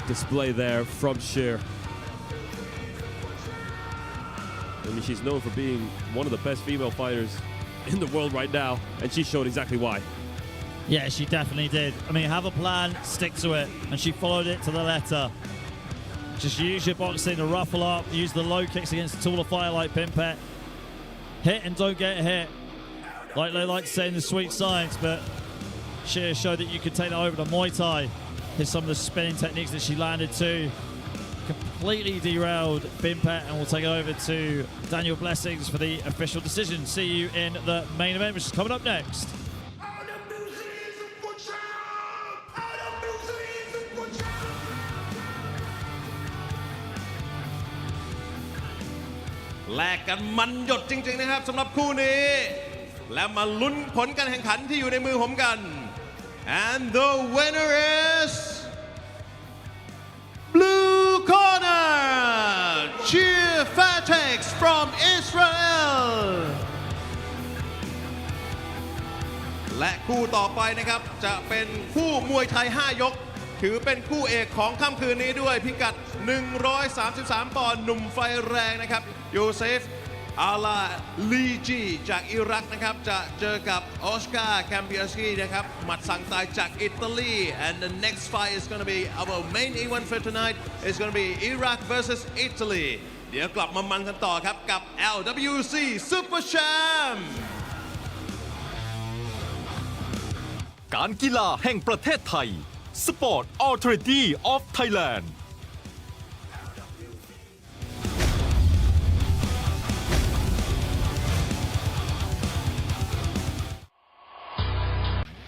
display there from Sheer. I mean, she's known for being one of the best female fighters in the world right now, and she showed exactly why. Yeah, she definitely did. I mean, have a plan, stick to it, and she followed it to the letter. Just use your boxing to ruffle up, use the low kicks against a taller fighter like Pimpet. Hit and don't get hit. Like they like to say in the sweet science, but Sheer showed that you could take that over to Muay Thai. Here's some of the spinning techniques that she landed too. Completely derailed Pimpet, and we'll take it over to Daniel Blessings for the official decision. See you in the main event, which is coming up next. LWC Super Champ! LWC Super Champ! แลกกันมันหยดจริงๆนะครับสำหรับคู่นี้ และมาลุ้นผลการแข่งขันที่อยู่ในมือผมกัน and the winner is blue corner Sheer Fairtex from Israel และคู่ต่อไปนะครับจะเป็นคู่มวยไทย 5 ยก ถือเป็นคู่เอกของค่ำคืนนี้ด้วยพิกัด 133 ปอนด์หนุ่มไฟแรงนะครับโยเซฟอาลาลีจีจากอิรักนะครับจะเจอกับออสการ์แคมเบียสกี้นะครับหมัดสั่งตายจากอิตาลี and the next fight is going to be our main event for tonight is going to be Iraq versus Italy เดี๋ยวกลับมามันกันต่อครับกับ LWC Super Champ การกีฬาแห่งประเทศไทย Sport Authority of Thailand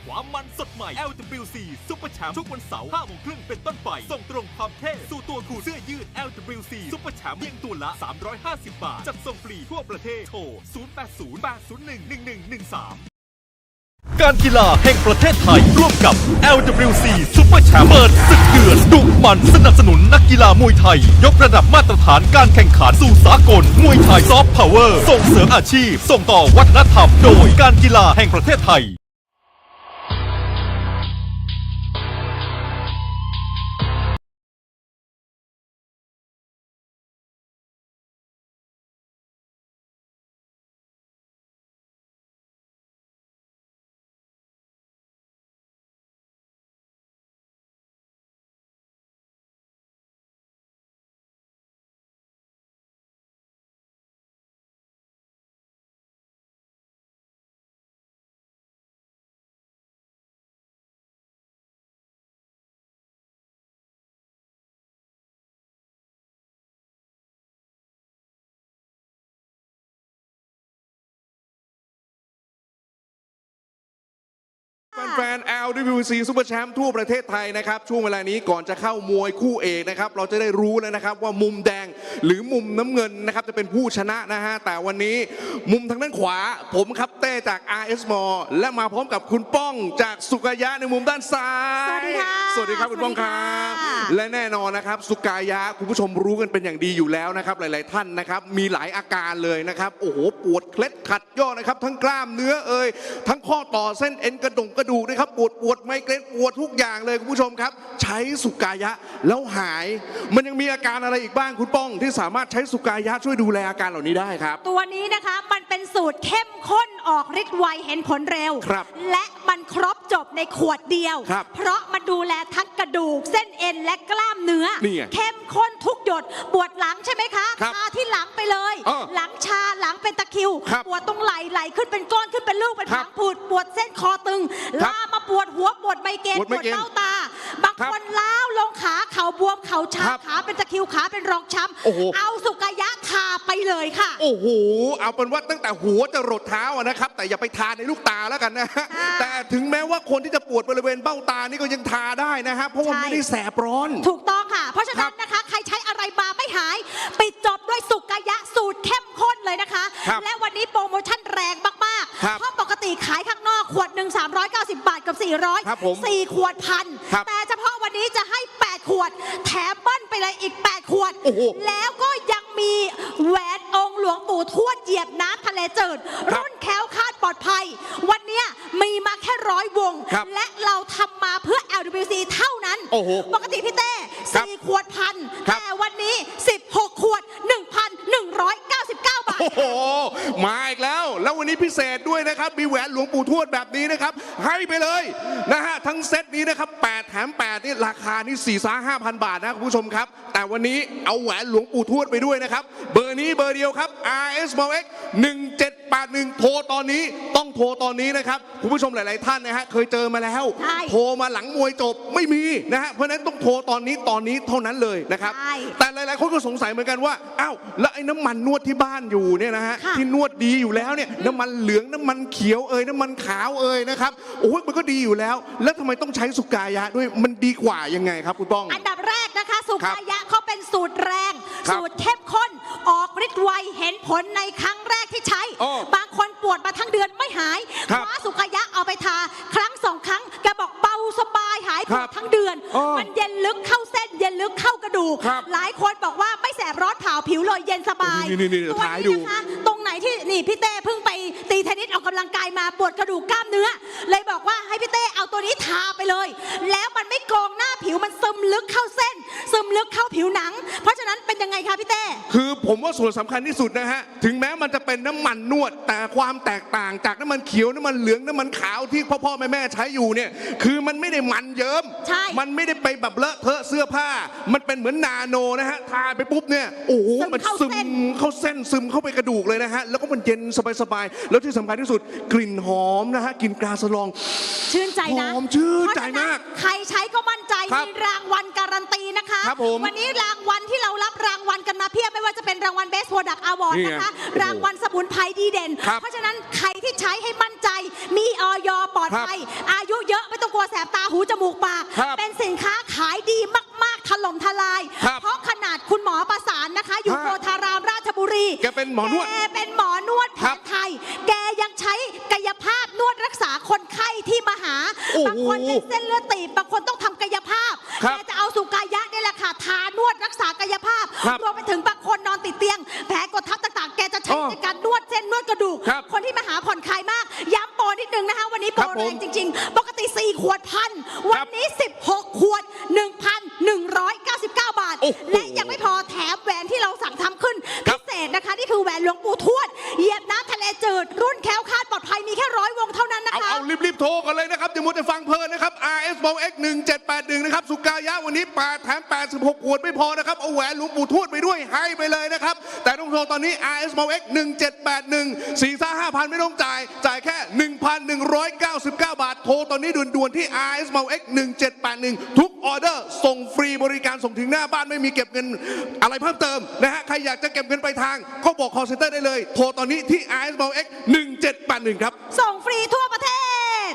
ความมันสดใหม่ LWC Super Champ ทุกวันเสาร์ 5 โมงครึ่งเป็นต้นไป ส่งตรงความเท่สู่ตัวคุณเสื้อยืด LWC Super Champ เพียงตัวละ 350 บาท จัดส่งฟรีทั่วประเทศ โทร 0808011113 การกีฬาแห่งประเทศไทย ร่วมกับ LWC Super Champ เปิดศึกเดือดดุมันสนับสนุนนักกีฬามวยไทย ยกระดับมาตรฐานการแข่งขันสู่สากลมวยไทยซอฟต์พาวเวอร์ส่งเสริมอาชีพ ส่งต่อวัฒนธรรมโดยการกีฬาแห่งประเทศไทยแฟนๆ LWC Super Champ ทั่วประเทศไทยนะครับช่วงเวลานี้ก่อนจะเข้ามวยคู่เอกนะครับเราจะได้รู้แล้วนะครับว่ามุมแดงหรือมุมน้ำเงินนะครับจะเป็นผู้ชนะนะฮะแต่วันนี้มุมทางด้านขวาผมครับเต้จาก RS Mall และมาพร้อมกับคุณป้องจากสุกายะในมุมด้านซ้ายสวัสดีค่ะสวัสดีครับคุณป้องครับและแน่นอนนะครับสุกายะคุณผู้ชมรู้กันเป็นอย่างดีอยู่แล้วนะครับหลายๆท่านนะครับมีหลายอาการเลยนะครับโอ้โหปวดเคล็ดขัดย่อนะครับทั้งกล้ามเนื้อทั้งข้อต่อเส้นเอ็นกระดูกนะครับปวดไมเกรนปวดทุกอย่างเลยคุณผู้ชมครับใช้สุกายะแล้วหายมันยังมีอาการอะไรอีกบ้างคุณป้องที่สามารถใช้สุกายะช่วยดูแลอาการเหล่านี้ได้ครับตัวนี้นะคะมันเป็นสูตรเข้มข้นออกฤทธิ์ไวเห็นผลเร็วและมันครบจบในขวดเดียวเพราะมันดูแลทั้งกระดูกเส้นเอ็นและกล้ามเนื้อเข้มข้นทุกหยดปวดหลังใช่ไหมคะชาที่หลังไปเลยหลังชาหลังเป็นตะคริวปวดตรงไหล่ขึ้นเป็นก้อนขึ้นเป็นลูกเป็นผังผืดปวดเส้นคอตึงลามมาปวดหัวปวดไมเกรนปวดเบ้าตาบางคนล้าวลงขาเข่าบวมเข่าชาขาเป็นตะคริวขาเป็นรองช้ำเอาสุกายะทาไปเลยค่ะโอ้โหเอาเป็นว่าตั้งแต่หัวจะรดเท้านะครับแต่อย่าไปทาในลูกตาแล้วกันนะแต่ถึงแม้ว่าคนที่จะปวดบริเวณเบ้าตานี่ก็ยังทาได้นะฮะเพราะว่าไม่ได้แสบร้อนถูกต้องค่ะเพราะฉะนั้นนะคะใครใช้อะไรมาไม่หายปิดจบด้วยสุกายะสูตรเข้มข้นเลยนะคะและวันนี้โปรโมชั่นแรงมากๆเพราะปกติขายข้างนอกขวดหนึ่ง390 บาทกับ400 4 ขวดพันแต่เฉพาะวันนี้จะให้8 ข ขวดแถมเบิ้ลไปเลยอีก8ขวด โอ้โห แล้วก็ยังมีแหวนองค์หลวงปู่ทวดเหยียบน้ำทะเลจืดรุ่นแคล้วคลาดปลอดภัยวันเนี้ยมีมาแค่100 วง และเราทำมาเพื่อ LWC เท่านั้น โอ้โห ปกติพี่เต้4 ขวดพันแต่วันนี้16 ขวด 1,199 บาท โอ้โหมาอีกแล้ววันนี้พิเศษด้วยนะครับมีแหวนหลวงปู่ทวดแบบนี้นะครับให้ไปเลยนะฮะทั้งเซตนี้นะครับ8แถม8นี่ราคานี่4-5,000 บาทนะคุณผู้ชมครับแต่วันนี้เอาแหวนหลวงปู่ทวดไปด้วยนะครับเบอร์นี้เบอร์เดียวครับ RS m o x 1781โทรตอนนี้ต้องโทรตอนนี้นะครับคุณผู้ชมหลายๆท่านนะฮะเคยเจอมาแล้วโทรมาหลังมวยจบไม่มีนะฮะเพราะฉะนั้นต้องโทรตอนนี้เท่านั้นเลยนะครับแต่หลายๆคนก็สงสัยเหมือนกันว่าอ้าวแล้วไอ้น้ำมันนวดที่บ้านอยู่เนี่ยนะฮะที่นวดดีอยู่แล้วเนี่ยน้ำมันเหลืองน้ำมันเขียวน้ำมันขาวนะครับโอ้ยมันก็ดีอยู่แล้วแล้วทำไมต้องใช้สุกายะด้วยมันดีกว่ายังไงครับคุณป้องอันดับแรกนะคะสุกายะเขาเป็นสูตรแรงสูตรเข้มข้นออกฤทธิ์ไวเห็นผลในครั้งแรกที่ใช้บางคนปวดมาทั้งเดือนไม่หายคว้าสุกายะเอาไปทาครั้ง2 ครั้งแกบอกเบาสบายหายปวดทั้งเดือนมันเย็นลึกเข้าเส้นเย็นลึกเข้ากระดูกหลายคนบอกว่าไม่แสบร้อนเผาผิวเลยเย็นสบายตัวนี้นะคะตรงไหนที่นี่พี่เต้เพิ่งไปตีเทนนิสออกกำลังกายมาปวดกระดูกกล้ามเนื้อเลยบอกว่าให้พี่เต้เอาตัวนี้ทาไปเลยแล้วมันไม่กรองหน้าผิวมันซึมลึกเข้าเส้นซึมลึกเข้าผิวหนังเพราะฉะนั้นเป็นยังไงคะพี่เต้คือผมว่าส่วนสำคัญที่สุดนะฮะถึงแม้มันจะเป็นน้ำมันนวดแต่ความแตกต่างจากน้ำมันเขียวน้ำมันเหลืองน้ำมันขาวที่พ่อแม่ใช้อยู่เนี่ยคือมันไม่ได้มันเยิ้มมันไม่ได้ไปแบบเลอะเทอะเสื้อผ้ามันเป็นเหมือนนาโนนะฮะทาไปปุ๊บเนี่ยโอ้โหมันซึมเข้าเส้นซึมเข้าไปกระดูกเลยนะฮะแล้วก็มันเย็นสบายๆแล้วที่สำคัญที่สุดกลิ่นหอมนะฮะกลิ่นกาสลองชื่นใจนะหอมชื่นใจมากใครใช้ก็มั่นใจมีรางวัลการันตีนะคะวันนี้รางวัลที่เรารับรางวัลกันมาเพียบไม่ว่าจะเป็นรางวัล Best Product Award นะคะรางวัลสมุนไพรดีเด่นเพราะฉะนั้นใครที่ใช้ให้มั่นใจมีออยปลอดภัยอายุเยอะไม่ต้องกลัวแสบตาหูจมูกปากเป็นสินค้าขายดีมากๆถล่มทลายเพราะขนาดคุณหมอประสานนะคะอยู่โพธารามราชบุรีแกเป็นหมอนวดแผนไทยแกยังใช้กายภาพนวดรักษาคนไข้ที่มาหาบางคนเป็นเส้นเลือดตีบบางคนต้องทำกายภาพแกจะเอาสุกายะนี่แหละค่ะทานวดรักษากายภาพรวมไปถึงบางคนนอนติดเตียงแผลกดทับต่างๆแกจะใช้ในการนวดเส้นนวดกระดูกคนที่มาหาผ่อนคลายมากย้ำโปรนิดนึงนะคะวันนี้โปรแรงจริงๆปกติ4 ขวดพันวันนี้16 ขวด 1,199 บาทและยังไม่พอแถมแหวนที่เราสั่งทำขึ้นพิเศษนะคะนี่คือแหวนหลวงปู่ทวดเหยียบน้ำทะเลจืดรุ่นแคล้วคลาดปลอดภัยมีแค่100 วงเท่านั้นนะคะเอารีบโทรกันเลยนะครับอย่ามัวแต่ฟังเพลินนะครับ RS m o x 1781นะครับสุกายะวันนี้8แถม86 ขวดไม่พอนะครับเอาแหวนหลวงปู่ทวดไปด้วยให้ไปเลยนะครับแต่ต้องโทรตอนนี้ RS m o x 1781 4-5,000ไม่ต้องจ่ายแค่ 1,199 บาทโทรตอนนี้ด่วนๆที่ RS m o x 1781ทุกออเดอร์ส่งฟรีบริการส่งถึงหน้าบ้านไม่มีเก็บเงินอะไรเพิ่มเติมนะฮะใครอยากจะเก็บเงินไปทางก็บอก call center ได้เลยโทรตอนนี้ที่ RS m o x 1781ครับส่งฟรีทั่วประเทศ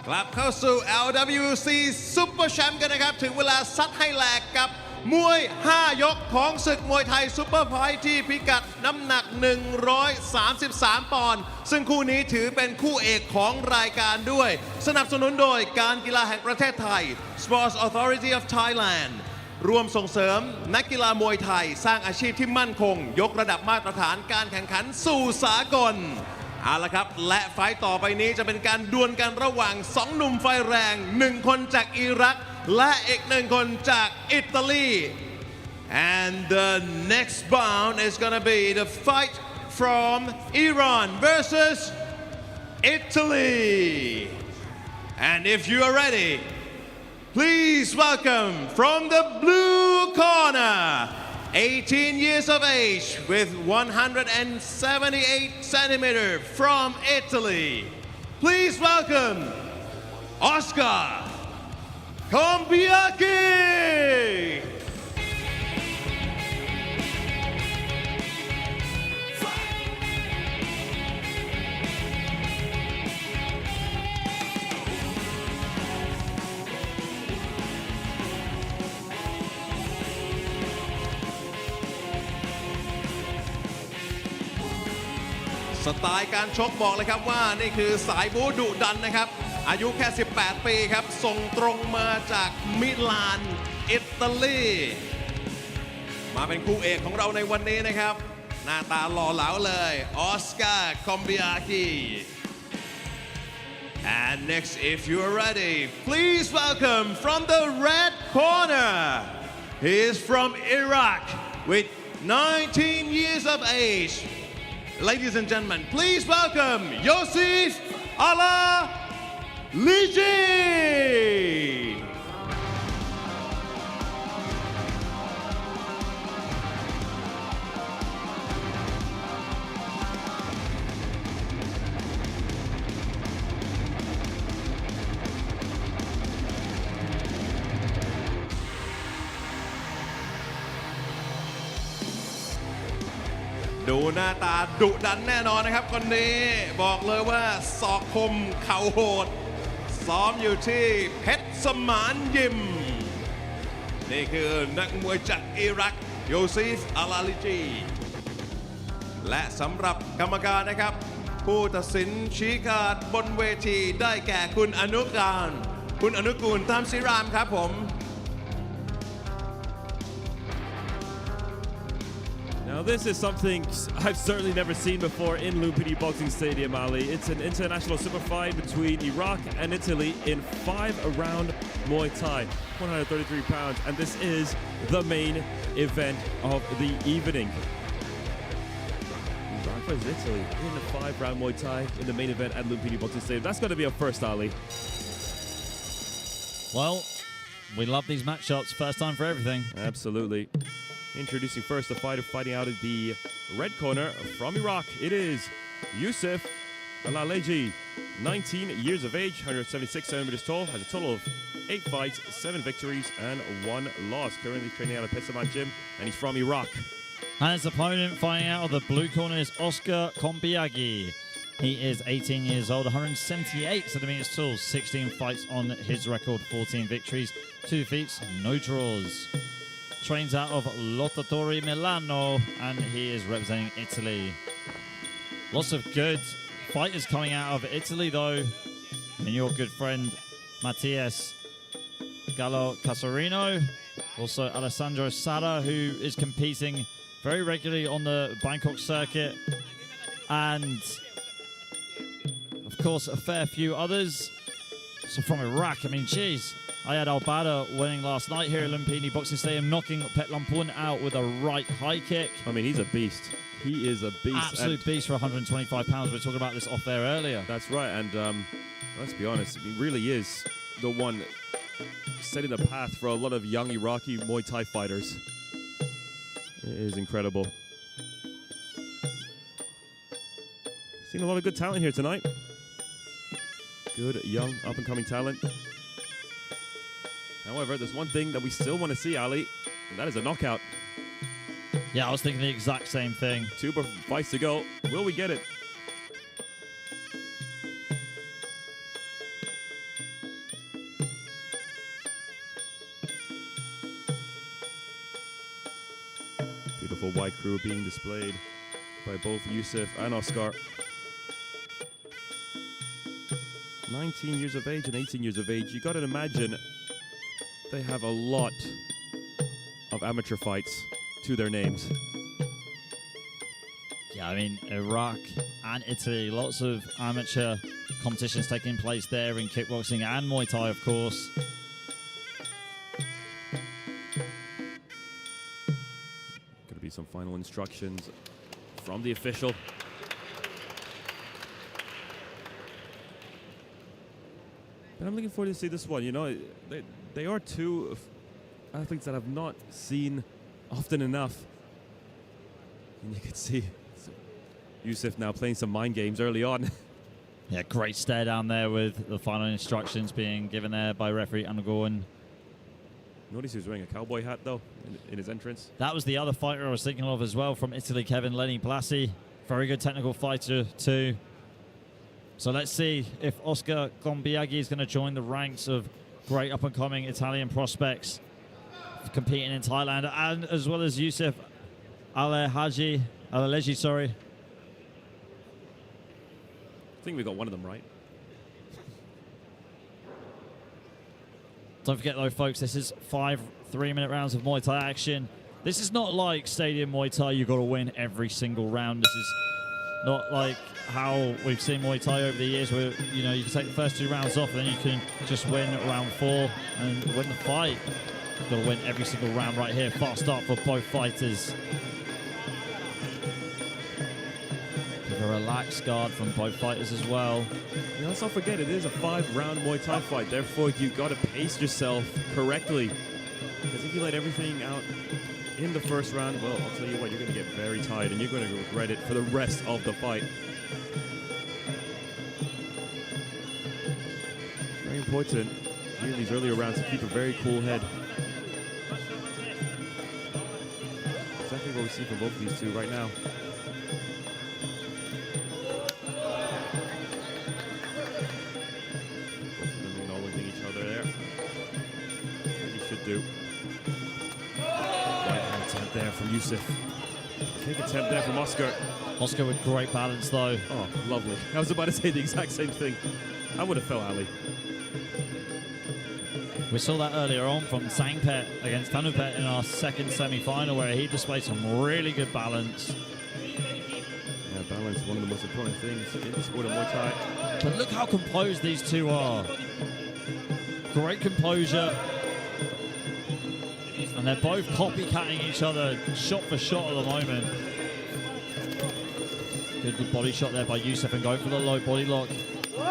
กลับเข้าสู่ LWC Super Champ กันนะครับถึงเวลาซัดให้แหลกกับมวย 5 ยกของศึกมวยไทยซุปเปอร์ไฟท์ที่พิกัดน้ำหนัก 133 ปอนด์ซึ่งคู่นี้ถือเป็นคู่เอกของรายการด้วยสนับสนุนโดยการกีฬาแห่งประเทศไทย Sports Authority of Thailand ร่วมส่งเสริมนักกีฬามวยไทยสร้างอาชีพที่มั่นคงยกระดับมาตรฐานการแข่งขันสู่สากลเอาละครับและไฟต์ต่อไปนี้จะเป็นการดวลกันระหว่าง2 หนุ่มไฟแรง1 คนจากอิรักและอีก1 คนจากอิตาลี and the next bout is gonna be the fight from Iran versus Italy and if you are ready please welcome from the blue corner 18 years of age with 178 centimeters from Italy. Please welcome Oscar Kombiaki. สไตล์การชกบอกเลยครับว่านี่คือสายบู๊ดุดันนะครับอายุแค่ 18 ปีครับส่งตรงมาจากมิลานอิตาลีมาเป็นคู่เอกของเราในวันนี้นะครับหน้าตาหล่อเหลาเลยออสการ์คอมบิอากิ And next, if you're ready, please welcome from the red corner. He is from Iraq with 19 years of age. Ladies and gentlemen, please welcome Yosef Ala-Liji. ดูหน้าตาดุดันแน่นอนนะครับคนนี้บอกเลยว่าศอกคมเข่าโหดซ้อมอยู่ที่เพชรสมานยิมนี่คือนักมวยจากอิรักโยซิฟอาลาลิจีและสำหรับกรรมการนะครับผู้ตัดสินชี้ขาดบนเวทีได้แก่คุณอนุกูลตามศิรามครับผม Now this is something I've certainly never seen before in Lumpini Boxing Stadium, Ali. It's an international super fight between Iraq and Italy in 5-round Muay Thai, 133 pounds, and this is the main event of the evening. Iraq versus Italy in the 5-round Muay Thai in the main event at Lumpini Boxing Stadium. That's going to be a first, Ali. Well, we love these matchups. First time for everything. Absolutely. Introducing first the fighter fighting out of the red corner from Iraq. It is Yusuf Alaleji, 19 years of age, 176 centimeters tall, has a total of 8 fights, 7 victories, and 1 loss. Currently training out of Pesaman Gym, and he's from Iraq. And his opponent fighting out of the blue corner is Oscar Kombiagi. He is 18 years old, 178 centimeters tall, 16 fights on his record, 14 victories, 2 defeats, no draws. Trains out of Lottatore Milano, and he is representing Italy. Lots of good fighters coming out of Italy, though. And your good friend Mattias Gallo Casarino, also Alessandro Sada, who is competing very regularly on the Bangkok circuit, and of course a fair few others. So from Iraq, I mean, geez. I had Al-Bada winning last night here at Lumpini Boxing Stadium, knocking Pet Lampun out with a right high kick. I mean, he's a beast. He is a beast. Absolute beast for 125 pounds. We were talking about this off there earlier. That's right. And let's be honest, he really is the one setting the path for a lot of young Iraqi Muay Thai fighters. It is incredible. Seen a lot of good talent here tonight. Good, young, up-and-coming talent. However, there's one thing that we still want to see, Ali, and that is a knockout. Yeah, I was thinking the exact same thing. 2 fights to go. Will we get it? Beautiful white crew being displayed by both Yusuf and Oscar. 19 years of age and 18 years of age. You got to imagine they have a lot of amateur fights to their names. Yeah, I mean, Iraq and Italy, lots of amateur competitions taking place there in kickboxing and Muay Thai, of course. Going to be some final instructions from the official. But I'm looking forward to see this one. You know, they are 2 athletes that I've not seen often enough. And you can see Yusuf now playing some mind games early on. Yeah, great stare down there with the final instructions being given there by referee Anagoan. Notice he was wearing a cowboy hat, though, in his entrance. That was the other fighter I was thinking of as well from Italy, Kevin Lenny Blasi. Very good technical fighter, too. So let's see if Oscar Kombiagi is going to join the ranks of great up-and-coming Italian prospects competing in Thailand, and as well as Yusuf Alaleji, sorry. I think we got one of them right. Don't forget though, folks, this is 5 3-minute rounds of Muay Thai action. This is not like Stadium Muay Thai, you've got to win every single round. This is not like how we've seen Muay Thai over the years where, you know, you can take the first 2 rounds off and then you can just win round 4 and win the fight. You've got to win every single round right here. Fast start for both fighters. With a relaxed guard from both fighters as well. You let's not forget, it is a 5-round Muay Thai fight. Therefore, you got to pace yourself correctly. Because if you let everything out in the first round, well, I'll tell you what, you're going to get very tired and you're going to regret it for the rest of the fight. Very important in these earlier rounds to keep a very cool head. Exactly what we see from both of these two right now. Both of them acknowledging each other there. As you should do. Right hand attempt there from Yusuf. Kick attempt there from Oscar. Oscar with great balance though. Oh, lovely. I was about to say the exact same thing. I would have felt Ali. We saw that earlier on from Sangpet against Tanupet in our second semi-final where he displayed some really good balance. Yeah, balance is one of the most important things in the sport of Muay Thai. But look how composed these two are. Great composure. And they're both copycatting each other shot for shot at the moment. Good body shot there by Yusuf and going for the low body lock.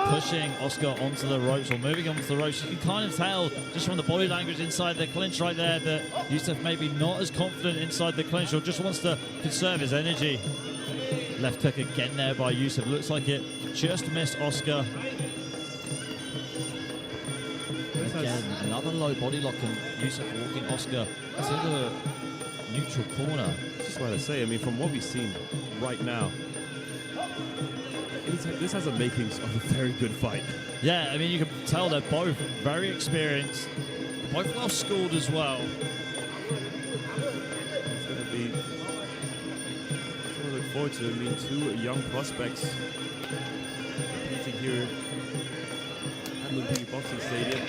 Pushing Oscar onto the ropes or moving onto the ropes. You can kind of tell just from the body language inside the clinch right there that Yusuf maybe not as confident inside the clinch or just wants to conserve his energy. Left hook again there by Yusuf. Looks like it just missed Oscar. Again, another low body lock and Yusuf walking Oscar to the neutral corner. That's what I say. I mean, from what we've seen right now, this has the makings of a very good fight. Yeah, I mean, you can tell they're both very experienced, both well schooled as well. It's going to be something to look forward to. I mean, 2 young prospects competing here at Lumpini Boxing Stadium,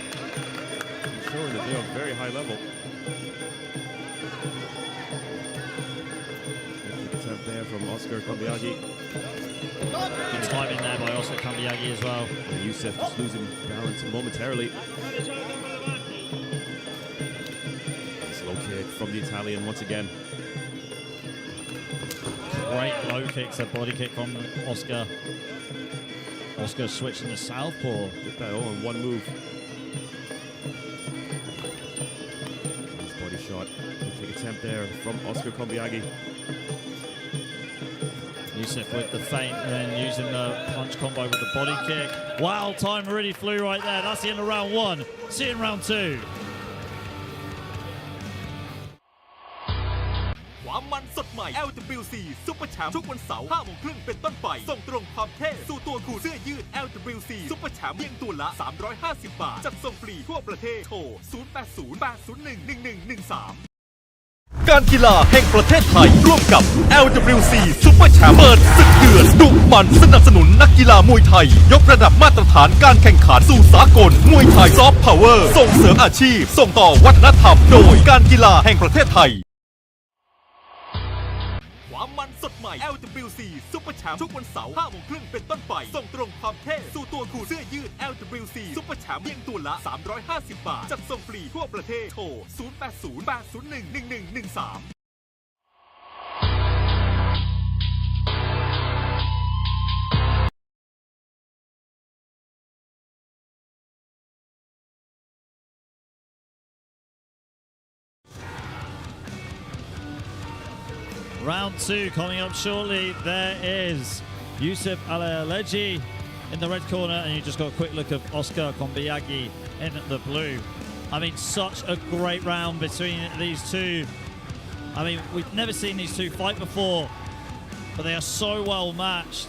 showing that they're on a very high level. Attempt there from Oscar Kambiagi. Good timing there by Oscar Kambiagi as well. And Yusuf just losing balance momentarily. Slow kick from the Italian once again. Great low kicks, a body kick from Oscar. Oscar switching to southpaw. Did that all in one move. Nice body shot. Good kick attempt there from Oscar Kambiagi. Yusuf with the feint and then using the punch combo with the body kick. Wow, time really flew right there. That's the end of round 1. See you in round 2. ความมันสดใหม่ LWC Super Champ ทุกวันเสาร์ 5 โมงครึ่งเป็นต้นไป ส่งตรงความเท่สู่ตัวคุณเสื้อยืด LWC Super Champ เพียงตัวละ 350 บาท จัดส่งฟรีทั่วประเทศ โทร 0808011113 การกีฬาแห่งประเทศไทยร่วมกับ LWC Super Champ เปิดศึกเดือดดุมันสนับสนุนนักกีฬามวยไทยยกระดับมาตรฐานการแข่งขันสู่สากลมวยไทยซอฟต์พาวเวอร์ส่งเสริมอาชีพส่งต่อวัฒนธรรมโดยการกีฬาแห่งประเทศไทยความมันสดใหม่ LWC Super Champ ทุกวันเสาร์ 5 โมงครึ่งเป็นต้นไป ส่งตรงความเท่สู่ตัวคุณเสื้อยืด LWC Super Champ เพียงตัวละ 350 บาท จัดส่งฟรีทั่วประเทศ โทร 0808011113Round 2 coming up shortly. There is Yusuf Alaleji in the red corner, and you just got a quick look of Oscar Kambiagi in the blue. I mean, such a great round between these two. I mean, we've never seen these two fight before, but they are so well matched.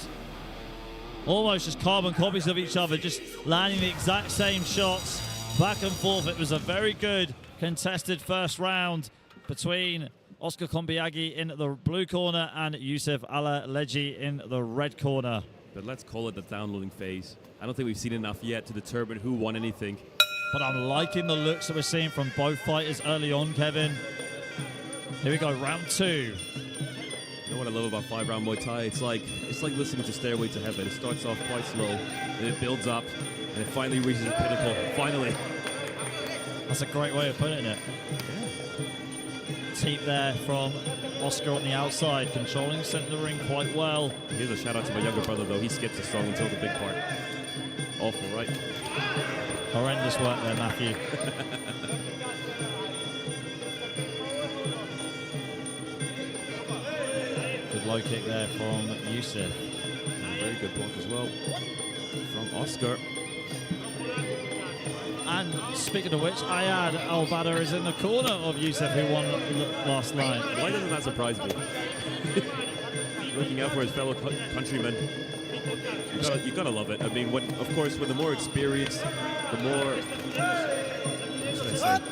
Almost just carbon copies of each other, just landing the exact same shots back and forth. It was a very good contested first round between Oscar Kambiagi in the blue corner and Yusuf Alaleji in the red corner. But let's call it the downloading phase. I don't think we've seen enough yet to determine who won anything. But I'm liking the looks that we're seeing from both fighters early on, Kevin. Here we go, round 2. You know what I love about 5-round Muay Thai? It's like listening to Stairway to Heaven. It starts off quite slow, and it builds up, and it finally reaches its pinnacle. Finally. That's a great way of putting it. Teep there from Oscar on the outside, controlling center of the ring quite well. Here's a shout out to my younger brother, though. He skips the song until the big part. Awful, right? Horrendous work there, Matthew. Good low kick there from Yusuf. Very good block as well from Oscar. And speaking of which, Ayad Al-Badr is in the corner of Yusuf, who won last night. Why doesn't that surprise me? Looking out for his fellow countrymen. You gotta love it. I mean, of course, when the more experience, the more, what should I say,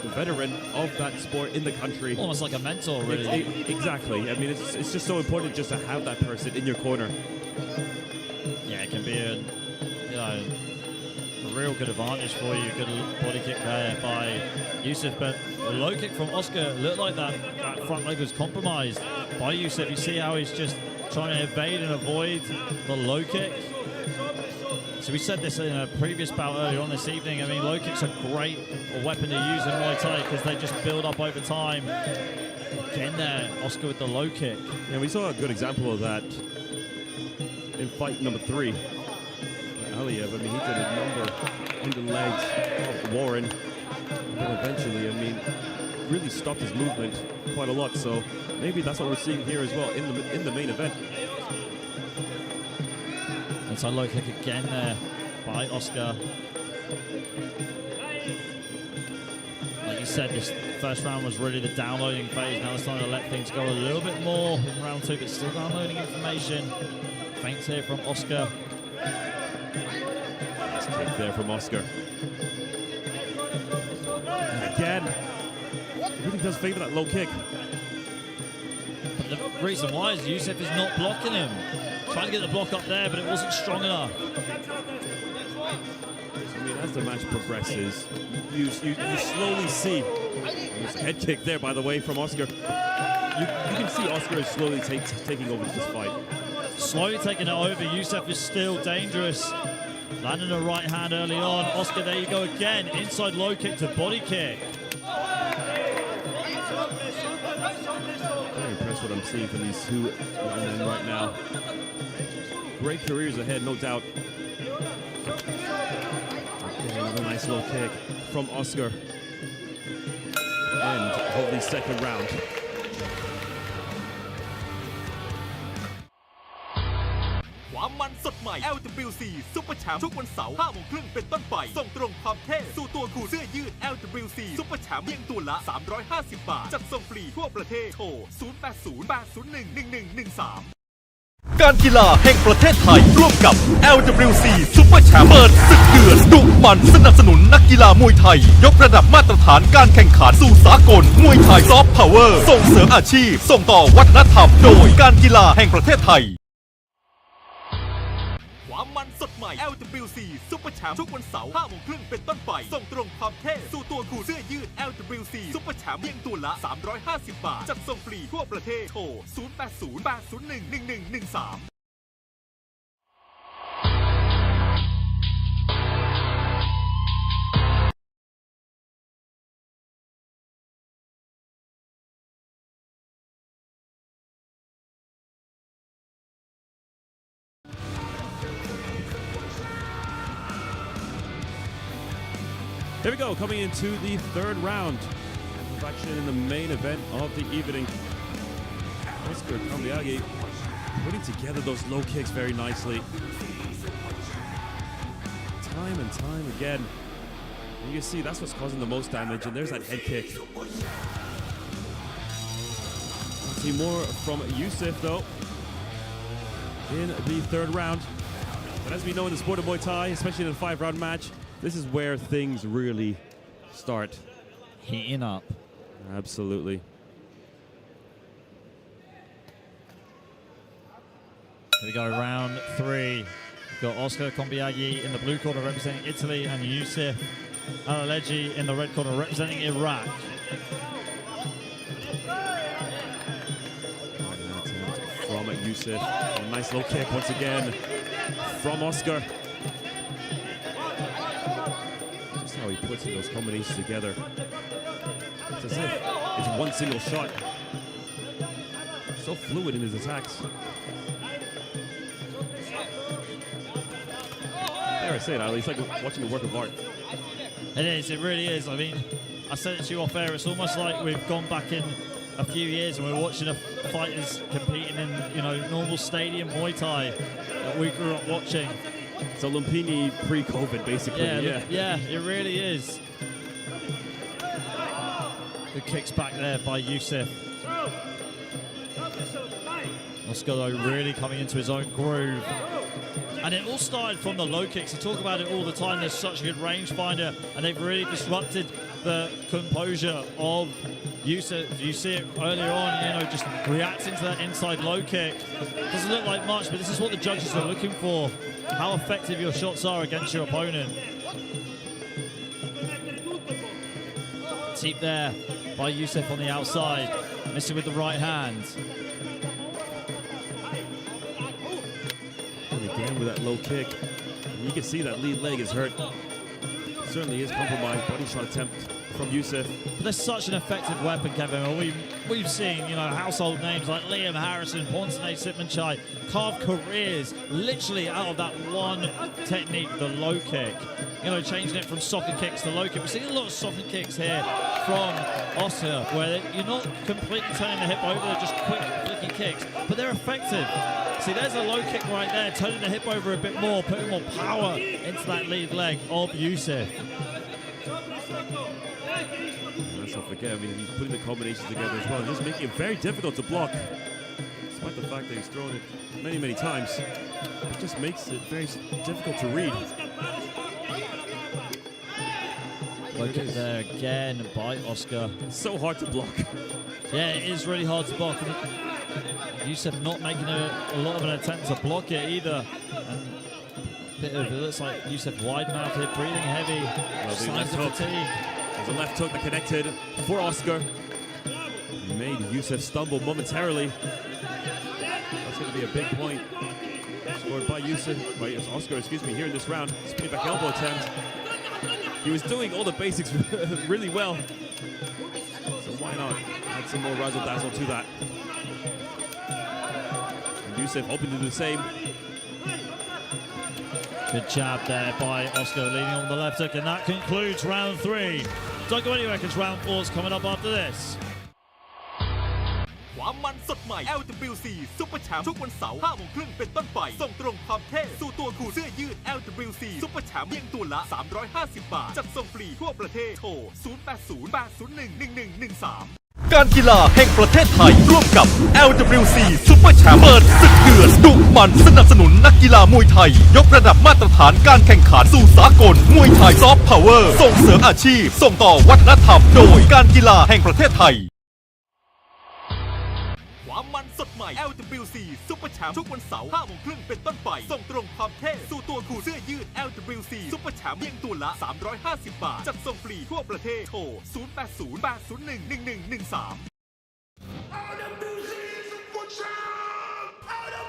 the veteran of that sport in the country. Almost like a mentor, really. Exactly. I mean, it's just so important just to have that person in your corner. Yeah, it can be a real good advantage for you. Good body kick there by Yusuf, but the low kick from Oscar looked like that front leg was compromised by Yusuf. You see how he's just trying to evade and avoid the low kick. So we said this in a previous bout earlier on this evening. I mean, low kicks are great weapon to use in Muay Thai because they just build up over time. Again there, Oscar with the low kick. Yeah, we saw a good example of that in fight number 3. Aliyev, I mean, he did a number on the legs of Warren, and eventually, I mean, really stopped his movement quite a lot. So maybe that's what we're seeing here as well in the main event. It's a low kick again there by Oscar. Like you said, this first round was really the downloading phase. Now it's time to let things go a little bit more in round 2, but still downloading information. Feints here from Oscar. Nice kick there from Oscar. And again, really does favor that low kick. But the reason why is Yusuf is not blocking him. Trying to get the block up there, but it wasn't strong enough. I mean, as the match progresses, you slowly see. There's a head kick there, by the way, from Oscar. You can see Oscar is slowly taking over this fight. Slowly taking it over. Yusuf is still dangerous. Landing a right hand early on. Oscar, there you go again. Inside low kick to body kick. Very impressed what I'm seeing from these two men right now. Great careers ahead, no doubt. Okay, another nice low kick from Oscar. End of the second round. LWC Super Champ ทุกวันเสาร์ 5 โมงครึ่งเป็นต้นไปส่งตรงความเท่สู่ตัวคุณเสื้อยืด LWC Super Champ เพียงตัวละ 350 บาทจัดส่งฟรีทั่วประเทศโทร 0808011113 การกีฬาแห่งประเทศไทยร่วมกับ LWC Super Champ เปิดศึกเดือดดุมันสนับสนุนนักกีฬามวยไทยยกระดับมาตรฐานการแข่งขันสู่สากลมวยไทยซอฟต์พาวเวอร์ส่งเสริมอาชีพส่งต่อวัฒนธรรมโดยการกีฬาแห่งประเทศไทยความมันสดใหม่ LWC Super Champ ทุกวันเสาร์ 5 โมงครึ่งเป็นต้นไปส่งตรงความเท่สู่ตัวคุณเสื้อยืด LWC Super Champ เพียงตัวละ 350 บาทจัดส่งฟรีทั่วประเทศโทร 0808011113Here we go, coming into the third round. Action in the main event of the evening. Oscar Kambiagi putting together those low kicks very nicely. Time and time again. And you can see that's what's causing the most damage, and there's that head kick. Let's see more from Yusuf, though, in the third round. But as we know in the sport of Muay Thai, especially in a 5-round match, this is where things really start heating up. Absolutely. Here we go, round 3. We've got Oscar Combiaghi in the blue corner representing Italy and Yusuf Alaleji in the red corner representing Iraq. From Yusuf, a nice low kick once again from Oscar. Just how he puts in those combinations together. It's as if it's one single shot. So fluid in his attacks. Dare I say it, Ali, it's like watching a work of art. It is, it really is. I mean, I said it to you off air, it's almost like we've gone back in a few years and we're watching fighters competing in, you know, normal stadium Muay Thai that we grew up watching. So Lumpini pre-COVID, basically. Yeah, it really is. Good kicks back there by Yusuf. Oscar, though, really coming into his own groove. And it all started from the low kicks. They talk about it all the time. There's such a good rangefinder, and they've really disrupted the composure of Yusuf. You see it earlier on, you know, just reacting to that inside low kick. Doesn't look like much, but this is what the judges are looking for. How effective your shots are against your opponent. Teep there by Yusuf on the outside. Missing with the right hand. And again with that low kick. You can see that lead leg is hurt. Certainly is compromised. Body shot attempt from Yusuf. But they're such an effective weapon, Kevin. We've seen, you know, household names like Liam Harrison, Ponsanay Sitmanchai carve careers literally out of that one technique, the low kick. You know, changing it from soccer kicks to low kick. We're seeing a lot of soccer kicks here from Oscar, where you're not completely turning the hip over, they're just quick, flicky kicks, but they're effective. See, there's a low kick right there, turning the hip over a bit more, putting more power into that lead leg of Yusuf. Let's not forget, I mean, he's putting the combinations together as well, just making it very difficult to block. Despite the fact that he's thrown it many, many times, it just makes it very difficult to read. Look at there again by Oscar. It's so hard to block. Yeah, it is really hard to block. Yusuf not making a lot of an attempt to block it either. And it looks like Yusuf wide-mouthed here, breathing heavy. Signs of fatigue. There's a left hook that connected for Oscar. He made Yusuf stumble momentarily. That's going to be a big point. Scored by Yusuf, by Oscar, excuse me, here in this round. Spinning back elbow attempt. He was doing all the basics really well. So why not add some more razzle dazzle to that? And Yusuf hoping to do the same. Good jab there by Oscar, leaning on the left hook, and that concludes round 3. Don't go anywhere because round 4 is coming up after this. ความมันสดใหม่ LWC Super Champ ทุกวันเสาร์ 5 โมงครึ่งเป็นต้นไป ส่งตรงความเท่สู่ตัวคุณเสื้อยืด LWC Super Champ เพียงตัวละ 350 บาท จัดส่งฟรีทั่วประเทศ โทร 0808011113 การกีฬาแห่งประเทศไทย ร่วมกับ LWC Super Champ เปิดศึกเดือดดุมันสนับสนุนนักกีฬามวยไทย ยกระดับมาตรฐานการแข่งขันสู่สากล มวยไทยซอฟต์พาวเวอร์ ส่งเสริมอาชีพ ส่งต่อวัฒนธรรม โดยการกีฬาแห่งประเทศไทย ความมันสดใหม่ LWC Super Champ ทุกวันเสาร์ 5 โมงครึ่งเป็นต้นไป ส่งตรงความเท่สู่ตัวคุณเสื้อยืด LWC Super Champ เพียงตัวละ 350 บาท จัดส่งฟรีทั่วประเทศ โทร 0808011113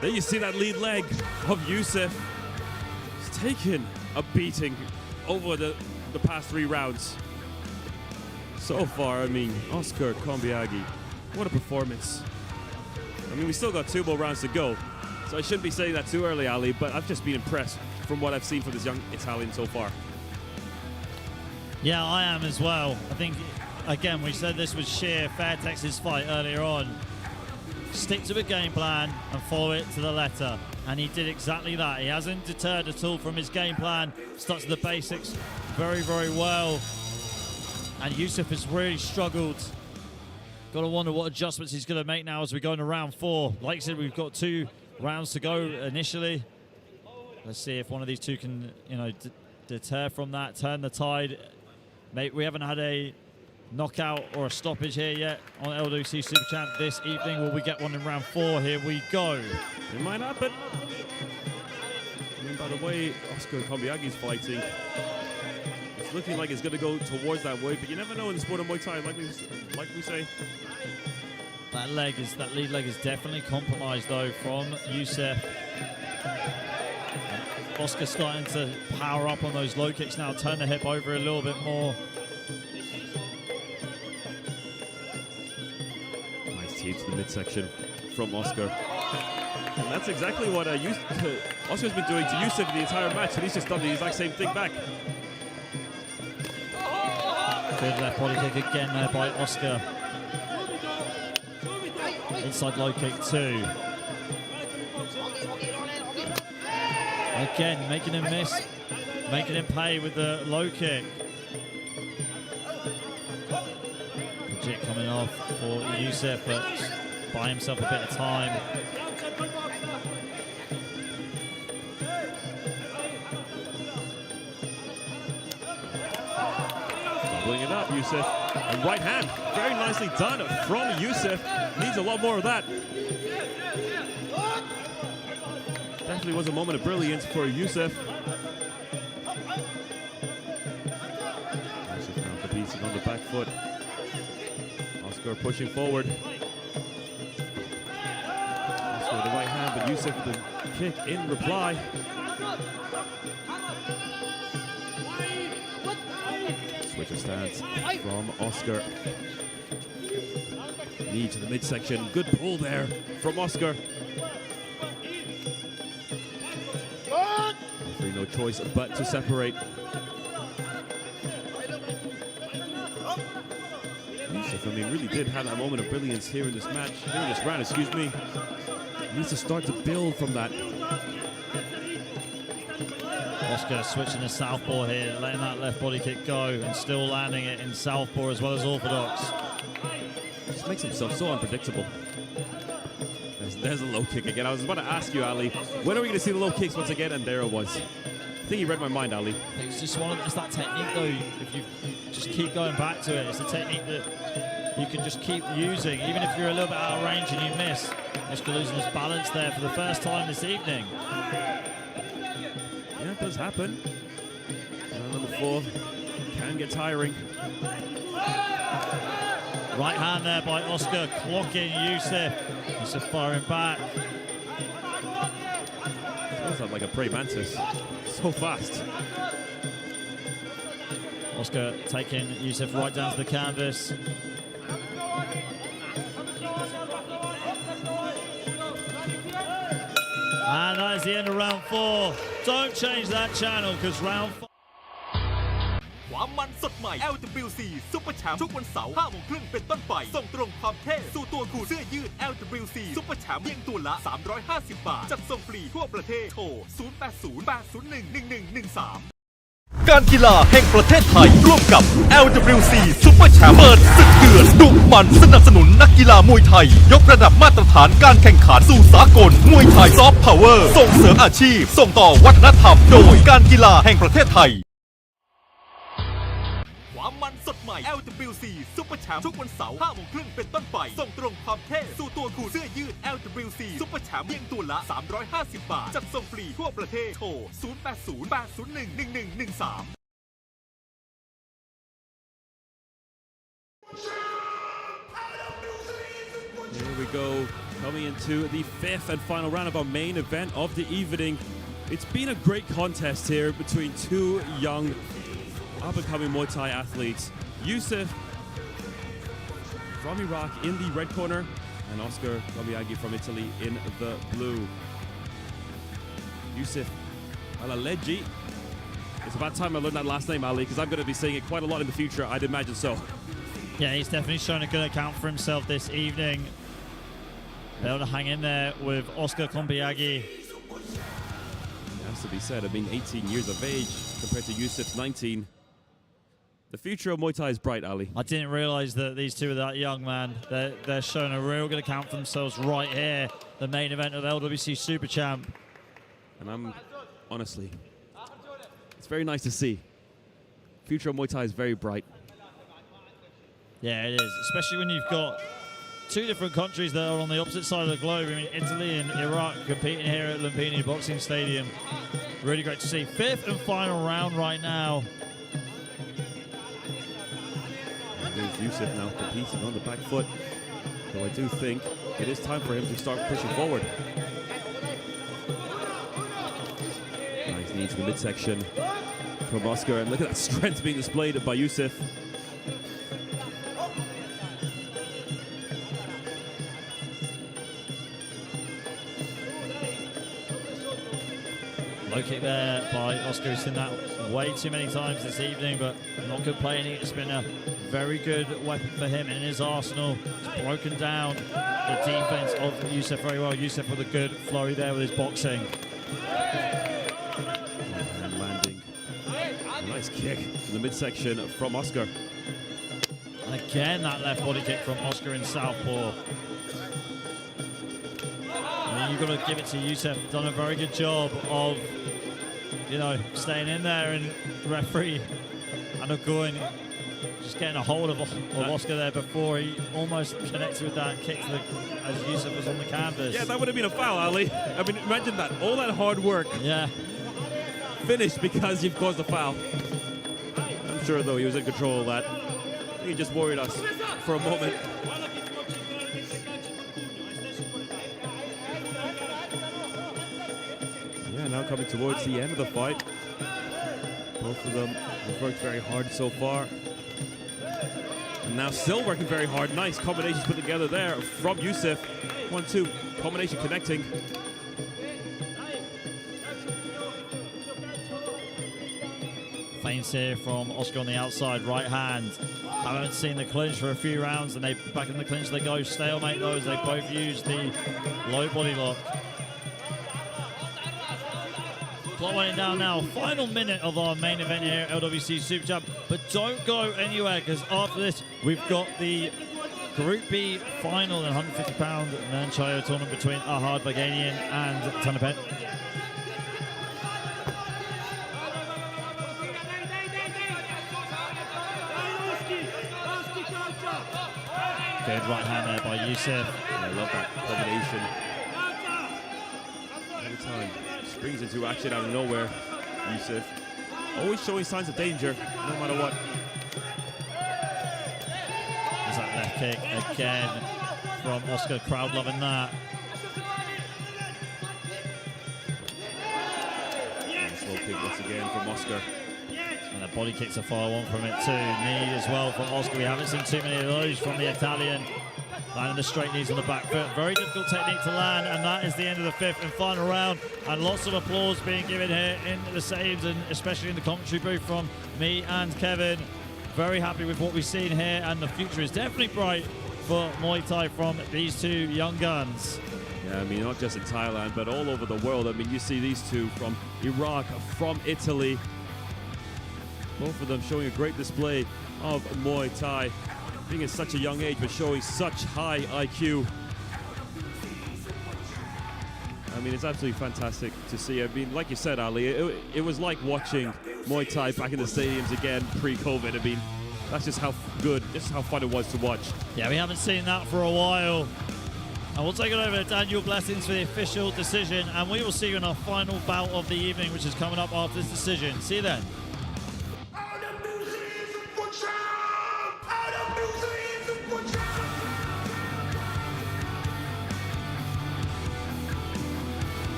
There you see that lead leg of Yusuf. He's taken a beating over the past 3 rounds. So far, I mean, Oscar Combiaghi, what a performance. I mean, we still got 2 more rounds to go, so I shouldn't be saying that too early, Ali, but I've just been impressed from what I've seen from this young Italian so far. Yeah, I am as well. I think, again, we said this was sheer fair Texas fight earlier on. Stick to a game plan and follow it to the letter. And he did exactly that. He hasn't deterred at all from his game plan. Stuck to the basics very, very well. And Yusuf has really struggled. Got to wonder what adjustments he's going to make now as we go into round 4. Like I said, we've got 2 rounds to go initially. Let's see if one of these 2 can, you know, deter from that, turn the tide. Mate, we haven't had a knockout or a stoppage here yet on LWC Super Champ this evening. Will we get one in round 4? Here we go. It might happen. I mean, by the way Oscar Kombiagi's fighting, it's looking like it's going to go towards that way, but you never know in the sport of Muay Thai, like we say. That lead leg is definitely compromised though from Youssef. Oscar starting to power up on those low kicks now, turn the hip over a little bit more. Nice team to the midsection from Oscar. And that's exactly what Oscar's been doing to Youssef the entire match, and he's just done the exact same thing back. Good left body kick again there by Oscar. Inside low kick 2. Again, making him miss, making him pay with the low kick. Legit coming off for Youssef, but buy himself a bit of time. Doubling it up, Youssef. And right hand, very nicely done from Youssef. Needs a lot more of that. Definitely was a moment of brilliance for Youssef. Youssef now competing on the back foot. Oscar pushing forward. Oscar with the right hand, but Youssef with the kick in reply. Switch of stance from Oscar. Knee to the midsection. Good pull there from Oscar. Referee no choice but to separate. Youssef, I mean, really did have that moment of brilliance here in this match, here in this round, excuse me. Needs to start to build from that. Oscar switching to southpaw here, letting that left body kick go and still landing it in southpaw as well as orthodox. Just makes himself so unpredictable. There's a low kick again. I was about to ask you, Ali, when are we going to see the low kicks once again? And there it was. I think you read my mind, Ali. It's just it's that technique though. If you just keep going back to it, it's a technique that you can just keep using, even if you're a little bit out of range and you miss. Oscar losing his balance there for the first time this evening. Yeah, it does happen. Number 4 can get tiring. Right hand there by Oscar, clocking Youssef. Youssef firing back. Feels like a prey mantis. So fast. Oscar taking Youssef right down to the canvas. And that is the end of round 4. Don't change that channel because round 4. ความมันสดใหม่ LWC Super Champ ทุกวันเสาร์ 5 โมงครึ่งเป็นต้นไป ส่งตรงความเท่สู่ตัวคู่เสื้อยืด LWC Super Champ เพียงตัวละ 350 บาท จัดส่งฟรีทั่วประเทศ โทร 0808011113 การกีฬาแห่งประเทศไทย ร่วมกับ LWC Super Champ เปิดศึกเดือดดุมันสนับสนุนนักกีฬามวยไทย ยกระดับมาตรฐานการแข่งขันสู่สากล มวยไทยซอฟต์พาวเวอร์ส่งเสริมอาชีพ ส่งต่อวัฒนธรรม โดยการกีฬาแห่งประเทศไทยความมันสดใหม่ LWC Super Champ ทุกวันเสาร์ 5 โมงครึ่งเป็นต้นไป ส่งตรงความเท่สู่ตัวคู่เสื้อยืด LWC Super Champ เพียงตัวละ 350 บาท จัดส่งฟรีทั่วประเทศ โทร 0808011113 Here we go, coming into the 5th and final round of our main event of the evening. It's been a great contest here between 2 young up-and-coming Muay Thai athletes. Youssef from Iraq in the red corner and Oscar Kombiagi from Italy in the blue. Youssef Alaleggi. It's about time I learned that last name, Ali, because I'm going to be saying it quite a lot in the future, I'd imagine so. Yeah, he's definitely shown a good account for himself this evening. Able to hang in there with Oscar Kombiagi. It has to be said, I mean, 18 years of age compared to Youssef's 19. The future of Muay Thai is bright, Ali. I didn't realize that these two are that young, man. They're showing a real good account for themselves right here, the main event of LWC Super Champ. And I'm, honestly, it's very nice to see. Future of Muay Thai is very bright. Yeah, it is, especially when you've got two different countries that are on the opposite side of the globe. I mean, Italy and Iraq competing here at Lumpini Boxing Stadium. Really great to see. Fifth and final round right now. Here's Yusuf now competing on the back foot. So I do think it is time for him to start pushing forward. Nice knee to the midsection from Oscar, and look at that strength being displayed by Yusuf. Low kick there by Oscar. He's seen that way too many times this evening, but not good playing. It's been a very good weapon for him in his arsenal. It's broken down the defense of Yusuf very well. Yusuf with a good flurry there with his boxing. And landing a nice kick in the midsection from Oscar. Again, that left body kick from Oscar in southpaw. I mean, you've got to give it to Yusuf. Done a very good job of, you know, staying in there, and referee Anogoin just getting a hold of Oscar there before he almost connected with that kick to as Yusuf was on the canvas. Yeah, that would have been a foul, Ali. I mean, imagine that. All that hard work. Yeah. Finished because you've caused a foul. I'm sure, though, he was in control of that. He just worried us for a moment. Yeah, now coming towards the end of the fight. Both of them have worked very hard so far. And now still working very hard. Nice combinations put together there from Yusuf. 1-2 combination connecting. Feints here from Oscar on the outside, right hand. I haven't seen the clinch for a few rounds, and they back in the clinch they go. Stalemate though, as they both use the low body lock. Clock running down now. Final minute of our main event here at LWC Super Champ. But don't go anywhere, because after this, we've got the Group B final, the £150 nine Chio tournament between Ahad Vaganian and Tanapet. Good right hand there by Yusuf. I love that combination. Every time springs into action out of nowhere. Yusuf always showing signs of danger, no matter what. There's that left kick again from Oscar. Crowd loving that. And slow kick once again from Oscar. And the body kicks a fire one from it too. Knee as well from Oscar. We haven't seen too many of those from the Italian. Landing the straight knees on the back foot. Very difficult technique to land, and that is the end of the fifth and final round. And lots of applause being given here in the stadiums, and especially in the commentary booth from me and Kevin. Very happy with what we've seen here, and the future is definitely bright for Muay Thai from these two young guns. Yeah, I mean, not just in Thailand, but all over the world. I mean, you see these two from Iraq, from Italy. Both of them showing a great display of Muay Thai. Being at such a young age, but showing such high IQ. I mean, it's absolutely fantastic to see. I mean, like you said, Ali, it was like watching Muay Thai back in the stadiums again pre-COVID. I mean, that's just how good, just how fun it was to watch. Yeah, we haven't seen that for a while. And we'll take it over to Daniel Blessings for the official decision, and we will see you in our final bout of the evening, which is coming up after this decision. See you then. LWC Super Champ! LWC Super Champ!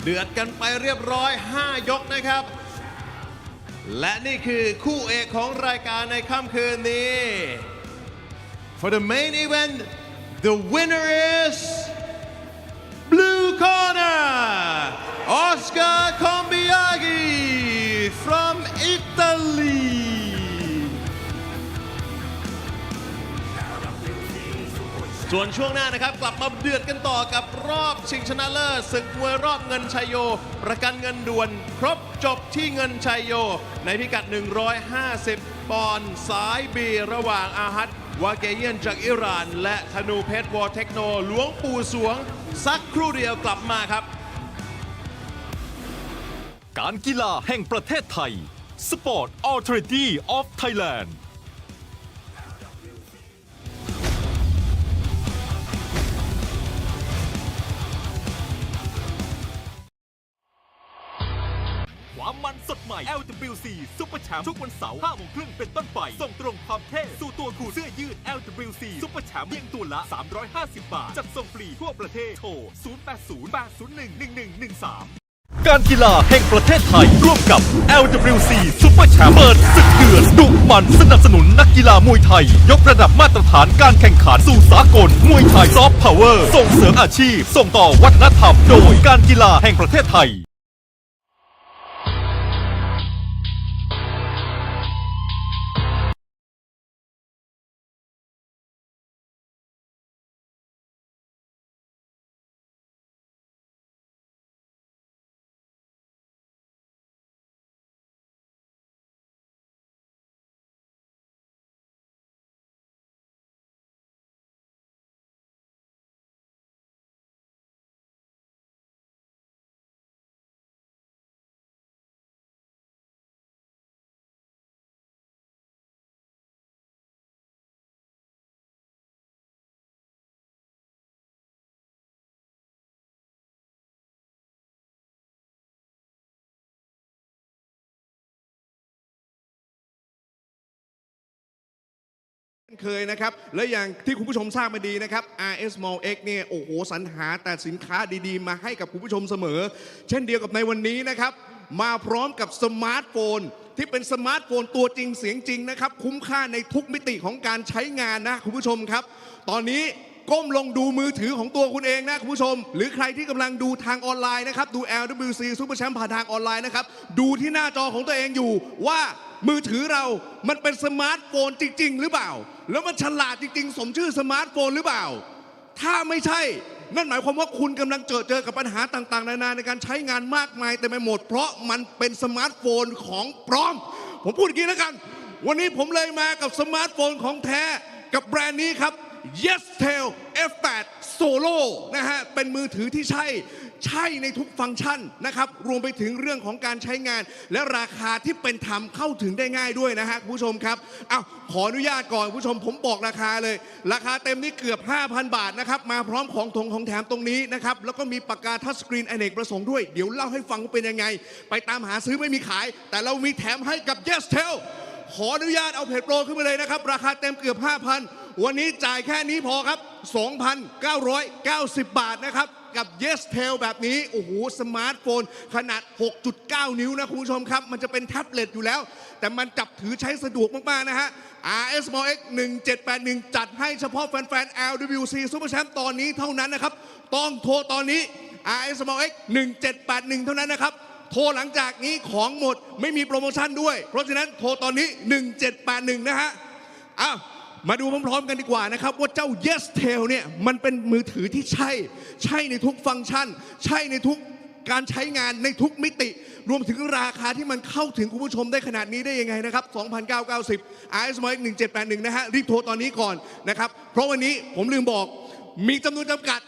เดือดกันไปเรียบร้อย 5 ยกนะครับ และนี่คือคู่เอกของรายการในค่ำคืนนี้ For the main event the winner is blue corner Oscar Combiaghi from Italyส่วนช่วงหน้านะครับกลับมาเดือดกันต่อกับรอบชิงชนะเลิศศึกมวยรอบเงินชัยโยประกันเงินด่วนครบจบที่เงินชัยโยในพิกัด 150 ปอนด์สายบีระหว่างอาฮัดวาเกเยียนจากอิหร่านและธนูเพชรวอเทคโนหลวงปู่สวงสักครู่เดียวกลับมาครับ การกีฬาแห่งประเทศไทย Sport Authority of Thailand LWC Super Champ ทุกวันเสาร์ 5 โมงครึ่งเป็นต้นไปส่งตรงความเท่สู่ตัวคุณเสื้อยืด LWC Super Champ เพียงตัวละ 350 บาทจัดส่งฟรีทั่วประเทศโทร 0808011113การกีฬาแห่งประเทศไทยร่วมกับ LWC Super Champ เปิดศึกเดือดดุมันสนับสนุนนักกีฬามวยไทยยกระดับมาตรฐานการแข่งขันสู่สากลมวยไทยซอฟต์พาวเวอร์ส่งเสริมอาชีพส่งต่อวัฒนธรรมโดยการกีฬาแห่งประเทศไทยเคยนะครับและอย่างที่คุณผู้ชมทราบมาดีนะครับ RS Mall X เนี่ยโอ้โหสรรหาแต่สินค้าดีๆมาให้กับคุณผู้ชมเสมอเช่นเดียวกับในวันนี้นะครับมาพร้อมกับสมาร์ทโฟนที่เป็นสมาร์ทโฟนตัวจริงเสียงจริงนะครับคุ้มค่าในทุกมิติของการใช้งานนะคุณผู้ชมครับตอนนี้ก้มลงดูมือถือของตัวคุณเองนะคุณผู้ชมหรือใครที่กำลังดูทางออนไลน์นะครับดู LWC Super Champ ผ่านทางออนไลน์นะครับดูที่หน้าจอของตัวเองอยู่ว่ามือถือเรามันเป็นสมาร์ทโฟนจริงๆหรือเปล่าแล้วมันฉลาดจริงๆสมชื่อสมาร์ทโฟนหรือเปล่าถ้าไม่ใช่นั่นหมายความว่าคุณกำลังเจอกับปัญหาต่างๆนานาในการใช้งานมากมายเต็มไปหมดเพราะมันเป็นสมาร์ทโฟนของปลอมผมพูดอย่างนี้แล้วกันวันนี้ผมเลยมากับสมาร์ทโฟนของแท้กับแบรนด์นี้ครับ Yestel F8 Solo นะฮะเป็นมือถือที่ใช่ในทุกฟังก์ชันนะครับรวมไปถึงเรื่องของการใช้งานและราคาที่เป็นธรรมเข้าถึงได้ง่ายด้วยนะฮะคุณผู้ชมครับขออนุญาตก่อนคุณผู้ชมผมบอกราคาเลยราคาเต็มนี่เกือบ 5,000 บาทนะครับมาพร้อมของแถมตรงนี้นะครับแล้วก็มีปากกาทัชสกรีนอเนกประสงค์ด้วยเดี๋ยวเล่าให้ฟังว่าเป็นยังไงไปตามหาซื้อไม่มีขายแต่เรามีแถมให้กับ Yestel ขออนุญาตเอาเพจโปรขึ้นมาเลยนะครับราคาเต็มเกือบ 5,000 วันนี้จ่ายแค่นี้พอครับ 2,990 บาทนะครับกับ Yestel แบบนี้โอ้โหสมาร์ทโฟนขนาด 6.9 นิ้วนะคุณผู้ชมครับมันจะเป็นแท็บเล็ตอยู่แล้วแต่มันจับถือใช้สะดวกมากๆนะฮะ RS Mall X 1781จัดให้เฉพาะแฟนๆ LWC Super Champ ตอนนี้เท่านั้นนะครับต้องโทรตอนนี้ RS Mall X 1781เท่านั้นนะครับโทรหลังจากนี้ของหมดไม่มีโปรโมชั่นด้วยเพราะฉะนั้นโทรตอนนี้1781นะฮะมาดูพร้อมๆกันดีกว่านะครับว่าเจ้า Yestel เนี่ยมันเป็นมือถือที่ใช่ในทุกฟังก์ชันใช่ในทุกการใช้งานในทุกมิติรวมถึงราคาที่มันเข้าถึงคุณผู้ชมได้ขนาดนี้ได้ยังไงนะครับ 2,990 RS Mall X 1781นะฮะรีบโทรตอนนี้ก่อนนะครับเพราะวันนี้ผมลืมบอกมีจำนวนจำกัด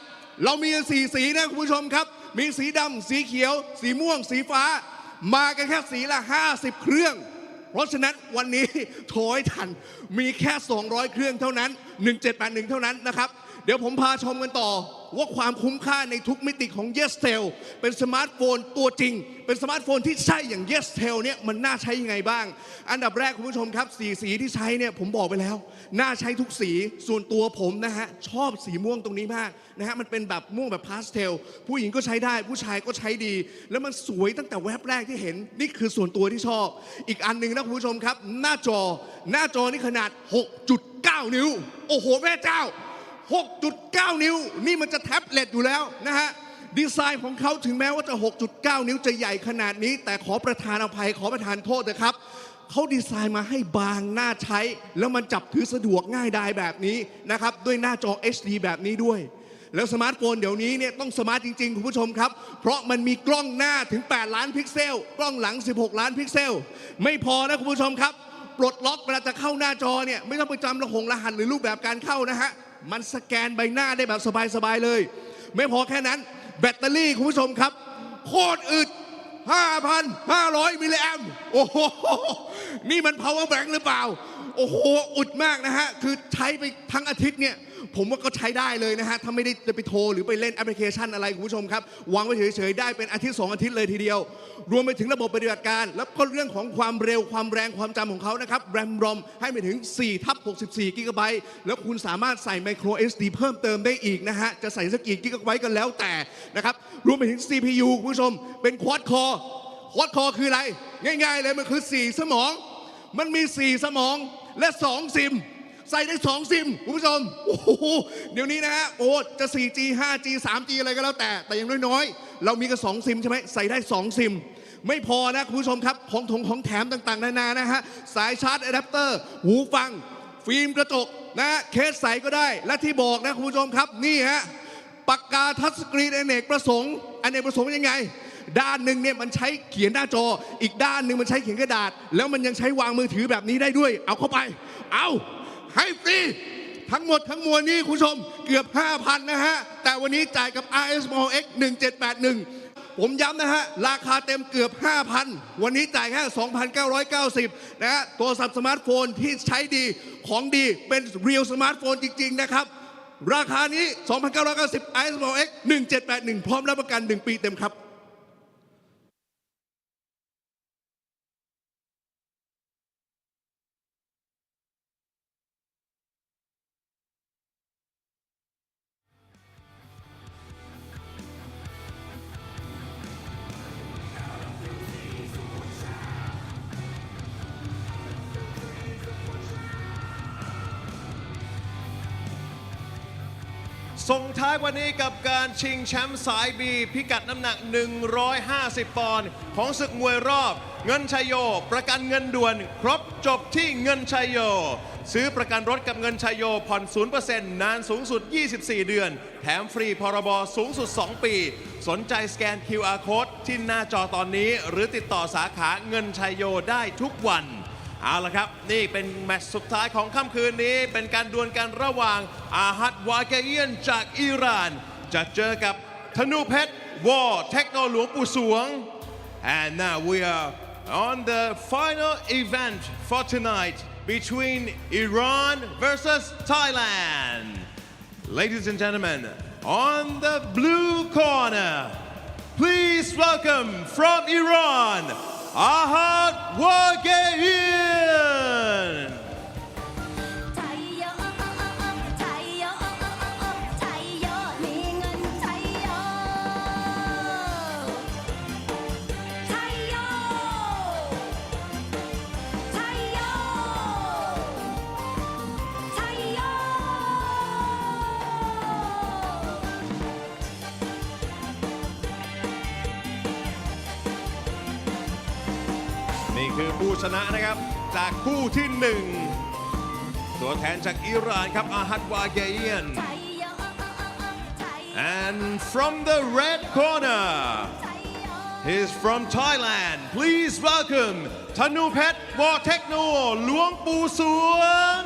เรามี4สีนะคุณผู้ชมครับมีสีดำสีเขียวสีม่วงสีฟ้ามากันแค่สีละ50เครื่องเพราะฉะนั้นวันนี้โทรให้ทันมีแค่200เครื่องเท่านั้น1781เท่านั้นนะครับเดี๋ยวผมพาชมกันต่อว่าความคุ้มค่าในทุกมิติของ Yestel เป็นสมาร์ทโฟนตัวจริงเป็นสมาร์ทโฟนที่ใช่อย่าง Yestel เนี่ยมันน่าใช้ยังไงบ้างอันดับแรกคุณผู้ชมครับสีที่ใช้เนี่ยผมบอกไปแล้วน่าใช้ทุกสีส่วนตัวผมนะฮะชอบสีม่วงตรงนี้มากนะฮะมันเป็นแบบม่วงแบบพาสเทลผู้หญิงก็ใช้ได้ผู้ชายก็ใช้ดีแล้วมันสวยตั้งแต่แวบแรกที่เห็นนี่คือส่วนตัวที่ชอบอีกอันหนึ่งนะคุณผู้ชมครับหน้าจอนี่ขนาด 6.9 นิ้วโอ้โหแม่เจ้า6.9 นิ้วนี่มันจะแท็บเล็ตอยู่แล้วนะฮะดีไซน์ของเขาถึงแม้ว่าจะ 6.9 นิ้วจะใหญ่ขนาดนี้แต่ขอประทานอภัยขอประทานโทษนะครับเขาดีไซน์มาให้บางน่าใช้แล้วมันจับถือสะดวกง่ายดายแบบนี้นะครับด้วยหน้าจอ HD แบบนี้ด้วยแล้วสมาร์ทโฟนเดี๋ยวนี้เนี่ยต้องสมาร์ทจริงๆคุณผู้ชมครับเพราะมันมีกล้องหน้าถึง8ล้านพิกเซลกล้องหลัง16ล้านพิกเซลไม่พอนะคุณผู้ชมครับปลดล็อกเวลาจะเข้าหน้าจอเนี่ยไม่ต้องไปจำรหัสหรือรูปแบบการเข้านะฮะมันสแกนใบหน้าได้แบบสบายๆเลยไม่พอแค่นั้นแบตเตอรี่คุณผู้ชมครับโคตรอึด 5,500 มิลลิแอมป์โอ้โหนี่มัน power bank หรือเปล่า โอ้โหอุดมากนะฮะคือใช้ไปทั้งอาทิตย์เนี่ยผมว่าก็ใช้ได้เลยนะฮะถ้าไม่ได้จะไปโทรหรือไปเล่นแอปพลิเคชันอะไรคุณผู้ชมครับวางไว้เฉยๆได้เป็นอาทิตย์2 อาทิตย์เลยทีเดียวรวมไปถึงระบบปฏิบัติการแล้วก็เรื่องของความเร็วความแรงความจำของเขานะครับแรมรอมให้ไปถึง4/64 กิกะไบต์แล้วคุณสามารถใส่ไมโคร SD เพิ่มเติมได้อีกนะฮะจะใส่สักกี่กิกะไบต์ก็แล้วแต่นะครับรวมไปถึง CPU คุณผู้ชมเป็นควอดคอคืออะไรง่ายๆเลยมันคือ4 สมองมันมี4 สมองและ2 ซิมใส่ได้2 ซิมคุณผู้ชมโอ้โหเดี๋ยวนี้นะฮะโอ้จะ 4G 5G 3G อะไรก็แล้วแต่อย่างน้อยๆเรามีกัน2 ซิมใช่ไหมใส่ได้2 ซิมไม่พอนะคุณผู้ชมครับของแถมต่างๆนานานะฮะสายชาร์จอะแดปเตอร์หูฟังฟิล์มกระจกนะเคสใสก็ได้และที่บอกนะคุณผู้ชมครับนี่ฮะปากกาทัชสกรีนอเนกประสงค์ยังไงด้านหนึ่งเนี่ยมันใช้เขียนหน้าจออีกด้านหนึ่งมันใช้เขียนกระดาษแล้วมันยังใช้วางมือถือแบบนี้ได้ด้วยเอาเข้าไปเอาให้ฟรีทั้งหมดทั้งมวลนี้คุณผู้ชมเกือบ 5,000 นะฮะแต่วันนี้จ่ายกับ RS Mall X 1781ผมย้ำนะฮะราคาเต็มเกือบ 5,000 วันนี้จ่ายแค่ 2,990 นะฮะโทรศัพท์สมาร์ทโฟนที่ใช้ดีของดีเป็นเรียลสมาร์ทโฟนจริงๆนะครับราคานี้ 2,990 RS Mall X 1781พร้อมรับประกัน1 ปีเต็มครับส่งท้ายวันนี้กับการชิงแชมป์สายบีพิกัดน้ำหนัก 150 ปอนด์ของศึกมวยรอบเงินชัยโยประกันเงินด่วนครบจบที่เงินชัยโยซื้อประกันรถกับเงินชัยโยผ่อน 0% นานสูงสุด 24 เดือนแถมฟรีพรบสูงสุด 2 ปีสนใจสแกน QR Code ที่หน้าจอตอนนี้หรือติดต่อสาขาเงินชัยโยได้ทุกวันเอาละครับนี่เป็นแมตช์สุดท้ายของค่ำคืนนี้เป็นการดวลกันระหว่างอาฮัดวาเกเอียนจากอิหร่านจะเจอกับธนูเพชรวอเทคโนหลวงปู่สวง and now we are on the final event for tonight between Iran versus Thailand ladies and gentlemen on the blue corner please welcome from Iran Ahad Wagayan นี่คือผู้ชนะนะครับจากคู่ที่ 1ตัวแทนจากอิหร่านครับอาฮัดวาเกเอียน and from the red corner he's from Thailand please welcome ธนูเพชรวอเทคโนหลวงปู่สวง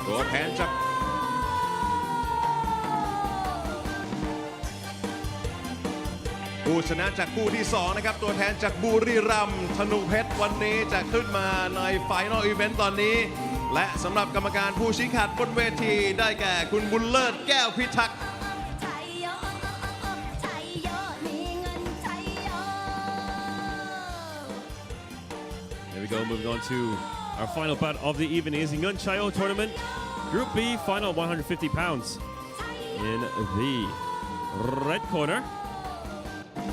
ตัวแทนจากผู้ชนะจากคู่ที่ 2นะครับตัวแทนจากบุรีรัมย์ธนูเพชรวันนี้จะขึ้นมาในไฟนอลอีเวนต์ตอนนี้และสำหรับกรรมการผู้ชี้ขาดบนเวทีได้แก่คุณบุญเลิศแก้วพิทักษ์ There we go, moving on to our final bout of the evening is the Ngun Chayo tournament, Group B, final 150 pounds. In the red corner,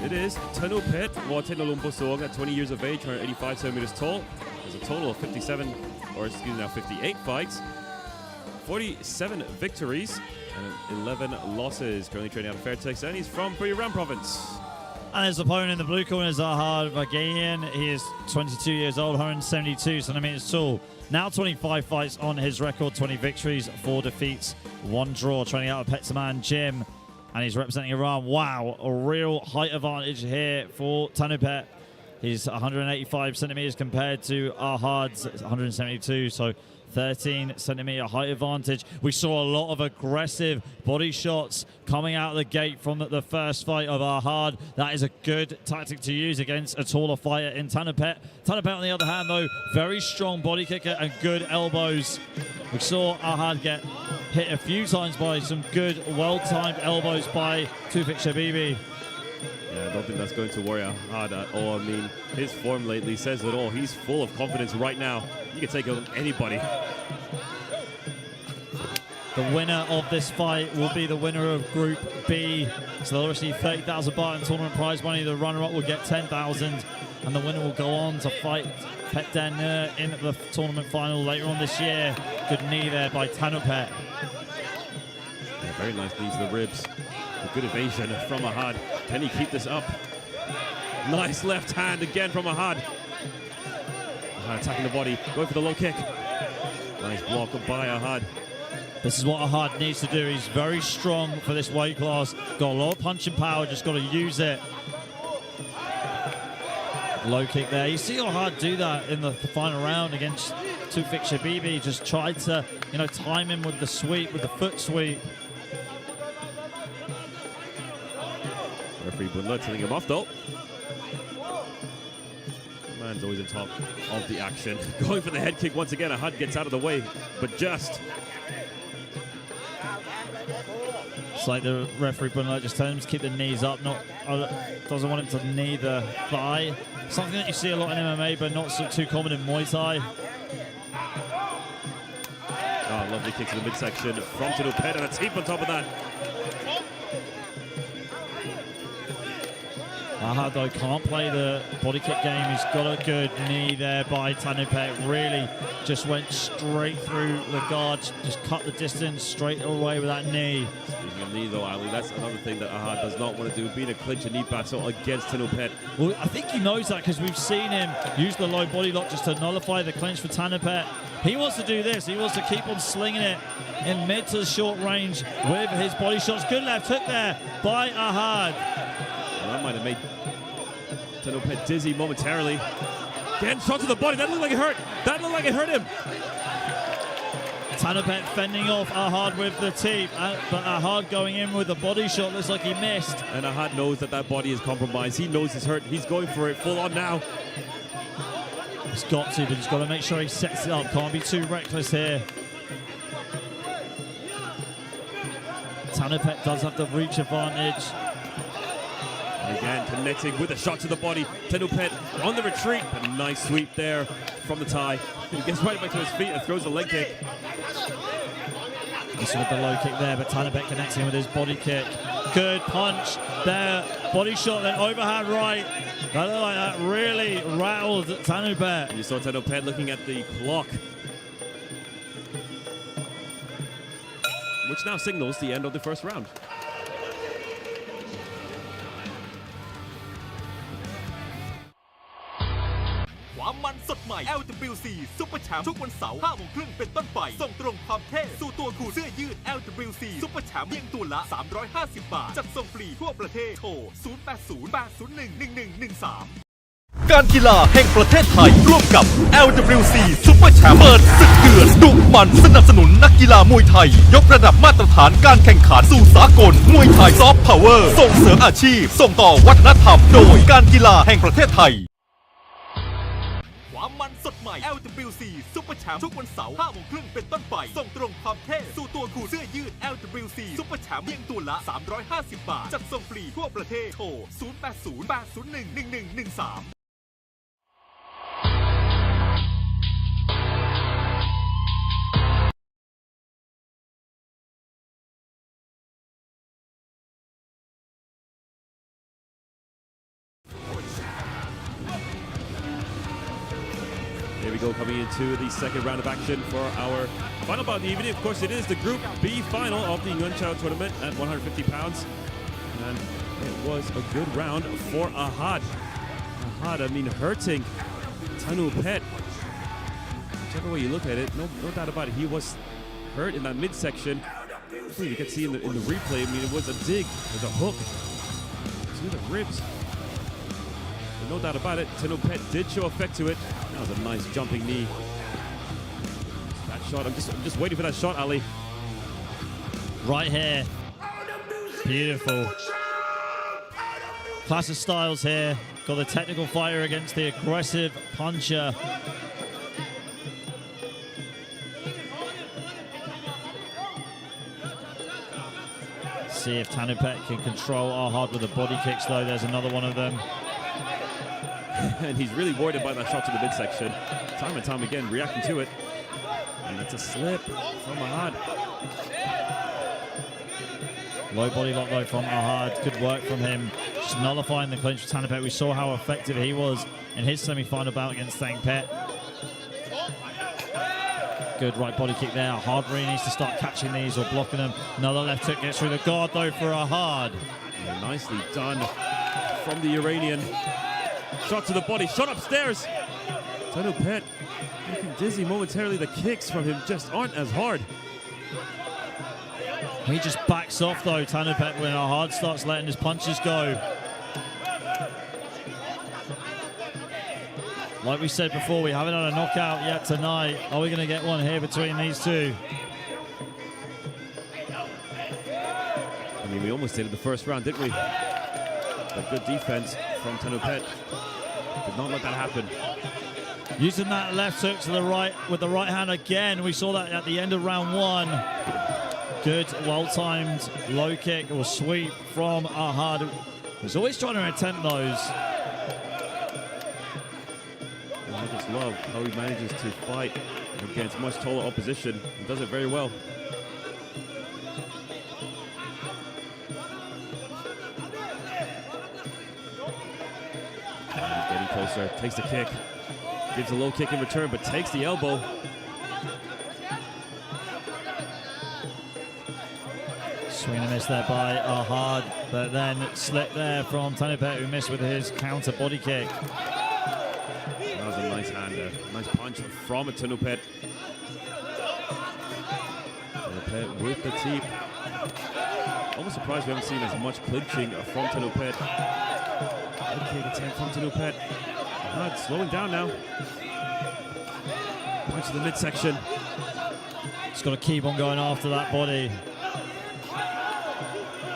it is Thanu Phet Watenolumpusong at 20 years of age, 185 centimeters tall. Has a total of 58 fights, 47 victories, and 11 losses. Currently training out of Fairtex, and he's from Buriram province. And his opponent in the blue corner is Ahad Vagayan. He is 22 years old, 172 centimeters tall. Now 25 fights on his record, 20 victories, 4 defeats, 1 draw. Training out of Petsaman Gym, and he's representing Iran. Wow, a real height advantage here for Thanu Phet. He's 185 centimeters compared to Ahad's 172, so 13 centimeter height advantage. We saw a lot of aggressive body shots coming out of the gate from the first fight of Ahad. That is a good tactic to use against a taller fighter in Tanupet. Tanupet, on the other hand, though, very strong body kicker and good elbows. We saw Ahad get hit a few times by some good, well-timed elbows by Tufik Shabibi. Yeah, I don't think that's going to worry Ahad at all. I mean, his form lately says it all. He's full of confidence right now. You can take on anybody. The winner of this fight will be the winner of Group B. So they'll receive 30,000 baht in tournament prize money. The runner-up will get 10,000, and the winner will go on to fight Pet Dan in the tournament final later on this year. Good knee there by Tanupet. Yeah, very nice knees to the ribs. A good evasion from Ahad. Can he keep this up? Nice left hand again from Ahad. Ahad attacking the body, going for the low kick. Nice block by Ahad. This is what Ahad needs to do. He's very strong for this weight class. Got a lot of punching power, just got to use it. Low kick there. You see Ahad do that in the final round against Tufik Shabibi. Just tried to, time him with the sweep, with the foot sweep. Referee Bunla telling him off though. Man's always on top of the action. Going for the head kick once again. Ahad gets out of the way, but just. It's like the referee Bunla just telling him to keep the knees up. Doesn't want him to knee the thigh. Something that you see a lot in MMA, but not too common in Muay Thai. Oh, lovely kick to the midsection from Tanupet and a teep on top of that. Ahad, though, can't play the body kick game. He's got a good knee there by Tanupet. Really just went straight through the guard, just cut the distance straight away with that knee. Speaking of knee, though, Ali, that's another thing that Ahad does not want to do, being a clinch and knee battle against Tanupet. Well, I think he knows that because we've seen him use the low body lock just to nullify the clinch for Tanupet. He wants to do this. He wants to keep on slinging it in mid to short range with his body shots. Good left hook there by Ahad. Well, that might have made Tanupet dizzy momentarily. Again, shot to the body. That looked like it hurt. That looked like it hurt him. Tanupet fending off Ahad with the teep, but Ahad going in with the body shot. Looks like he missed. And Ahad knows that that body is compromised. He knows he's hurt. He's going for it full on now. He's got to, but he's got to make sure he sets it up. Can't be too reckless here. Tanupet does have the reach advantage. Again, connecting with a shot to the body. Tanupet on the retreat. A nice sweep there from the tie. He gets right back to his feet and throws a leg kick. This with the low kick there, but Tanupet connecting with his body kick. Good punch there. Body shot, then overhand right. That looked like that really rattled Tanupet. And you saw Tanupet looking at the clock, which now signals the end of the first round. ความมันสดใหม่ LWC Super Champ ทุกวันเสาร์ 5 โมงครึ่งเป็นต้นไป ส่งตรงความเท่สู่ตัวคุณเสื้อยืด LWC Super Champ เพียงตัวละ 350 บาท จัดส่งฟรีทั่วประเทศ โทร 0808011113 การกีฬาแห่งประเทศไทย ร่วมกับ LWC Super Champ เปิดศึกเดือดดุมันสนับสนุนนักกีฬามวยไทย ยกระดับมาตรฐานการแข่งขันสู่สากล มวยไทยซอฟต์พาวเวอร์ ส่งเสริมอาชีพ ส่งต่อวัฒนธรรม โดยการกีฬาแห่งประเทศไทย ความมันสดใหม่ LWC Super Champ ทุกวันเสาร์ 5 โมงครึ่งเป็นต้นไป ส่งตรงความเท่สู่ตัวคุณเสื้อยืด LWC Super Champ เพียงตัวละ 350 บาท จัดส่งฟรีทั่วประเทศ โทร 0808011113Here we go, coming into the second round of action for our final bout of the evening. Of course, it is the Group B final of the Nguyen Chao tournament at 150 pounds. And it was a good round for Ahad. Ahad, I mean, hurting Tanupet. Whichever way you look at it, no doubt about it, he was hurt in that midsection. You can see in the replay, I mean, it was a dig, it was a hook to the ribs. But no doubt about it, Tenopet did show effect to it. That was a nice jumping knee. That shot, I'm just waiting for that shot, Ali. Right here. Beautiful. Clash of styles here. Got the technical fighter against the aggressive puncher. See if Tenopet can control Ahad with the body kicks though. There's another one of them. And he's really worried about that shot to the midsection. Time and time again, reacting to it. And it's a slip from Ahad. Low body lock though from Ahad. Good work from him. Just nullifying the clinch with Tenopet. We saw how effective he was in his semi-final bout against Thangpet. Good right body kick there. Ahad really needs to start catching these or blocking them. Another left hook gets through the guard though for Ahad. Yeah, nicely done from the Iranian. Shot to the body, shot upstairs. Tenopet looking dizzy momentarily. The kicks from him just aren't as hard. He just backs off though, Tenopet, when Ahad starts letting his punches go. Like we said before, we haven't had a knockout yet tonight. Are we going to get one here between these two? I mean, we almost did in the first round, didn't we? But good defense from Tenopet. Did not let that happen. Using that left hook to the right with the right hand again. We saw that at the end of round one. Good, well-timed low kick or sweep from Ahad. He's always trying to attempt those. I just love how he manages to fight against much taller opposition and does it very well. And getting closer, takes the kick, gives a low kick in return, but takes the elbow. Swing and miss there by Ahad, but then slip there from Tenopet, who missed with his counter body kick. That was a nice hand there. Nice punch from a Tenopet. Tenopet with the teep. Almost surprised we haven't seen as much clinching from Tenopet. Okay, attempt from Tenopet. Ahad slowing down now. Punch to the midsection. Just got to keep on going after that body.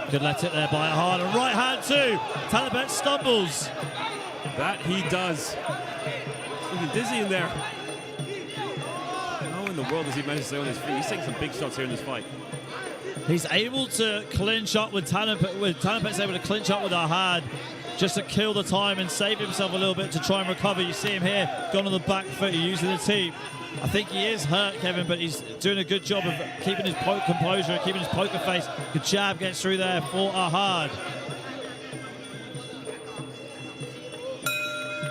Good let it there by Ahad. And right hand too. Tenopet stumbles. That he does. Looking dizzy in there. How in the world does he manage to stay on his feet? He's taking some big shots here in this fight. He's able to clinch up with Tenopet. Tenopet's able to clinch up with Ahad just to kill the time and save himself a little bit to try and recover. You see him here, gone on the back foot, using the teep. I think he is hurt, Kevin, but he's doing a good job of keeping his composure, keeping his poker face. Good jab gets through there for Ahad.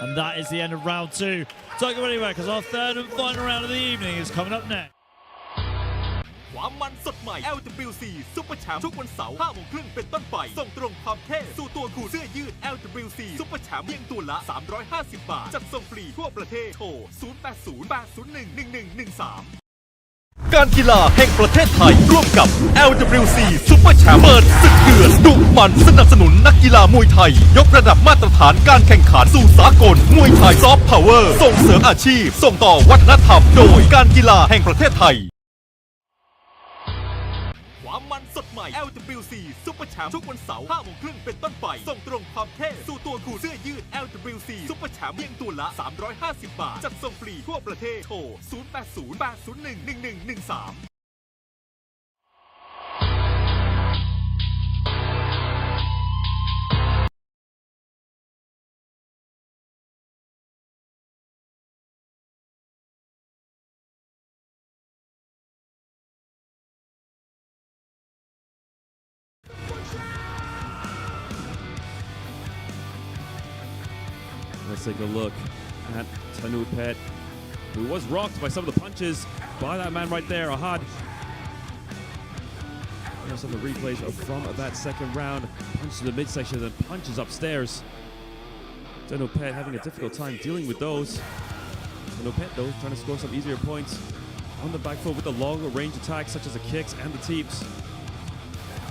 And that is the end of round two. Don't go anywhere, because our third and final round of the evening is coming up next. ความมันสดใหม่ LWC Super Champ ทุกวันเสาร์ 5 โมงครึ่งเป็นต้นไป ส่งตรงความเท่สู่ตัวคุณเสื้อยืด LWC Super Champ เพียงตัวละ 350 บาท จัดส่งฟรีทั่วประเทศ โทร 0808011113 การกีฬาแห่งประเทศไทย ร่วมกับ LWC Super Champ เปิดศึกเดือดดุมันสนับสนุนนักกีฬามวยไทย ยกระดับมาตรฐานการแข่งขันสู่สากล มวยไทยซอฟต์พาวเวอร์ ส่งเสริมอาชีพ ส่งต่อวัฒนธรรม โดยการกีฬาแห่งประเทศไทย ความมันสดใหม่ LWC Super Champ ทุกวันเสาร์ 5 โมงครึ่งเป็นต้นไป ส่งตรงความเท่สู่ตัวคุณเสื้อยืด LWC Super Champ เพียงตัวละ 350 บาท จัดส่งฟรีทั่วประเทศ โทร 0808011113Let's take a look at Tenopet, who was rocked by some of the punches by that man right there, Ahad. Here's some of the replays from that second round. Punch to the midsection and punches upstairs. Tenopet having a difficult time dealing with those. Tenopet, though, trying to score some easier points on the back foot with the longer range attacks, such as the kicks and the teeps.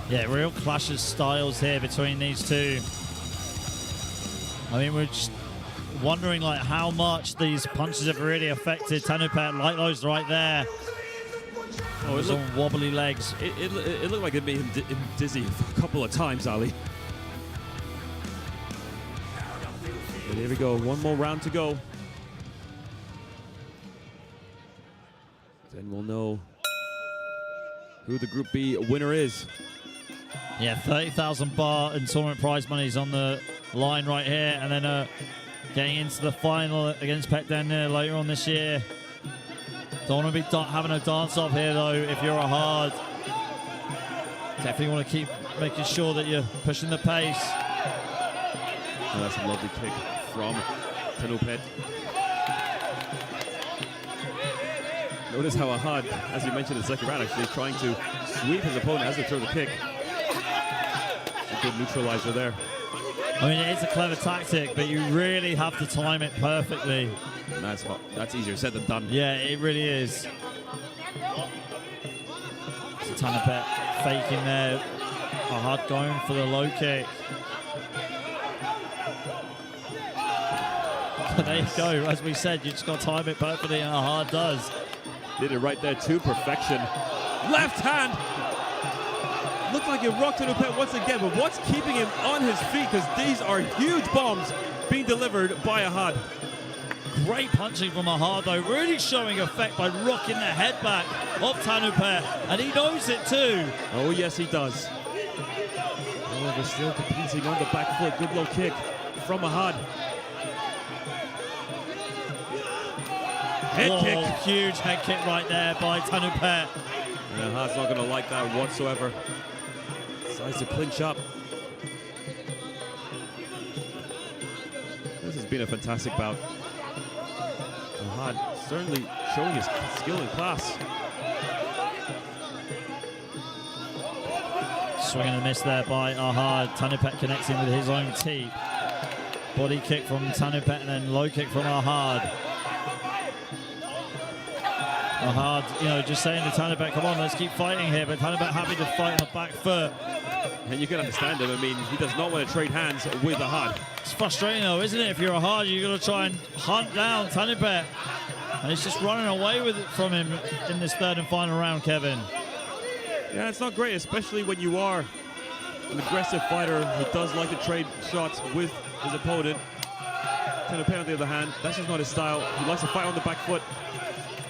Yeah, real clash of styles here between these two. I mean, we're just wondering like how much these punches have really affected Tanupet. Like those right there. Oh, Those on wobbly legs. It looked like it made him dizzy a couple of times, Ali. But here we go, one more round to go. Then we'll know who the Group B winner is. Yeah, 30,000 baht and tournament prize money is on the line right here. And then getting into the final against Pek Den later on this year. Don't want to be having a dance off here though if you're a hard. Definitely want to keep making sure that you're pushing the pace. Oh, that's a lovely kick from Tanupet. Notice how Ahad, as you mentioned in the second round, actually trying to sweep his opponent as they throw the kick. A good neutralizer there. I mean, it's a clever tactic, but you really have to time it perfectly. And that's easier said than done. Yeah, it really is. So Tanupet faking there. Ahad going for the low kick. There you go. As we said, you just got to time it perfectly, and Ahad does. Did it right there to perfection. Left hand. Looked like it rocked Tanupet once again, but what's keeping him on his feet? Because these are huge bombs being delivered by Ahad. Great punching from Ahad though, really showing effect by rocking the head back of Tanupet, and he knows it too. Oh yes, he does. However, still competing on the back foot. Good low kick from Ahad. Head kick. Huge head kick right there by Tanupet. And Ahad's not going to like that whatsoever. Decides to clinch up. This has been a fantastic bout. Ahad certainly showing his skill and class. Swing and a miss there by Ahad. Tanupet connecting with his own teep. Body kick from Tanupet and then low kick from Ahad. Ahad, you know, just saying to Tanupet, come on, let's keep fighting here. But Tanupet happy to fight on the back foot. And you can understand him. I mean, he does not want to trade hands with Ahad. It's frustrating though, isn't it? If you're Ahad, you've got to try and hunt down Tanupet. And he's just running away with it from him in this third and final round, Kevin. Yeah, it's not great, especially when you are an aggressive fighter who does like to trade shots with his opponent. Tanupet, on the other hand, that's just not his style. He likes to fight on the back foot.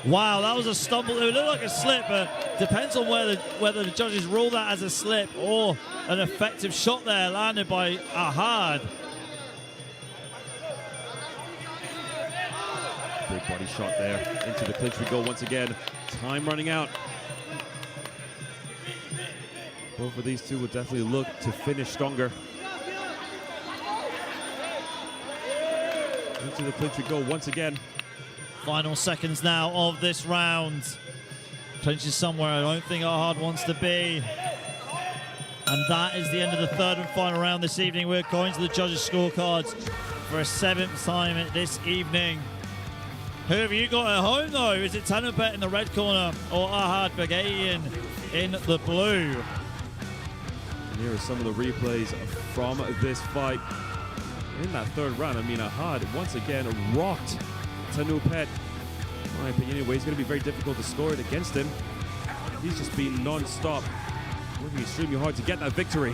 Wow, that was a stumble. It looked like a slip, but depends on whether the judges rule that as a slip or an effective shot there landed by Ahad. Big body shot there. Into the clinch we go once again. Time running out. Both of these two will definitely look to finish stronger. Into the clinch we go once again. Final seconds now of this round. Clinch is somewhere I don't think Ahad wants to be. And that is the end of the third and final round this evening. We're going to the judges' scorecards for a seventh time this evening. Who have you got at home though? Is it Tanupet in the red corner or Ahad Baghayan in the blue? And here are some of the replays from this fight. In that third round, I mean, Ahad once again rocked Tanupet. In my opinion, anyway, it's going to be very difficult to score it against him. He's just been non-stop, working extremely hard to get that victory.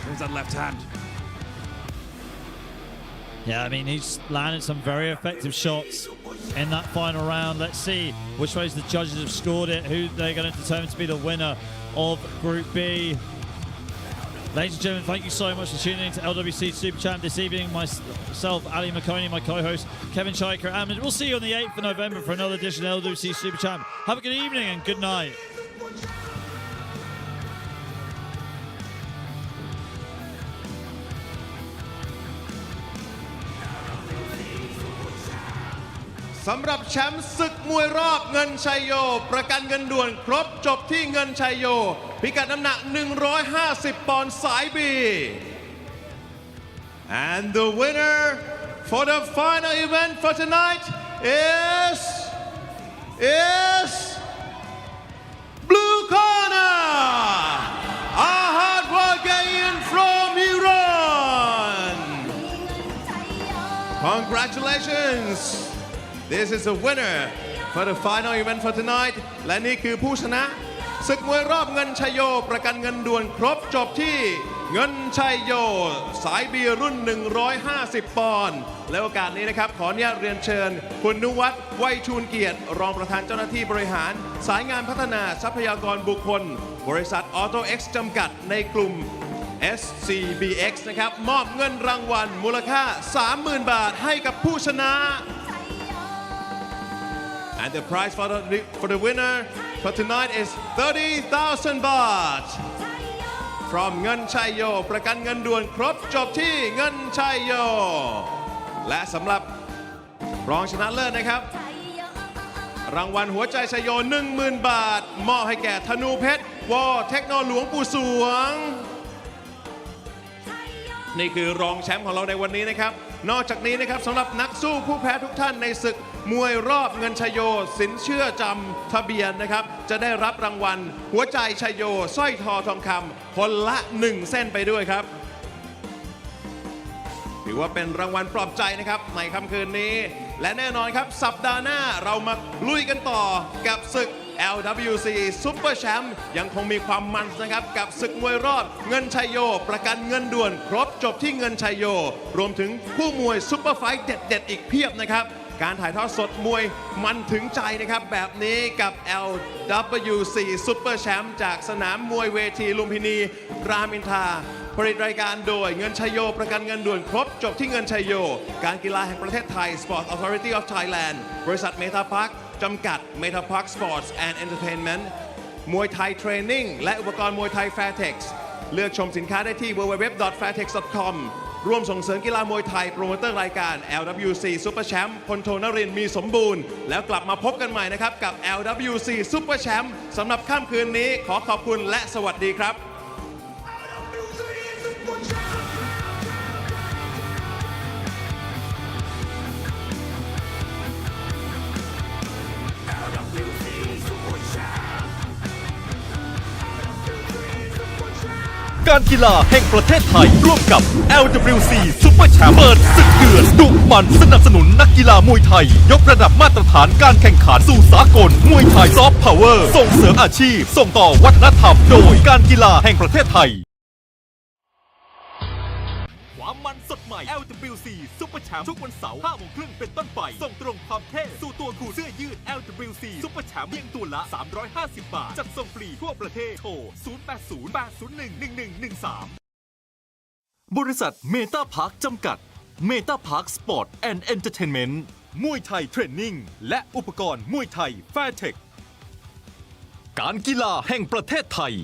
There's that left hand. Yeah, I mean, he's landed some very effective shots in that final round. Let's see which ways the judges have scored it, who they're going to determine to be the winner of Group B. Ladies and gentlemen, thank you so much for tuning in to LWC Super Champ this evening. Myself, Ali McConey, my co-host, Kevin Chaika, and we'll see you on the 8th of November for another edition of LWC Super Champ. Have a good evening and good night.สำหรับแชมป์ศึกมวยรอบเงินชัยโยประกันเงินด่วนครบจบที่เงินชัยโยพิกัดน้ำหนัก150 ปอนด์สาย B and the winner for the final event for tonight is blue corner Ahad Baghayan from Iran Congratulations This is the winner for the final event for tonight และนี่คือผู้ชนะศึกมวยรอบเงินชัยโยประกันเงินด่วนครบจบที่เงินชัยโยสายบีรุ่น 150 ปอนด์และโอกาสนี้นะครับขออนุญาตเรียนเชิญคุณนุวัฒน์ไวชูลเกียรติรองประธานเจ้าหน้าที่บริหารสายงานพัฒนาทรัพยากรบุคคลบริษัทออโต้เอ็กซ์จำกัดในกลุ่ม SCBX นะครับมอบเงินรางวัลมูลค่า 30,000 บาทให้กับผู้ชนะ And the prize for the winner for tonight is 30,000 baht from เงินชัยโยประกันเงินด่วนครบจบที่เงินชัยโยและสำหรับรองชนะเลิศนะครับรางวัลหัวใจชัยโย 10,000 บาทมอบให้แก่ธนูเพชรวอเทคโนหลวงปู่สวงนี่คือรองแชมป์ของเราในวันนี้นะครับนอกจากนี้นะครับสำหรับนักสู้ผู้แพ้ทุกท่านในศึกมวยรอบเงินชัยโยสินเชื่อจำทะเบียนนะครับจะได้รับรางวัลหัวใจชัยโยสร้อยทอทองคำคนละ1เส้นไปด้วยครับถือว่าเป็นรางวัลปลอบใจนะครับในค่ำคืนนี้และแน่นอนครับสัปดาห์หน้าเรามาลุยกันต่อกับศึก LWC Super Champ ยังคงมีความมันนะครับกับศึกมวยรอบเงินชัยโยประกันเงินด่วนครบจบที่เงินชัยโยรวมถึงคู่มวยซุปเปอร์ไฟท์เด็ดๆอีกเพียบนะครับการถ่ายทอดสดมวยมันถึงใจนะครับแบบนี้กับ LWC Super Champ จากสนามมวยเวทีลุมพินีรามอินทราผลิตรายการโดยเงินชัยโยประกันเงินด่วนครบจบที่เงินชัยโยการกีฬาแห่งประเทศไทย Sport Authority of Thailand บริษัทเมทาพาร์คจำกัด Meta Park Sports and Entertainment มวยไทยเทรนนิ่งและอุปกรณ์มวยไทย Fairtex เลือกชมสินค้าได้ที่ www.fairtex.com ร่วมส่งเสริมกีฬามวยไทยโปรโมเตอร์รายการ LWC Super Champ พลโทนรินทร์มีสมบูรณ์แล้วกลับมาพบกันใหม่นะครับกับ LWC Super Champ สำหรับค่ำคืนนี้ขอขอบคุณและสวัสดีครับ การกีฬาแห่งประเทศไทยร่วมกับ LWC Super Champ เปิดศึกเดือดดุมันสนับสนุนนักกีฬามวยไทยยกระดับมาตรฐานการแข่งขันสู่สากลมวยไทยซอฟต์พาวเวอร์ส่งเสริมอาชีพส่งต่อวัฒนธรรมโดยการกีฬาแห่งประเทศไทยความมันสดใหม่ LWC Super Champ ทุกวันเสาร์ 5 โมงครึ่งเป็นต้นไปส่งตรงความเท่สู่ตัวคู่เสื้อยืด LWC Super Champ เพียงตัวละ 350 บาทจัดส่งฟรีทั่วประเทศโทร 0808011113 บริษัทเมตาพาร์คจำกัดเมตาพาร์คสปอร์ตแอนด์เอนเตอร์เทนเมนต์มวยไทยเทรนนิ่งและอุปกรณ์มวยไทยแฟร์เทคการกีฬาแห่งประเทศไทย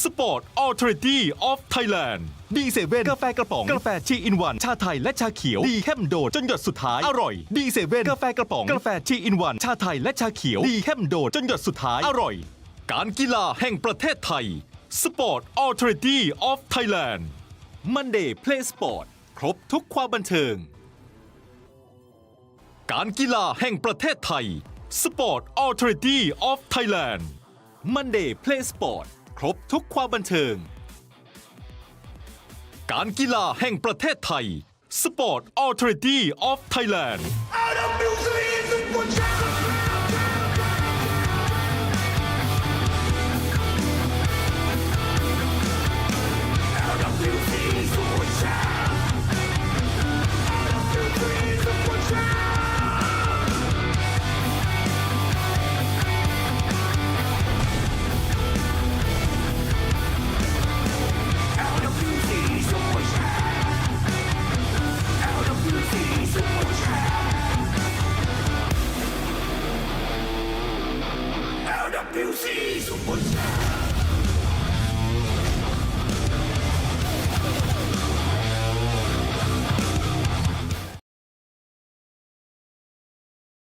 Sport Authority of Thailand D7 กาแฟกระป๋องกาแฟชีอินวันชาไทยและชาเขียวดีเข้มโดดจนหยดสุดท้ายอร่อย D7 กาแฟกระป๋องกาแฟชีอินวันชาไทยและชาเขียวดีเข้มโดดจนหยดสุดท้ายอร่อยการกีฬาแห่งประเทศไทย Sport Authority of Thailand Monday Play Sport ครบทุกความบันเทิงการกีฬาแห่งประเทศไทย Sport Authority of Thailand Monday Play Sport ครบทุกความบันเทิงการกีฬาแห่งประเทศไทย Sport Authority of Thailand LWC Super Champ